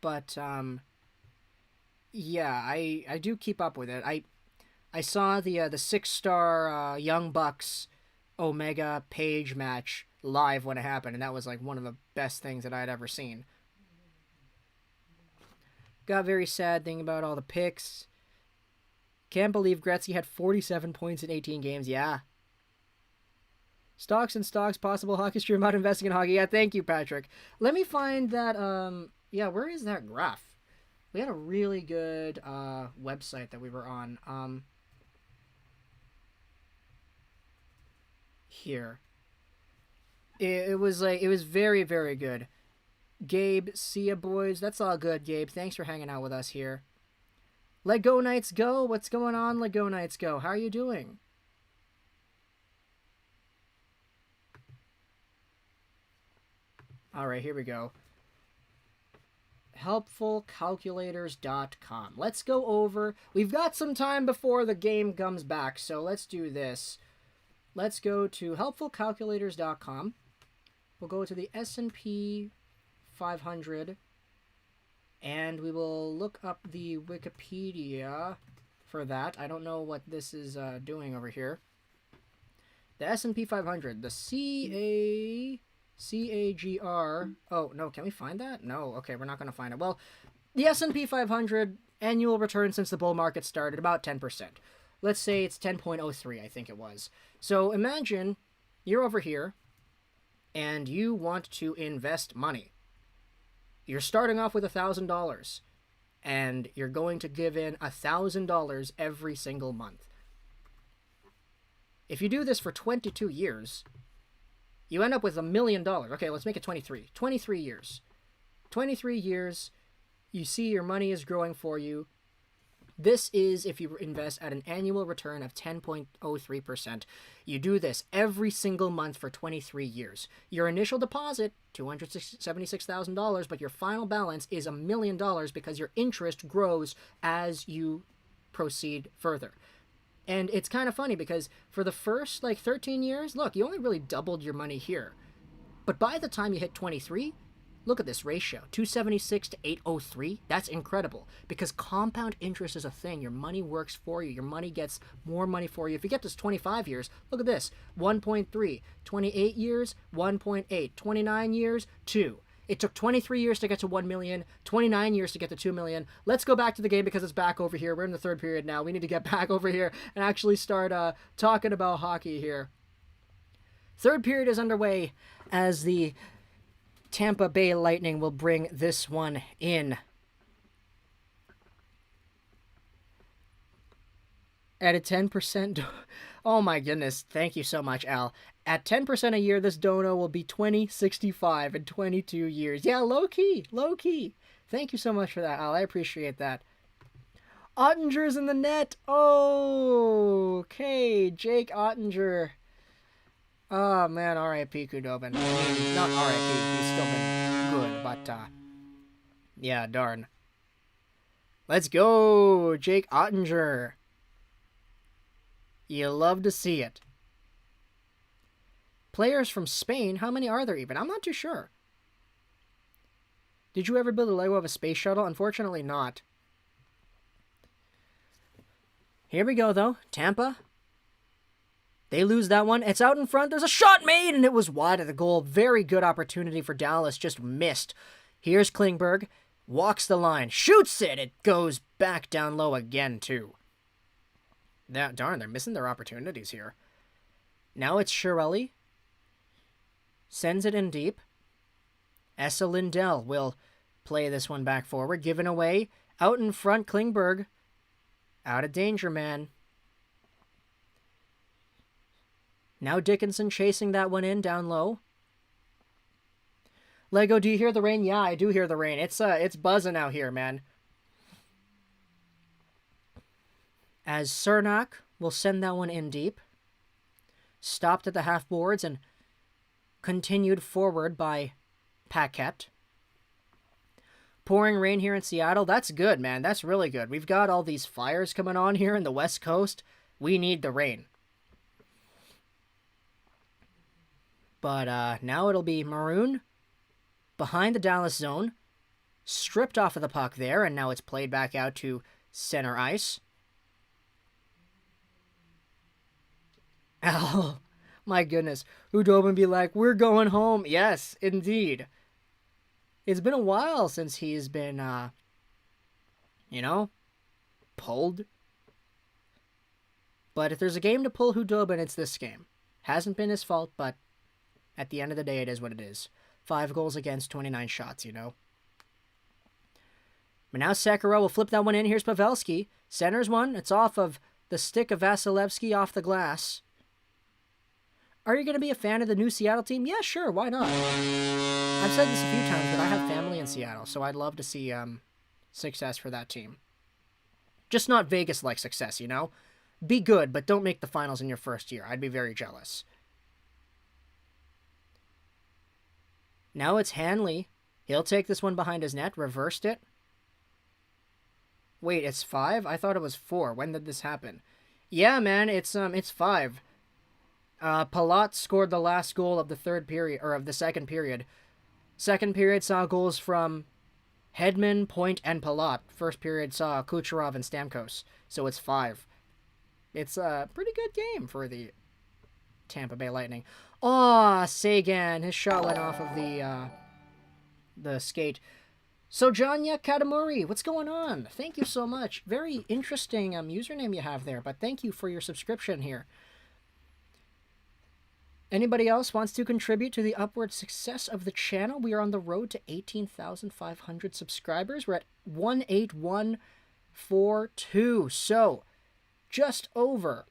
A: But yeah, I do keep up with it. I saw the 6-star Young Bucks Omega Page match live when it happened, and that was like one of the best things that I had ever seen. Got very sad thinking about all the picks. Can't believe Gretzky had 47 points in 18 games. Yeah. Stocks and stocks, possible hockey stream about investing in hockey. Yeah, thank you, Patrick. Let me find that, yeah, where is that graph? We had a really good website that we were on. Here. It was very, very good. Gabe, see ya, boys. That's all good, Gabe. Thanks for hanging out with us here. Let Go Knights Go. What's going on, Let Go Knights Go? How are you doing? All right, here we go. Helpfulcalculators.com. Let's go over. We've got some time before the game comes back, so let's do this. Let's go to helpfulcalculators.com. We'll go to the S&P 500, and we will look up the Wikipedia for that. I don't know what this is doing over here. The S&P 500, the CAGR. Oh, no, can we find that? No, okay, we're not going to find it. Well, the S&P 500 annual return since the bull market started, about 10%. Let's say it's 10.03, I think it was. So imagine you're over here and you want to invest money. You're starting off with $1,000 and you're going to give in $1,000 every single month. If you do this for 22 years, you end up with $1 million. Okay, let's make it 23. 23 years. 23 years, you see your money is growing for you. This is if you invest at an annual return of 10.03%. You do this every single month for 23 years. Your initial deposit, $276,000, but your final balance is $1 million because your interest grows as you proceed further. And it's kind of funny because for the first 13 years, look, you only really doubled your money here. But by the time you hit 23, look at this ratio, 276 to 803. That's incredible because compound interest is a thing. Your money works for you. Your money gets more money for you. If you get to 25 years, look at this, 1.3. 28 years, 1.8. 29 years, 2. It took 23 years to get to 1 million, 29 years to get to 2 million. Let's go back to the game because it's back over here. We're in the third period now. We need to get back over here and actually start talking about hockey here. Third period is underway as the Tampa Bay Lightning will bring this one in. At a 10%... Oh my goodness, thank you so much, Al. At 10% a year, this dono will be 2065 in 22 years. Yeah, low-key, low-key. Thank you so much for that, Al. I appreciate that. Ottinger's in the net. Oh, okay, Jake Ottinger. Oh, man, R.I.P. Kudobin. I mean, not R.I.P. He's still been good, but, yeah, darn. Let's go, Jake Ottinger. You love to see it. Players from Spain, how many are there even? I'm not too sure. Did you ever build a Lego of a space shuttle? Unfortunately not. Here we go, though. Tampa. They lose that one. It's out in front. There's a shot made, and it was wide of the goal. Very good opportunity for Dallas. Just missed. Here's Klingberg. Walks the line. Shoots it. It goes back down low again, too. Darn, they're missing their opportunities here. Now it's Chiarelli. Sends it in deep. Esa Lindell will play this one back forward. Given away. Out in front, Klingberg. Out of danger, man. Now Dickinson chasing that one in down low. Lego, do you hear the rain? Yeah, I do hear the rain. It's buzzing out here, man. As Cernak will send that one in deep. Stopped at the half boards and continued forward by Paquette. Pouring rain here in Seattle. That's good, man. That's really good. We've got all these fires coming on here in the West Coast. We need the rain. But now it'll be Maroon behind the Dallas zone. Stripped off of the puck there, and now it's played back out to center ice. Oh, my goodness. Hudobin be like, we're going home. Yes, indeed. It's been a while since he's been, pulled. But if there's a game to pull Hudobin, it's this game. Hasn't been his fault, but at the end of the day, it is what it is. 5 goals against, 29 shots, you know. But now Sekera will flip that one in. Here's Pavelski. Centers one. It's off of the stick of Vasilevsky off the glass. Are you going to be a fan of the new Seattle team? Yeah, sure. Why not? I've said this a few times, but I have family in Seattle, so I'd love to see success for that team. Just not Vegas-like success, you know? Be good, but don't make the finals in your first year. I'd be very jealous. Now it's Hanley. He'll take this one behind his net. Reversed it. Wait, it's 5? I thought it was 4. When did this happen? Yeah, man, it's 5. Palat scored the last goal of the third period, or of the second period. Second period saw goals from Hedman, Point, and Palat. First period saw Kucherov and Stamkos. So it's 5. It's a pretty good game for the Tampa Bay Lightning. Oh, Sagan. His shot went off of the skate. So, Janya Katamori, what's going on? Thank you so much. Very interesting username you have there, but thank you for your subscription here. Anybody else wants to contribute to the upward success of the channel? We are on the road to 18,500 subscribers. We're at 18142. So, just over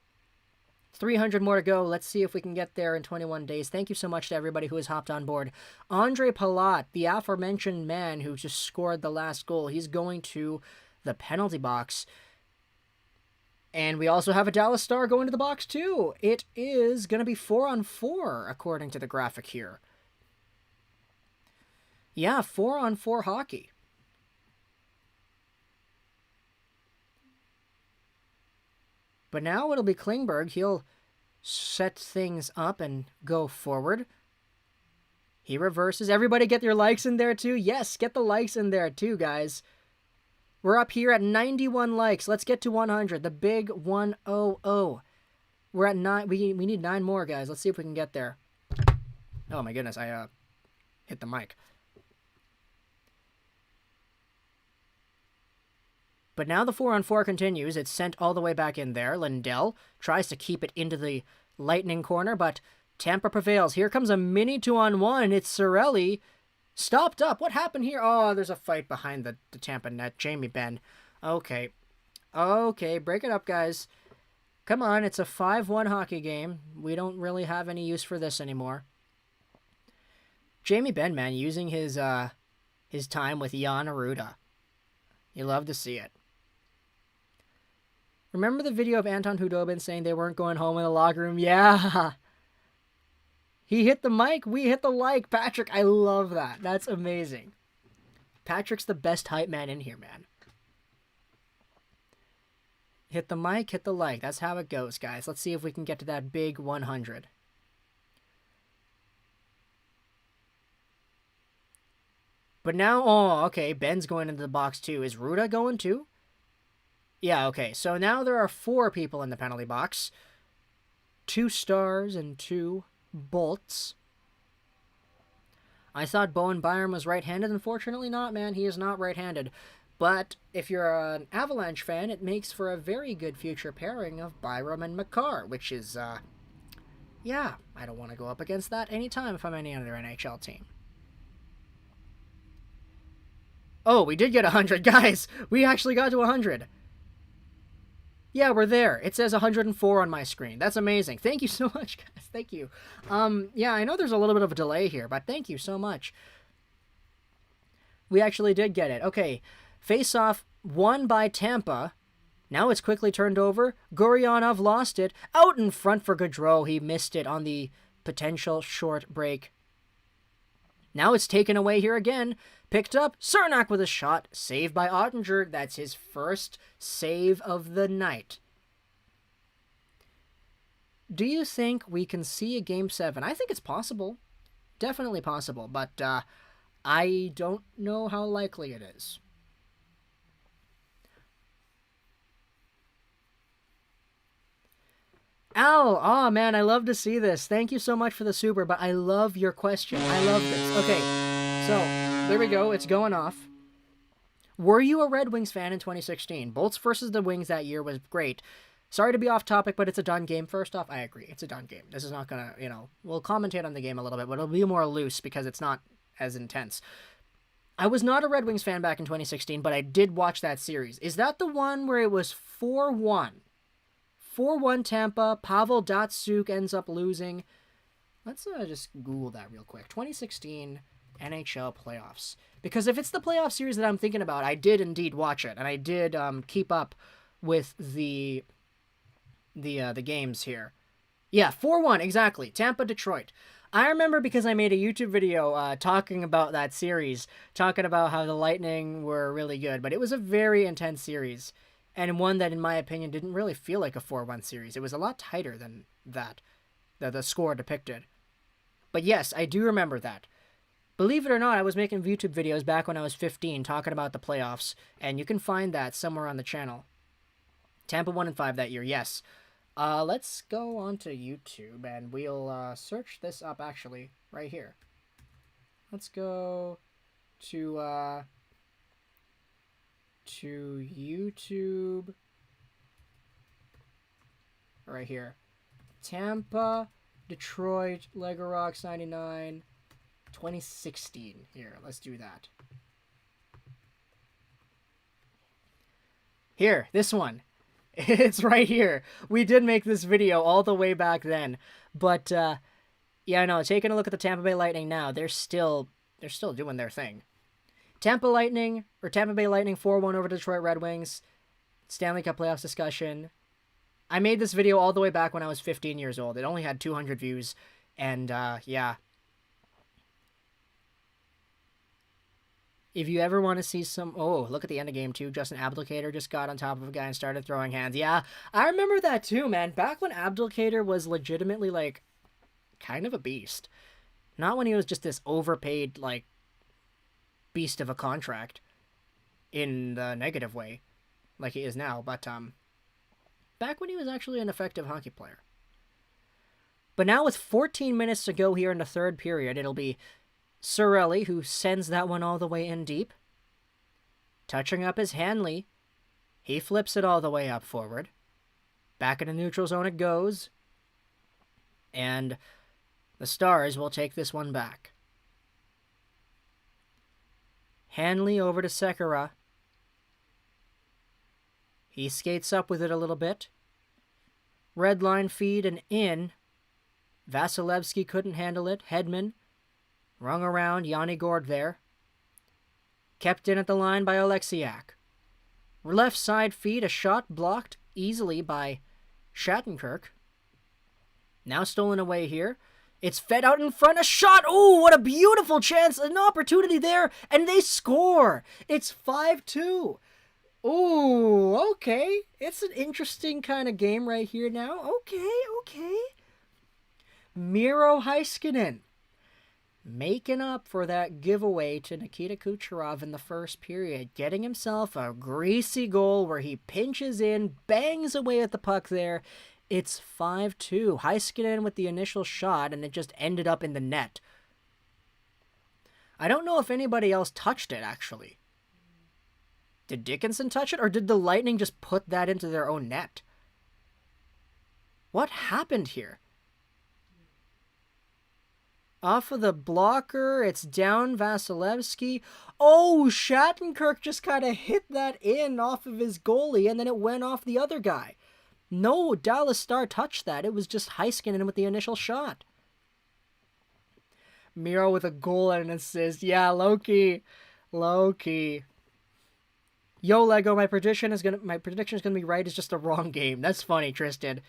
A: 300 more to go. Let's see if we can get there in 21 days. Thank you so much to everybody who has hopped on board. Andre Palat, the aforementioned man who just scored the last goal, he's going to the penalty box. And we also have a Dallas Star going to the box too. It is going to be 4-on-4 according to the graphic here. Yeah, 4-on-4 hockey. But now it'll be Klingberg. He'll set things up and go forward. He reverses. Everybody get your likes in there too. Yes, get the likes in there too, guys. We're up here at 91 likes. Let's get to 100. The big 100. We're at 9. We need 9 more, guys. Let's see if we can get there. Oh my goodness, I hit the mic. But now the 4-on-4 continues. It's sent all the way back in there. Lindell tries to keep it into the Lightning corner, but Tampa prevails. Here comes a mini 2-on-1. It's Cirelli. Stopped up. What happened here? Oh, there's a fight behind the Tampa net. Jamie Benn. Okay. Okay, break it up, guys. Come on, it's a 5-1 hockey game. We don't really have any use for this anymore. Jamie Benn, man, using his time with Jan Aruda. You love to see it. Remember the video of Anton Hudobin saying they weren't going home in the locker room? Yeah. He hit the mic, we hit the like. Patrick, I love that. That's amazing. Patrick's the best hype man in here, man. Hit the mic, hit the like. That's how it goes, guys. Let's see if we can get to that big 100. But now, oh, okay, Ben's going into the box too. Is Ruda going too? Yeah, okay. So now there are 4 people in the penalty box. 2 stars and 2 bolts. I thought Bowen Byram was right-handed. Unfortunately not, man. He is not right-handed. But if you're an Avalanche fan, it makes for a very good future pairing of Byram and Makar, which is, yeah, I don't want to go up against that anytime if I'm any other NHL team. Oh, we did get 100, guys. We actually got to 100. Yeah, we're there. It says 104 on my screen. That's amazing. Thank you so much, guys. Thank you. Yeah, I know there's a little bit of a delay here, but thank you so much. We actually did get it. Okay, face-off won by Tampa. Now it's quickly turned over. Gurionov lost it. Out in front for Gaudreau. He missed it on the potential short break. Now it's taken away here again. Picked up. Cernak with a shot. Saved by Ottinger. That's his first save of the night. Do you think we can see a Game 7? I think it's possible. Definitely possible. But I don't know how likely it is. Al, oh man, I love to see this. Thank you so much for the super, but I love your question. I love this. Okay, so there we go. It's going off. Were you a Red Wings fan in 2016? Bolts versus the Wings that year was great. Sorry to be off topic, but it's a done game. First off, I agree. It's a done game. This is not going to, we'll commentate on the game a little bit, but it'll be more loose because it's not as intense. I was not a Red Wings fan back in 2016, but I did watch that series. Is that the one where it was 4-1? 4-1 Tampa. Pavel Datsyuk ends up losing. Let's just Google that real quick. 2016 NHL playoffs. Because if it's the playoff series that I'm thinking about, I did indeed watch it, and I did keep up with the games here. Yeah, 4-1 exactly. Tampa Detroit. I remember because I made a YouTube video talking about that series, talking about how the Lightning were really good, but it was a very intense series. And one that, in my opinion, didn't really feel like a 4-1 series. It was a lot tighter than that, the score depicted. But yes, I do remember that. Believe it or not, I was making YouTube videos back when I was 15 talking about the playoffs, and you can find that somewhere on the channel. Tampa 1-5 that year, yes. Let's go onto YouTube and we'll search this up actually right here. Let's go to YouTube right here. Tampa, Detroit, Lego Rocks 99, 2016. Here, let's do that. Here, this one. It's right here. We did make this video all the way back then. But, yeah, no, taking a look at the Tampa Bay Lightning now, they're still doing their thing. Tampa Bay Lightning 4-1 over Detroit Red Wings. Stanley Cup playoffs discussion. I made this video all the way back when I was 15 years old. It only had 200 views. And, yeah. If you ever want to see some... Oh, look at the end of game 2. Justin Abdelkader just got on top of a guy and started throwing hands. Yeah, I remember that too, man. Back when Abdelkader was legitimately, like, kind of a beast. Not when he was just this overpaid, like, beast of a contract. In the negative way. Like he is now. But, back when he was actually an effective hockey player. But now with 14 minutes to go here in the third period, it'll be Cirelli, who sends that one all the way in deep. Touching up his Hanley. He flips it all the way up forward. Back in the neutral zone it goes. And the Stars will take this one back. Hanley over to Sekera. He skates up with it a little bit. Red line feed and in. Vasilevsky couldn't handle it. Hedman. Rung around, Yanni Gord there. Kept in at the line by Oleksiak. Left side feed, a shot blocked easily by Shattenkirk. Now stolen away here. It's fed out in front, a shot! Ooh, what a beautiful chance, an opportunity there, and they score! It's 5-2. Ooh, okay. It's an interesting kind of game right here now. Okay. Miro Heiskanen. Making up for that giveaway to Nikita Kucherov in the first period. Getting himself a greasy goal where he pinches in, bangs away at the puck there. It's 5-2. Heiskanen with the initial shot, and it just ended up in the net. I don't know if anybody else touched it, actually. Did Dickinson touch it, or did the Lightning just put that into their own net? What happened here? Off of the blocker, it's down Vasilevsky. Oh, Shattenkirk just kind of hit that in off of his goalie, and then it went off the other guy. No Dallas Star touched that. It was just Heiskanen with the initial shot. Miro with a goal and an assist. Yeah, low-key. Yo, Lego, my prediction is gonna be right. It's just the wrong game. That's funny, Tristan.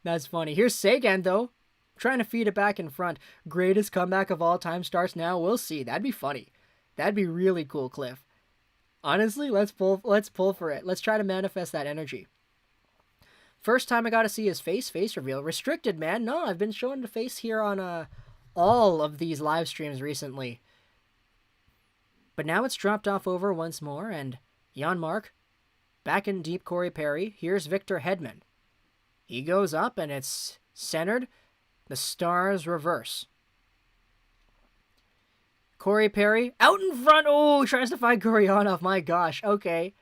A: That's funny. Here's Sagan, though. Trying to feed it back in front. Greatest comeback of all time starts now. We'll see. That'd be funny. That'd be really cool, Cliff. Honestly, let's pull for it. Let's try to manifest that energy. First time I got to see his face reveal. Restricted, man. No, I've been showing the face here on all of these live streams recently. But now it's dropped off over once more, and Jan Mark back in deep. Corey Perry. Here's Victor Hedman. He goes up, and it's centered. The Stars reverse. Corey Perry out in front. Oh, tries to find Gurianov. My gosh. Okay.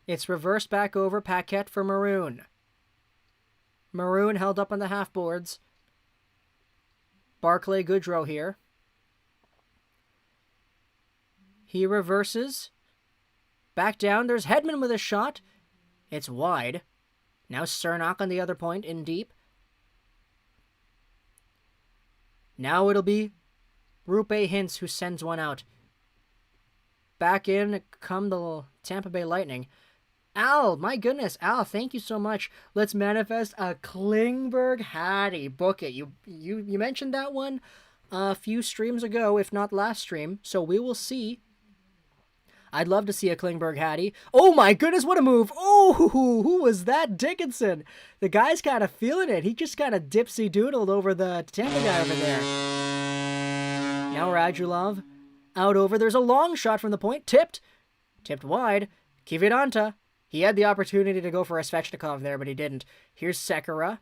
A: It's reversed back over. Paquette for Maroon. Maroon held up on the half boards. Barclay Goodrow here. He reverses. Back down. There's Hedman with a shot. It's wide. Now Cernak on the other point in deep. Now it'll be Roope Hintz who sends one out. Back in come the Tampa Bay Lightning. Al, my goodness, Al, thank you so much. Let's manifest a Klingberg Hattie. Book it. You mentioned that one a few streams ago, if not last stream, so we will see. I'd love to see a Klingberg Hattie. Oh my goodness, what a move. Oh, who was that? Dickinson. The guy's kind of feeling it. He just kind of dipsy-doodled over the Tampa guy over there. Now Radulov out over. There's a long shot from the point. Tipped wide. Kiviranta. He had the opportunity to go for a Svechnikov there, but he didn't. Here's Sekera.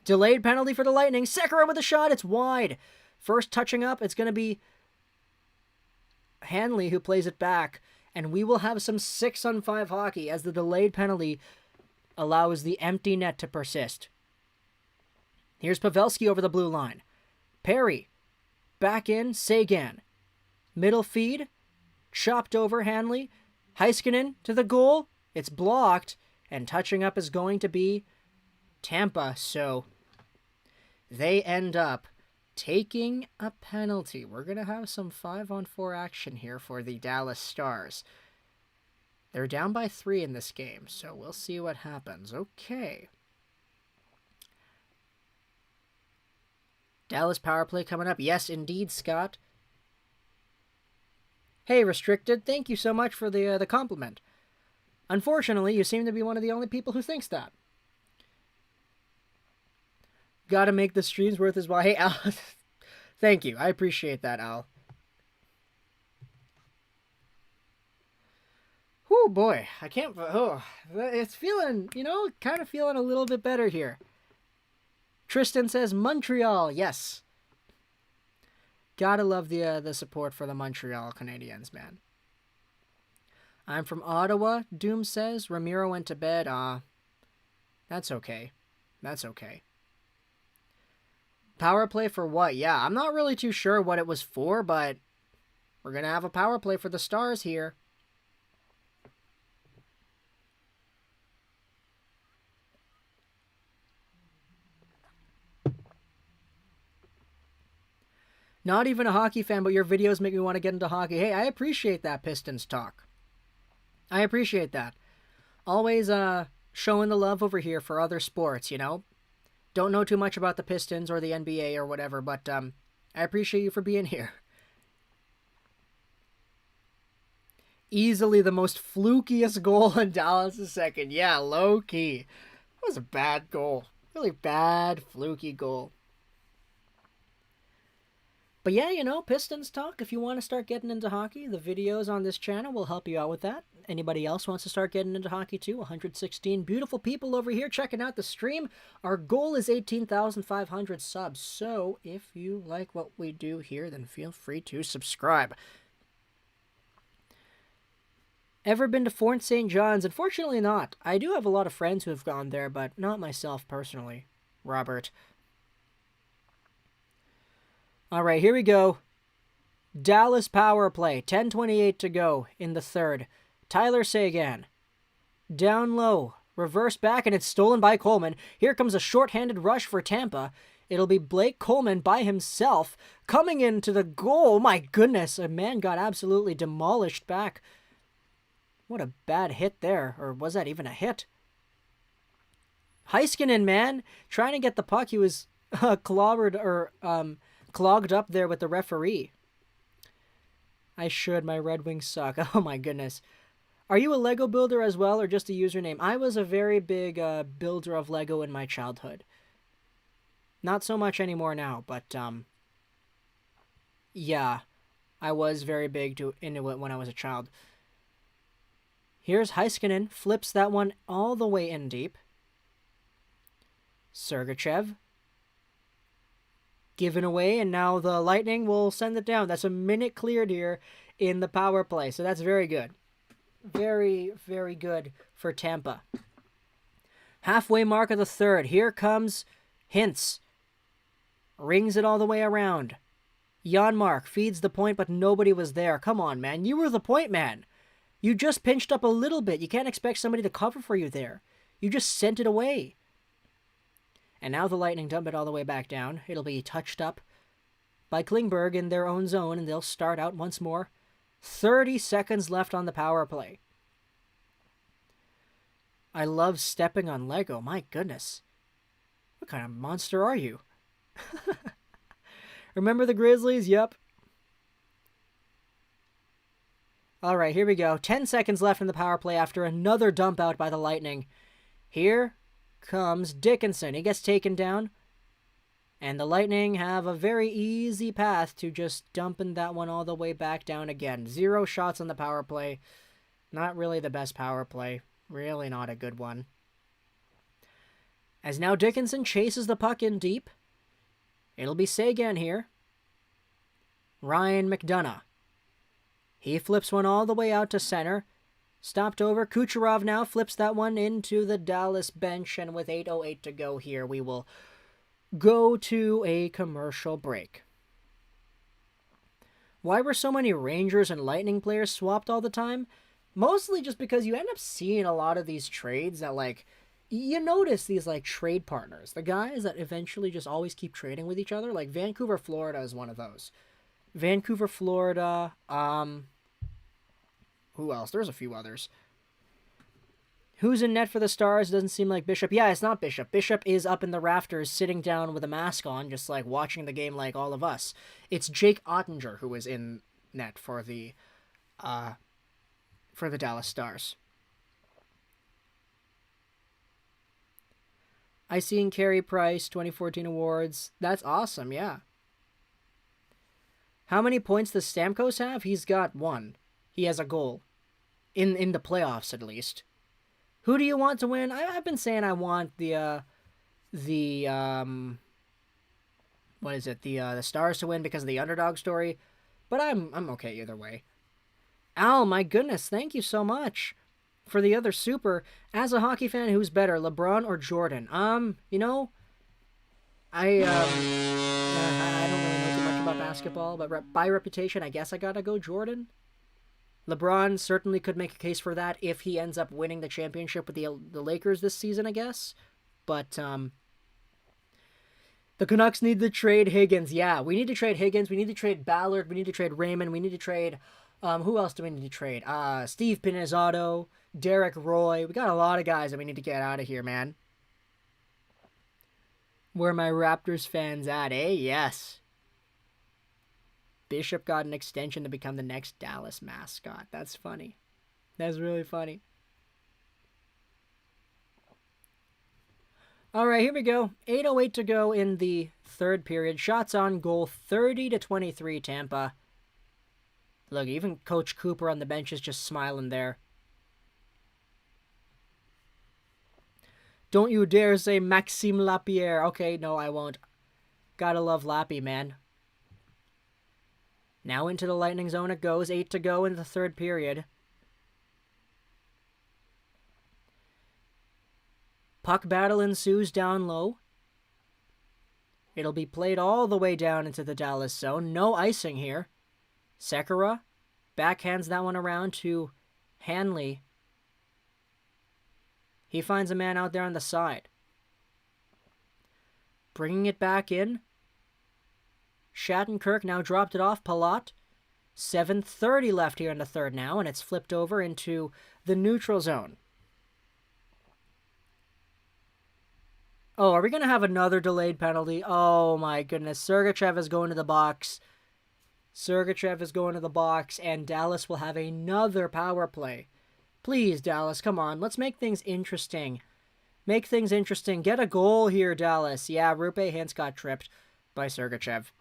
A: Delayed penalty for the Lightning. Sekera with a shot. It's wide. First touching up, it's going to be Hanley who plays it back. And we will have some 6-on-5 hockey as the delayed penalty allows the empty net to persist. Here's Pavelski over the blue line. Perry. Back in. Sagan. Middle feed. Chopped over Hanley. Heiskanen to the goal. It's blocked. And touching up is going to be Tampa. So they end up taking a penalty. We're going to have some 5-on-4 action here for the Dallas Stars. They're down by 3 in this game, so we'll see what happens. Okay. Dallas power play coming up. Yes, indeed, Scott. Hey, Restricted, thank you so much for the compliment. Unfortunately, you seem to be one of the only people who thinks that. Gotta make the streams worth his while. Hey, Al, thank you. I appreciate that, Al. Whew, boy. I can't... Oh, it's feeling, kind of feeling a little bit better here. Tristan says Montreal. Yes. Gotta love the support for the Montreal Canadiens, man. I'm from Ottawa, Doom says. Ramiro went to bed. That's okay. That's okay. Power play for what? Yeah, I'm not really too sure what it was for, but we're going to have a power play for the Stars here. Not even a hockey fan, but your videos make me want to get into hockey. Hey, I appreciate that, Pistons talk. I appreciate that. Always showing the love over here for other sports, Don't know too much about the Pistons or the NBA or whatever, but I appreciate you for being here. Easily the most flukiest goal in Dallas' second. Yeah, low-key. It was a bad goal. Really bad, fluky goal. But yeah, Pistons talk. If you want to start getting into hockey, the videos on this channel will help you out with that. Anybody else wants to start getting into hockey too? 116 beautiful people over here checking out the stream. Our goal is 18,500 subs. So if you like what we do here, then feel free to subscribe. Ever been to Fort St. John's? Unfortunately not. I do have a lot of friends who have gone there, but not myself personally. Robert. All right, here we go. Dallas power play. 10:28 to go in the third. Tyler Seguin. Down low. Reverse back, and it's stolen by Coleman. Here comes a shorthanded rush for Tampa. It'll be Blake Coleman by himself coming into the goal. Oh my goodness, a man got absolutely demolished back. What a bad hit there. Or was that even a hit? Heiskanen, man. Trying to get the puck. He was clogged up there with the referee. My Red Wings suck. Oh my goodness. Are you a Lego builder as well, or just a username? I was a very big builder of Lego in my childhood. Not so much anymore now, but yeah, I was very big into it when I was a child. Here's Heiskanen, flips that one all the way in deep. Sergachev. Given away, and now the Lightning will send it down. That's a minute cleared here in the power play, so that's very good. Very, very good for Tampa. Halfway mark of the third. Here comes Hintz. Rings it all the way around. Janmark feeds the point, but nobody was there. Come on, man. You were the point man. You just pinched up a little bit. You can't expect somebody to cover for you there. You just sent it away. And now the Lightning dump it all the way back down. It'll be touched up by Klingberg in their own zone, and they'll start out once more. 30 seconds left on the power play. I love stepping on Lego. My goodness. What kind of monster are you? Remember the Grizzlies? Yep. All right, here we go. 10 seconds left in the power play after another dump out by the Lightning. Here comes Dickinson. He gets taken down. And the Lightning have a very easy path to just dumping that one all the way back down again. 0 shots on the power play. Not really the best power play. Really not a good one. As now Dickinson chases the puck in deep. It'll be Sagan here. Ryan McDonough. He flips one all the way out to center. Stopped over. Kucherov now flips that one into the Dallas bench. And with 8:08 to go here, we will go to a commercial break. Why were so many Rangers and Lightning players swapped all the time? Mostly just because you end up seeing a lot of these trades that, like, you notice these, like, trade partners. The guys that eventually just always keep trading with each other. Like, Vancouver, Florida is one of those. Vancouver, Florida, who else? There's a few others. Who's in net for the Stars? Doesn't seem like Bishop. Yeah, it's not Bishop. Bishop is up in the rafters sitting down with a mask on, just like watching the game like all of us. It's Jake Ottinger who is in net for the Dallas Stars. I seen Carey Price, 2014 awards. That's awesome, yeah. How many points does Stamkos have? He's got 1. He has a goal. In the playoffs, at least. Who do you want to win? I've been saying I want the Stars to win because of the underdog story, but I'm okay either way. Al, my goodness, thank you so much for the other super. As a hockey fan, who's better, LeBron or Jordan? I don't really know too much about basketball, but by reputation, I guess I gotta go Jordan. LeBron certainly could make a case for that if he ends up winning the championship with the Lakers this season, I guess. But the Canucks need to trade Higgins. Yeah, we need to trade Higgins. We need to trade Ballard. We need to trade Raymond. We need to trade... who else do we need to trade? Steve Pinizzotto, Derek Roy. We got a lot of guys that we need to get out of here, man. Where my Raptors fans at, eh? Yes. Bishop got an extension to become the next Dallas mascot. That's funny. That's really funny. All right, here we go. 8:08 to go in the third period. Shots on goal, 30-23 Tampa. Look, even Coach Cooper on the bench is just smiling there. Don't you dare say Maxime Lapierre. Okay, no, I won't. Gotta love Lappy, man. Now into the Lightning zone it goes. 8 to go in the third period. Puck battle ensues down low. It'll be played all the way down into the Dallas zone. No icing here. Sekera backhands that one around to Hanley. He finds a man out there on the side. Bringing it back in. Shattenkirk now dropped it off. Palat. 7:30 left here in the third now, and it's flipped over into the neutral zone. Oh, are we going to have another delayed penalty? Oh my goodness. Sergachev is going to the box. Sergachev is going to the box, and Dallas will have another power play. Please, Dallas, come on. Let's make things interesting. Make things interesting. Get a goal here, Dallas. Yeah, Rupe Hintz got tripped by Sergachev.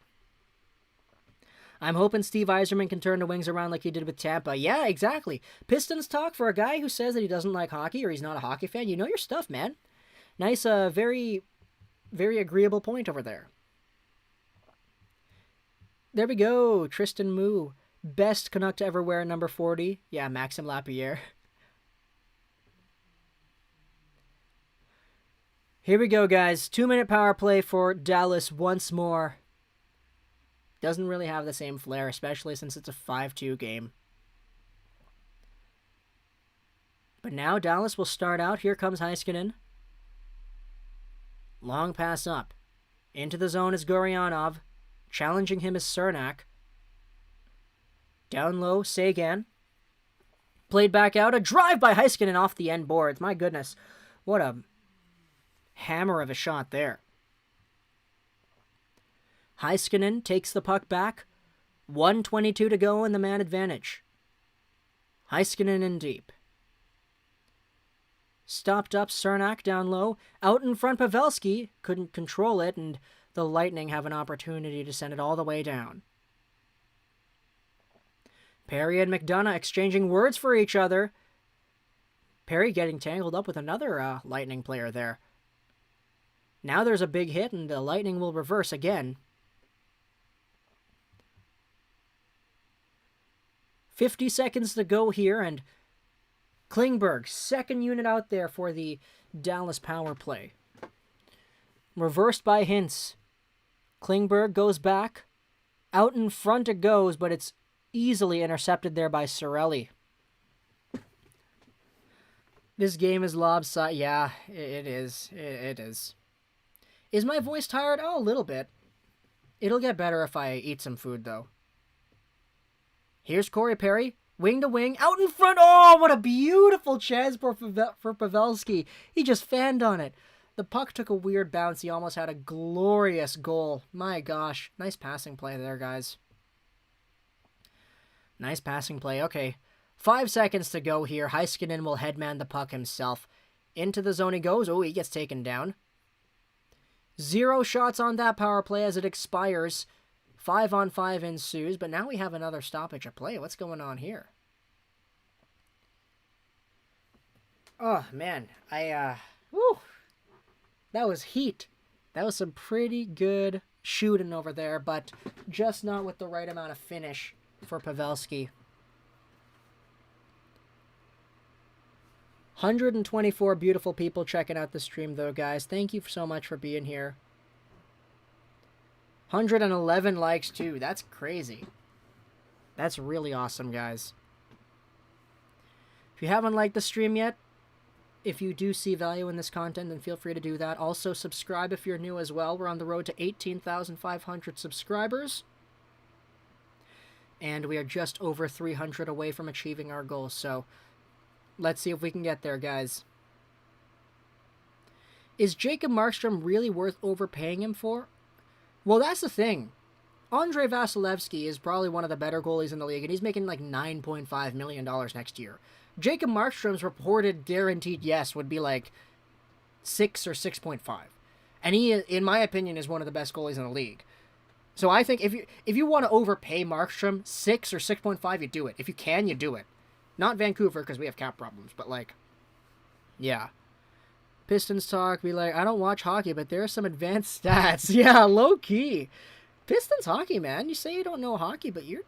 A: I'm hoping Steve Yzerman can turn the wings around like he did with Tampa. Yeah, exactly. Pistons talk for a guy who says that he doesn't like hockey or he's not a hockey fan. You know your stuff, man. Nice, very, very agreeable point over there. There we go. Tristan Moo. Best Canuck to ever wear number 40. Yeah, Maxime Lapierre. Here we go, guys. 2-minute power play for Dallas once more. Doesn't really have the same flair, especially since it's a 5-2 game. But now Dallas will start out. Here comes Heiskanen. Long pass up. Into the zone is Gurianov. Challenging him is Cernak. Down low, Sagan. Played back out. A drive by Heiskanen off the end boards. My goodness. What a hammer of a shot there. Heiskanen takes the puck back. 1:22 to go in the man advantage. Heiskanen in deep. Stopped up Cernak down low. Out in front Pavelski. Couldn't control it, and the Lightning have an opportunity to send it all the way down. Perry and McDonough exchanging words for each other. Perry getting tangled up with another Lightning player there. Now there's a big hit, and the Lightning will reverse again. 50 seconds to go here, and Klingberg, second unit out there for the Dallas power play. Reversed by Hintz. Klingberg goes back. Out in front it goes, but it's easily intercepted there by Cirelli. This game is lopsided. Yeah, it is. It is. Is my voice tired? Oh, a little bit. It'll get better if I eat some food, though. Here's Corey Perry. Wing to wing. Out in front. Oh, what a beautiful chance for Pavelski. He just fanned on it. The puck took a weird bounce. He almost had a glorious goal. My gosh. Nice passing play there, guys. Nice passing play. Okay. 5 seconds to go here. Heiskanen will headman the puck himself. Into the zone he goes. Oh, he gets taken down. 0 shots on that power play as it expires. 5-on-5 ensues, but now we have another stoppage of play. What's going on here? Oh, man. Woo! That was heat. That was some pretty good shooting over there, but just not with the right amount of finish for Pavelski. 124 beautiful people checking out the stream, though, guys. Thank you so much for being here. 111 likes, too. That's crazy. That's really awesome, guys. If you haven't liked the stream yet, if you do see value in this content, then feel free to do that. Also, subscribe if you're new as well. We're on the road to 18,500 subscribers. And we are just over 300 away from achieving our goal, so let's see if we can get there, guys. Is Jacob Markstrom really worth overpaying him for? Well, that's the thing. Andrei Vasilevsky is probably one of the better goalies in the league, and he's making like $9.5 million next year. Jacob Markstrom's reported guaranteed yes would be like 6 or 6.5. And he, in my opinion, is one of the best goalies in the league. So I think if you want to overpay Markstrom, 6 or 6.5, you do it. If you can, you do it. Not Vancouver, because we have cap problems, but like, yeah. Pistons talk, be like, I don't watch hockey, but there are some advanced stats. Yeah, low-key. Pistons hockey, man. You say you don't know hockey, but you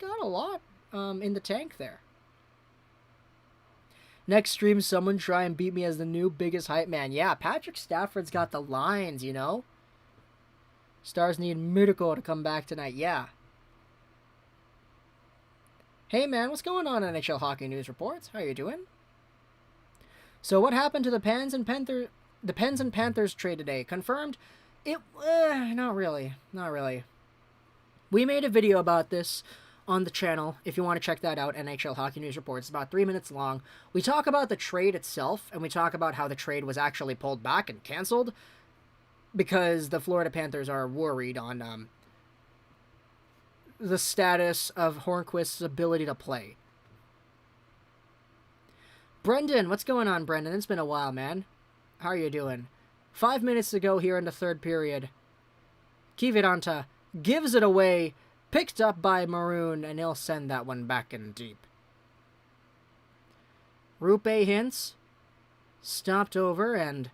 A: got a lot in the tank there. Next stream, someone try and beat me as the new biggest hype man. Yeah, Patrick Stafford's got the lines, you know? Stars need Miracle to come back tonight. Yeah. Hey, man, what's going on, NHL Hockey News Reports? How you doing? So what happened to the Pens and Panthers trade today? Confirmed? Not really. Not really. We made a video about this on the channel. If you want to check that out, NHL Hockey News Reports. It's about 3 minutes long. We talk about the trade itself, and we talk about how the trade was actually pulled back and canceled because the Florida Panthers are worried on the status of Hornquist's ability to play. Brendan, what's going on, Brendan? It's been a while, man. How are you doing? 5 minutes to go here in the third period. Kiviranta gives it away, picked up by Maroon, and he'll send that one back in deep. Rupe Hintz stopped over, and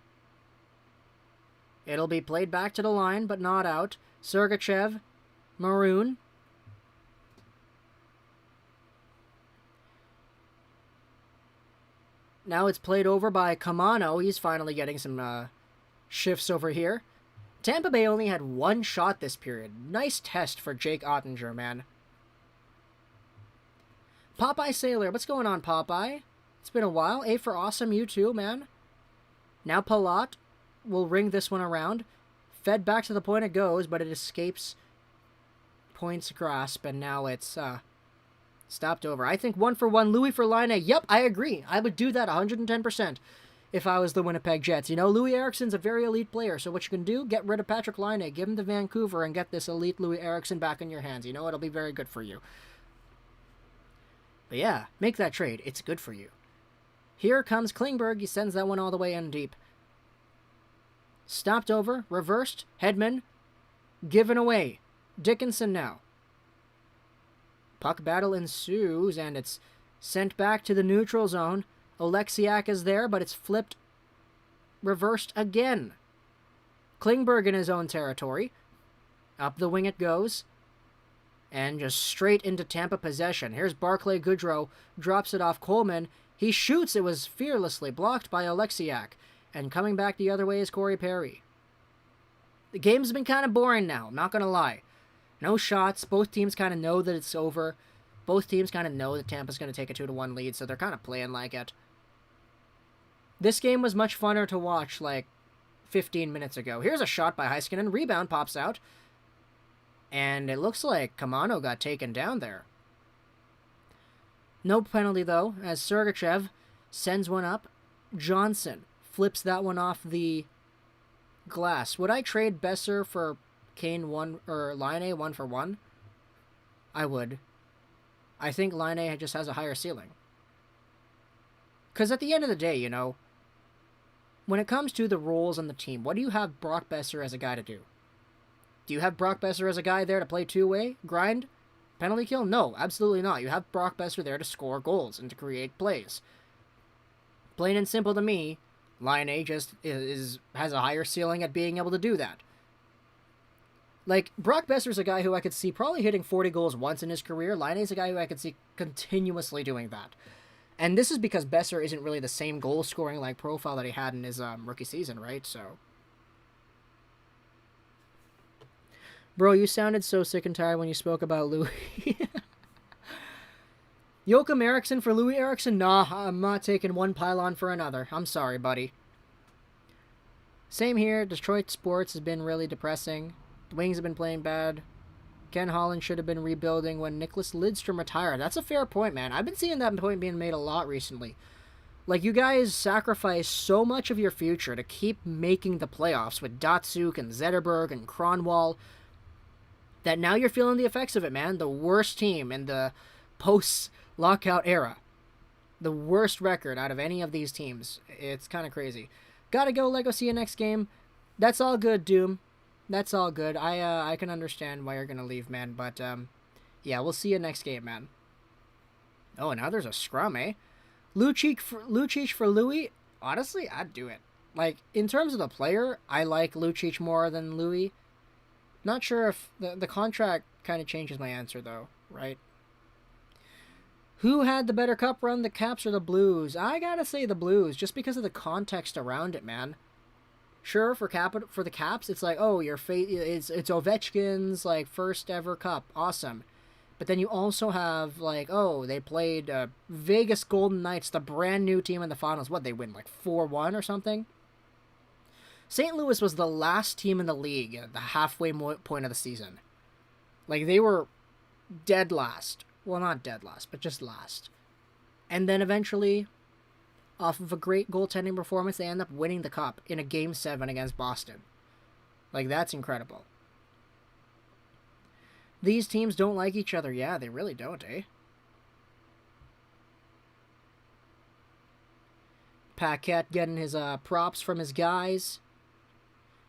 A: it'll be played back to the line, but not out. Sergachev, Maroon. Now it's played over by Kamano. He's finally getting some shifts over here. Tampa Bay only had 1 shot this period. Nice test for Jake Ottinger, man. Popeye Sailor. What's going on, Popeye? It's been a while. A for awesome. You too, man. Now Palat will ring this one around. Fed back to the point it goes, but it escapes Point's grasp, and now it's stopped over. I think 1-for-1 Louis for Line. Yep, I agree. I would do that 110% if I was the Winnipeg Jets. You know, Louis Eriksson's a very elite player, so what you can do, get rid of Patrick Laine, give him to Vancouver, and get this elite Louis Eriksson back in your hands. You know, it'll be very good for you. But yeah, make that trade. It's good for you. Here comes Klingberg. He sends that one all the way in deep. Stopped over, reversed, Hedman, given away. Dickinson now. Puck battle ensues, and it's sent back to the neutral zone. Oleksiak is there, but it's flipped, reversed again. Klingberg in his own territory. Up the wing it goes. And just straight into Tampa possession. Here's Barclay Goodrow. Drops it off Coleman. He shoots. It was fearlessly blocked by Oleksiak. And coming back the other way is Corey Perry. The game's been kind of boring now, I'm not going to lie. No shots. Both teams kind of know that it's over. Both teams kind of know that Tampa's going to take a 2-1 lead, so they're kind of playing like it. This game was much funner to watch, like, 15 minutes ago. Here's a shot by Heiskanen. Rebound pops out. And it looks like Kamano got taken down there. No penalty, though, as Sergachev sends one up. Johnson flips that one off the glass. Would I trade Besser for Kane 1 or Laine 1-for-1? I would. I think Laine just has a higher ceiling. Because at the end of the day, you know, when it comes to the roles on the team, what do you have Brock Besser as a guy to do? Do you have Brock Besser as a guy there to play two-way, grind, penalty kill? No, absolutely not. You have Brock Besser there to score goals and to create plays. Plain and simple to me, Laine just has a higher ceiling at being able to do that. Like, Brock Besser's a guy who I could see probably hitting 40 goals once in his career. Laine's a guy who I could see continuously doing that. And this is because Besser isn't really the same goal-scoring like profile that he had in his rookie season, right? So, bro, you sounded so sick and tired when you spoke about Louis. Joachim Eriksson for Louis Eriksson? Nah, I'm not taking one pylon for another. I'm sorry, buddy. Same here. Detroit sports has been really depressing. The Wings have been playing bad. Ken Holland should have been rebuilding when Nicholas Lidstrom retired. That's a fair point, man. I've been seeing that point being made a lot recently. Like, you guys sacrifice so much of your future to keep making the playoffs with Datsuk and Zetterberg and Kronwall that now you're feeling the effects of it, man. The worst team in the post-lockout era. The worst record out of any of these teams. It's kind of crazy. Gotta go, Lego. See you next game. That's all good, Doom. That's all good. I can understand why you're gonna leave, man. But, yeah, we'll see you next game, man. Oh, now there's a scrum, eh? Lucic for Louis? Honestly, I'd do it. Like, in terms of the player, I like Lucic more than Louis. Not sure if the contract kind of changes my answer, though, right? Who had the better cup run, the Caps or the Blues? I gotta say the Blues, just because of the context around it, man. Sure, for the Caps, it's like, oh, it's Ovechkin's, like, first ever cup. Awesome. But then you also have, like, oh, they played Vegas Golden Knights, the brand new team in the finals. What, they win, like, 4-1 or something? St. Louis was the last team in the league at the halfway point of the season. Like, they were dead last. Well, not dead last, but just last. And then eventually, off of a great goaltending performance, they end up winning the cup in a Game 7 against Boston. Like, that's incredible. These teams don't like each other. Yeah, they really don't, eh? Paquette getting his props from his guys.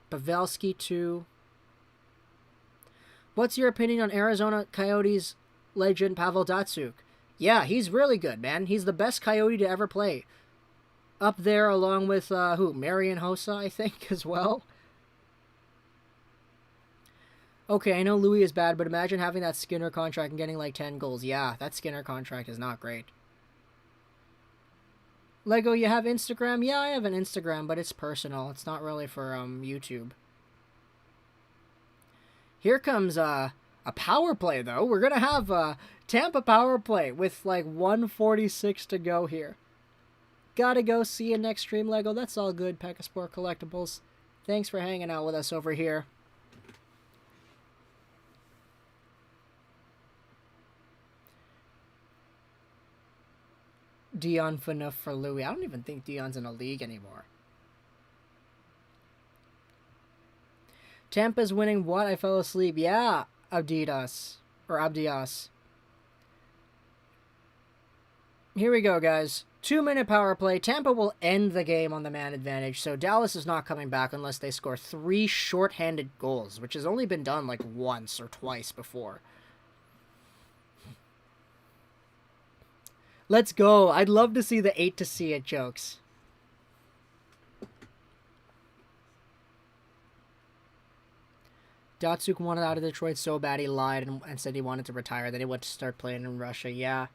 A: Pavelski, too. What's your opinion on Arizona Coyotes legend Pavel Datsyuk? Yeah, he's really good, man. He's the best Coyote to ever play. Up there along with, Marian Hossa, I think, as well. Okay, I know Louis is bad, but imagine having that Skinner contract and getting like 10 goals. Yeah, that Skinner contract is not great. Lego, you have Instagram? Yeah, I have an Instagram, but it's personal. It's not really for YouTube. Here comes a power play, though. We're going to have a Tampa power play with like 1:46 to go here. Gotta go. See you next stream, Lego. That's all good, Pekka Collectibles. Thanks for hanging out with us over here. Dion Phaneuf for Louis. I don't even think Dion's in a league anymore. Tampa's winning what? I fell asleep. Yeah, Abdias. Here we go, guys. 2-minute power play. Tampa will end the game on the man advantage, so Dallas is not coming back unless they score 3 shorthanded goals, which has only been done like once or twice before. Let's go. I'd love to see the 8 to see it jokes. Datsuk wanted out of Detroit so bad he lied and said he wanted to retire. Then he went to start playing in Russia. Yeah.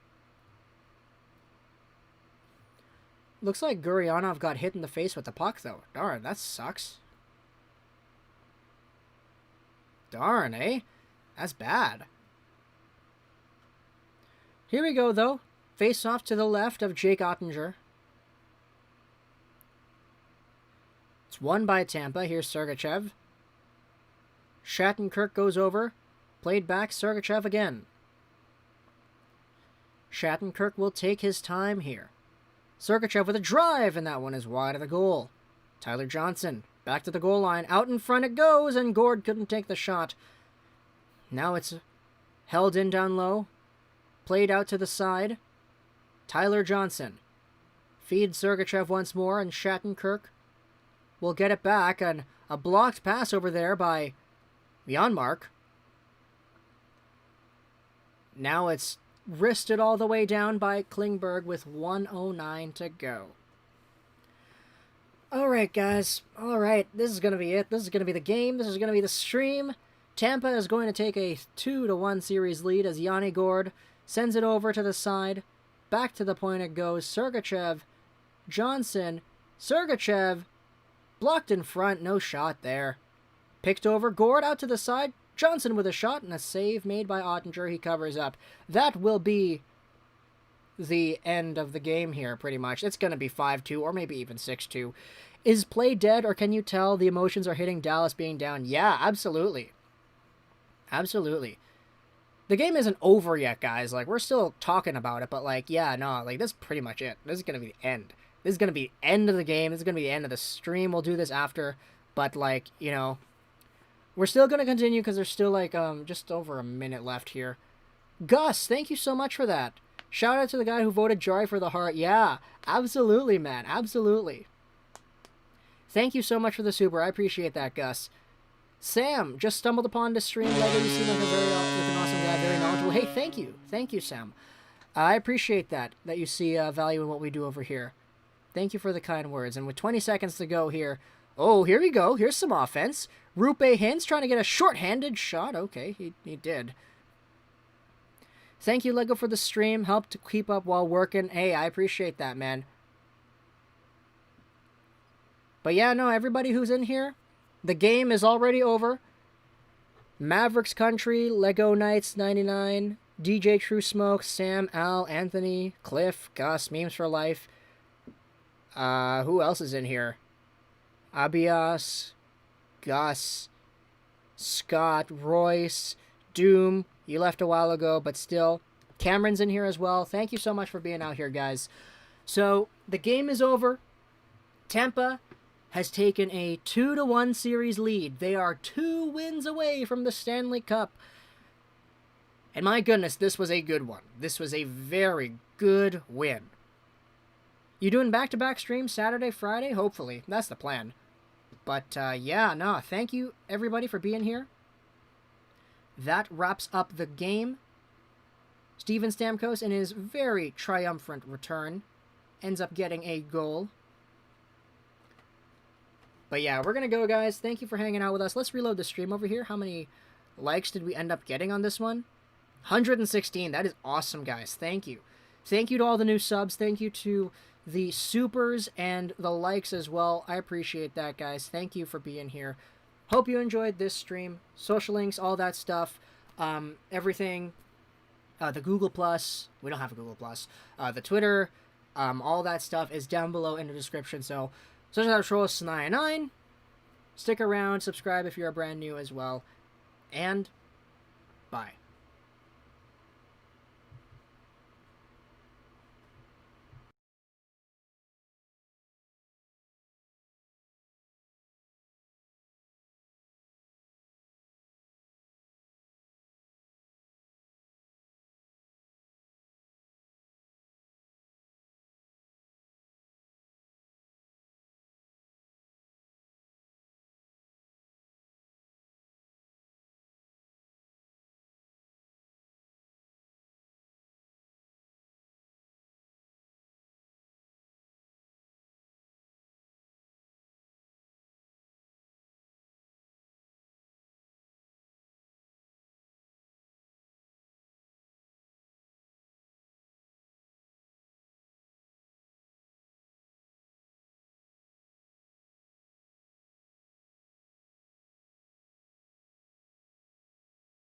A: Looks like Gurionov got hit in the face with the puck, though. Darn, that sucks. Darn, eh? That's bad. Here we go, though. Face off to the left of Jake Ottinger. It's won by Tampa. Here's Sergachev. Shattenkirk goes over. Played back. Sergachev again. Shattenkirk will take his time here. Sergachev with a drive, and that one is wide of the goal. Tyler Johnson back to the goal line. Out in front it goes, and Gord couldn't take the shot. Now it's held in down low. Played out to the side. Tyler Johnson feeds Sergachev once more, and Shattenkirk will get it back. And a blocked pass over there by Janmark. Now it's wristed all the way down by Klingberg with 1:09 to go. Alright, guys. Alright, this is going to be it. This is going to be the game. This is going to be the stream. Tampa is going to take a 2-1 series lead as Yanni Gord sends it over to the side. Back to the point it goes. Sergachev, Johnson, Sergachev, blocked in front, no shot there. Picked over, Gord out to the side, Johnson with a shot and a save made by Ottinger. He covers up. That will be the end of the game here, pretty much. It's going to be 5-2 or maybe even 6-2. Is play dead, or can you tell the emotions are hitting Dallas being down? Yeah, absolutely. Absolutely. The game isn't over yet, guys. Like, we're still talking about it, but, like, yeah, no, like, that's pretty much it. This is going to be the end. This is going to be the end of the game. This is going to be the end of the stream. We'll do this after, but, like, you know, we're still going to continue because there's still, like, just over a minute left here. Gus, thank you so much for that. Shout out to the guy who voted Joy for the heart. Yeah, absolutely, man. Absolutely. Thank you so much for the super. I appreciate that, Gus. Sam, just stumbled upon the stream. Lego, you seem like an awesome guy, very knowledgeable. Hey, thank you. Thank you, Sam. I appreciate that you see value in what we do over here. Thank you for the kind words. And with 20 seconds to go here, oh, here we go. Here's some offense. Rupe Hintz trying to get a short-handed shot. Okay, he did. Thank you, Lego, for the stream. Help to keep up while working. Hey, I appreciate that, man. But yeah, no, everybody who's in here, the game is already over. Mavericks Country, Lego Knights 99, DJ True Smoke, Sam, Al, Anthony, Cliff, Gus, Memes for Life. Who else is in here? Abias, Gus, Scott, Royce, Doom. You left a while ago, but still. Cameron's in here as well. Thank you so much for being out here, guys. So, the game is over. Tampa has taken a 2-1 series lead. They are 2 wins away from the Stanley Cup. And my goodness, this was a good one. This was a very good win. You doing back-to-back streams Saturday, Friday? Hopefully. That's the plan. But, yeah, no, thank you, everybody, for being here. That wraps up the game. Steven Stamkos, in his very triumphant return, ends up getting a goal. But yeah, we're going to go, guys. Thank you for hanging out with us. Let's reload the stream over here. How many likes did we end up getting on this one? 116. That is awesome, guys. Thank you. Thank you to all the new subs. Thank you to the supers and the likes as well. I appreciate that, guys. Thank you for being here. Hope you enjoyed this stream. Social links, all that stuff. Everything. The Google Plus. We don't have a Google Plus. The Twitter. All that stuff is down below in the description. So, such as Trollus 99. Stick around. Subscribe if you're brand new as well. And bye.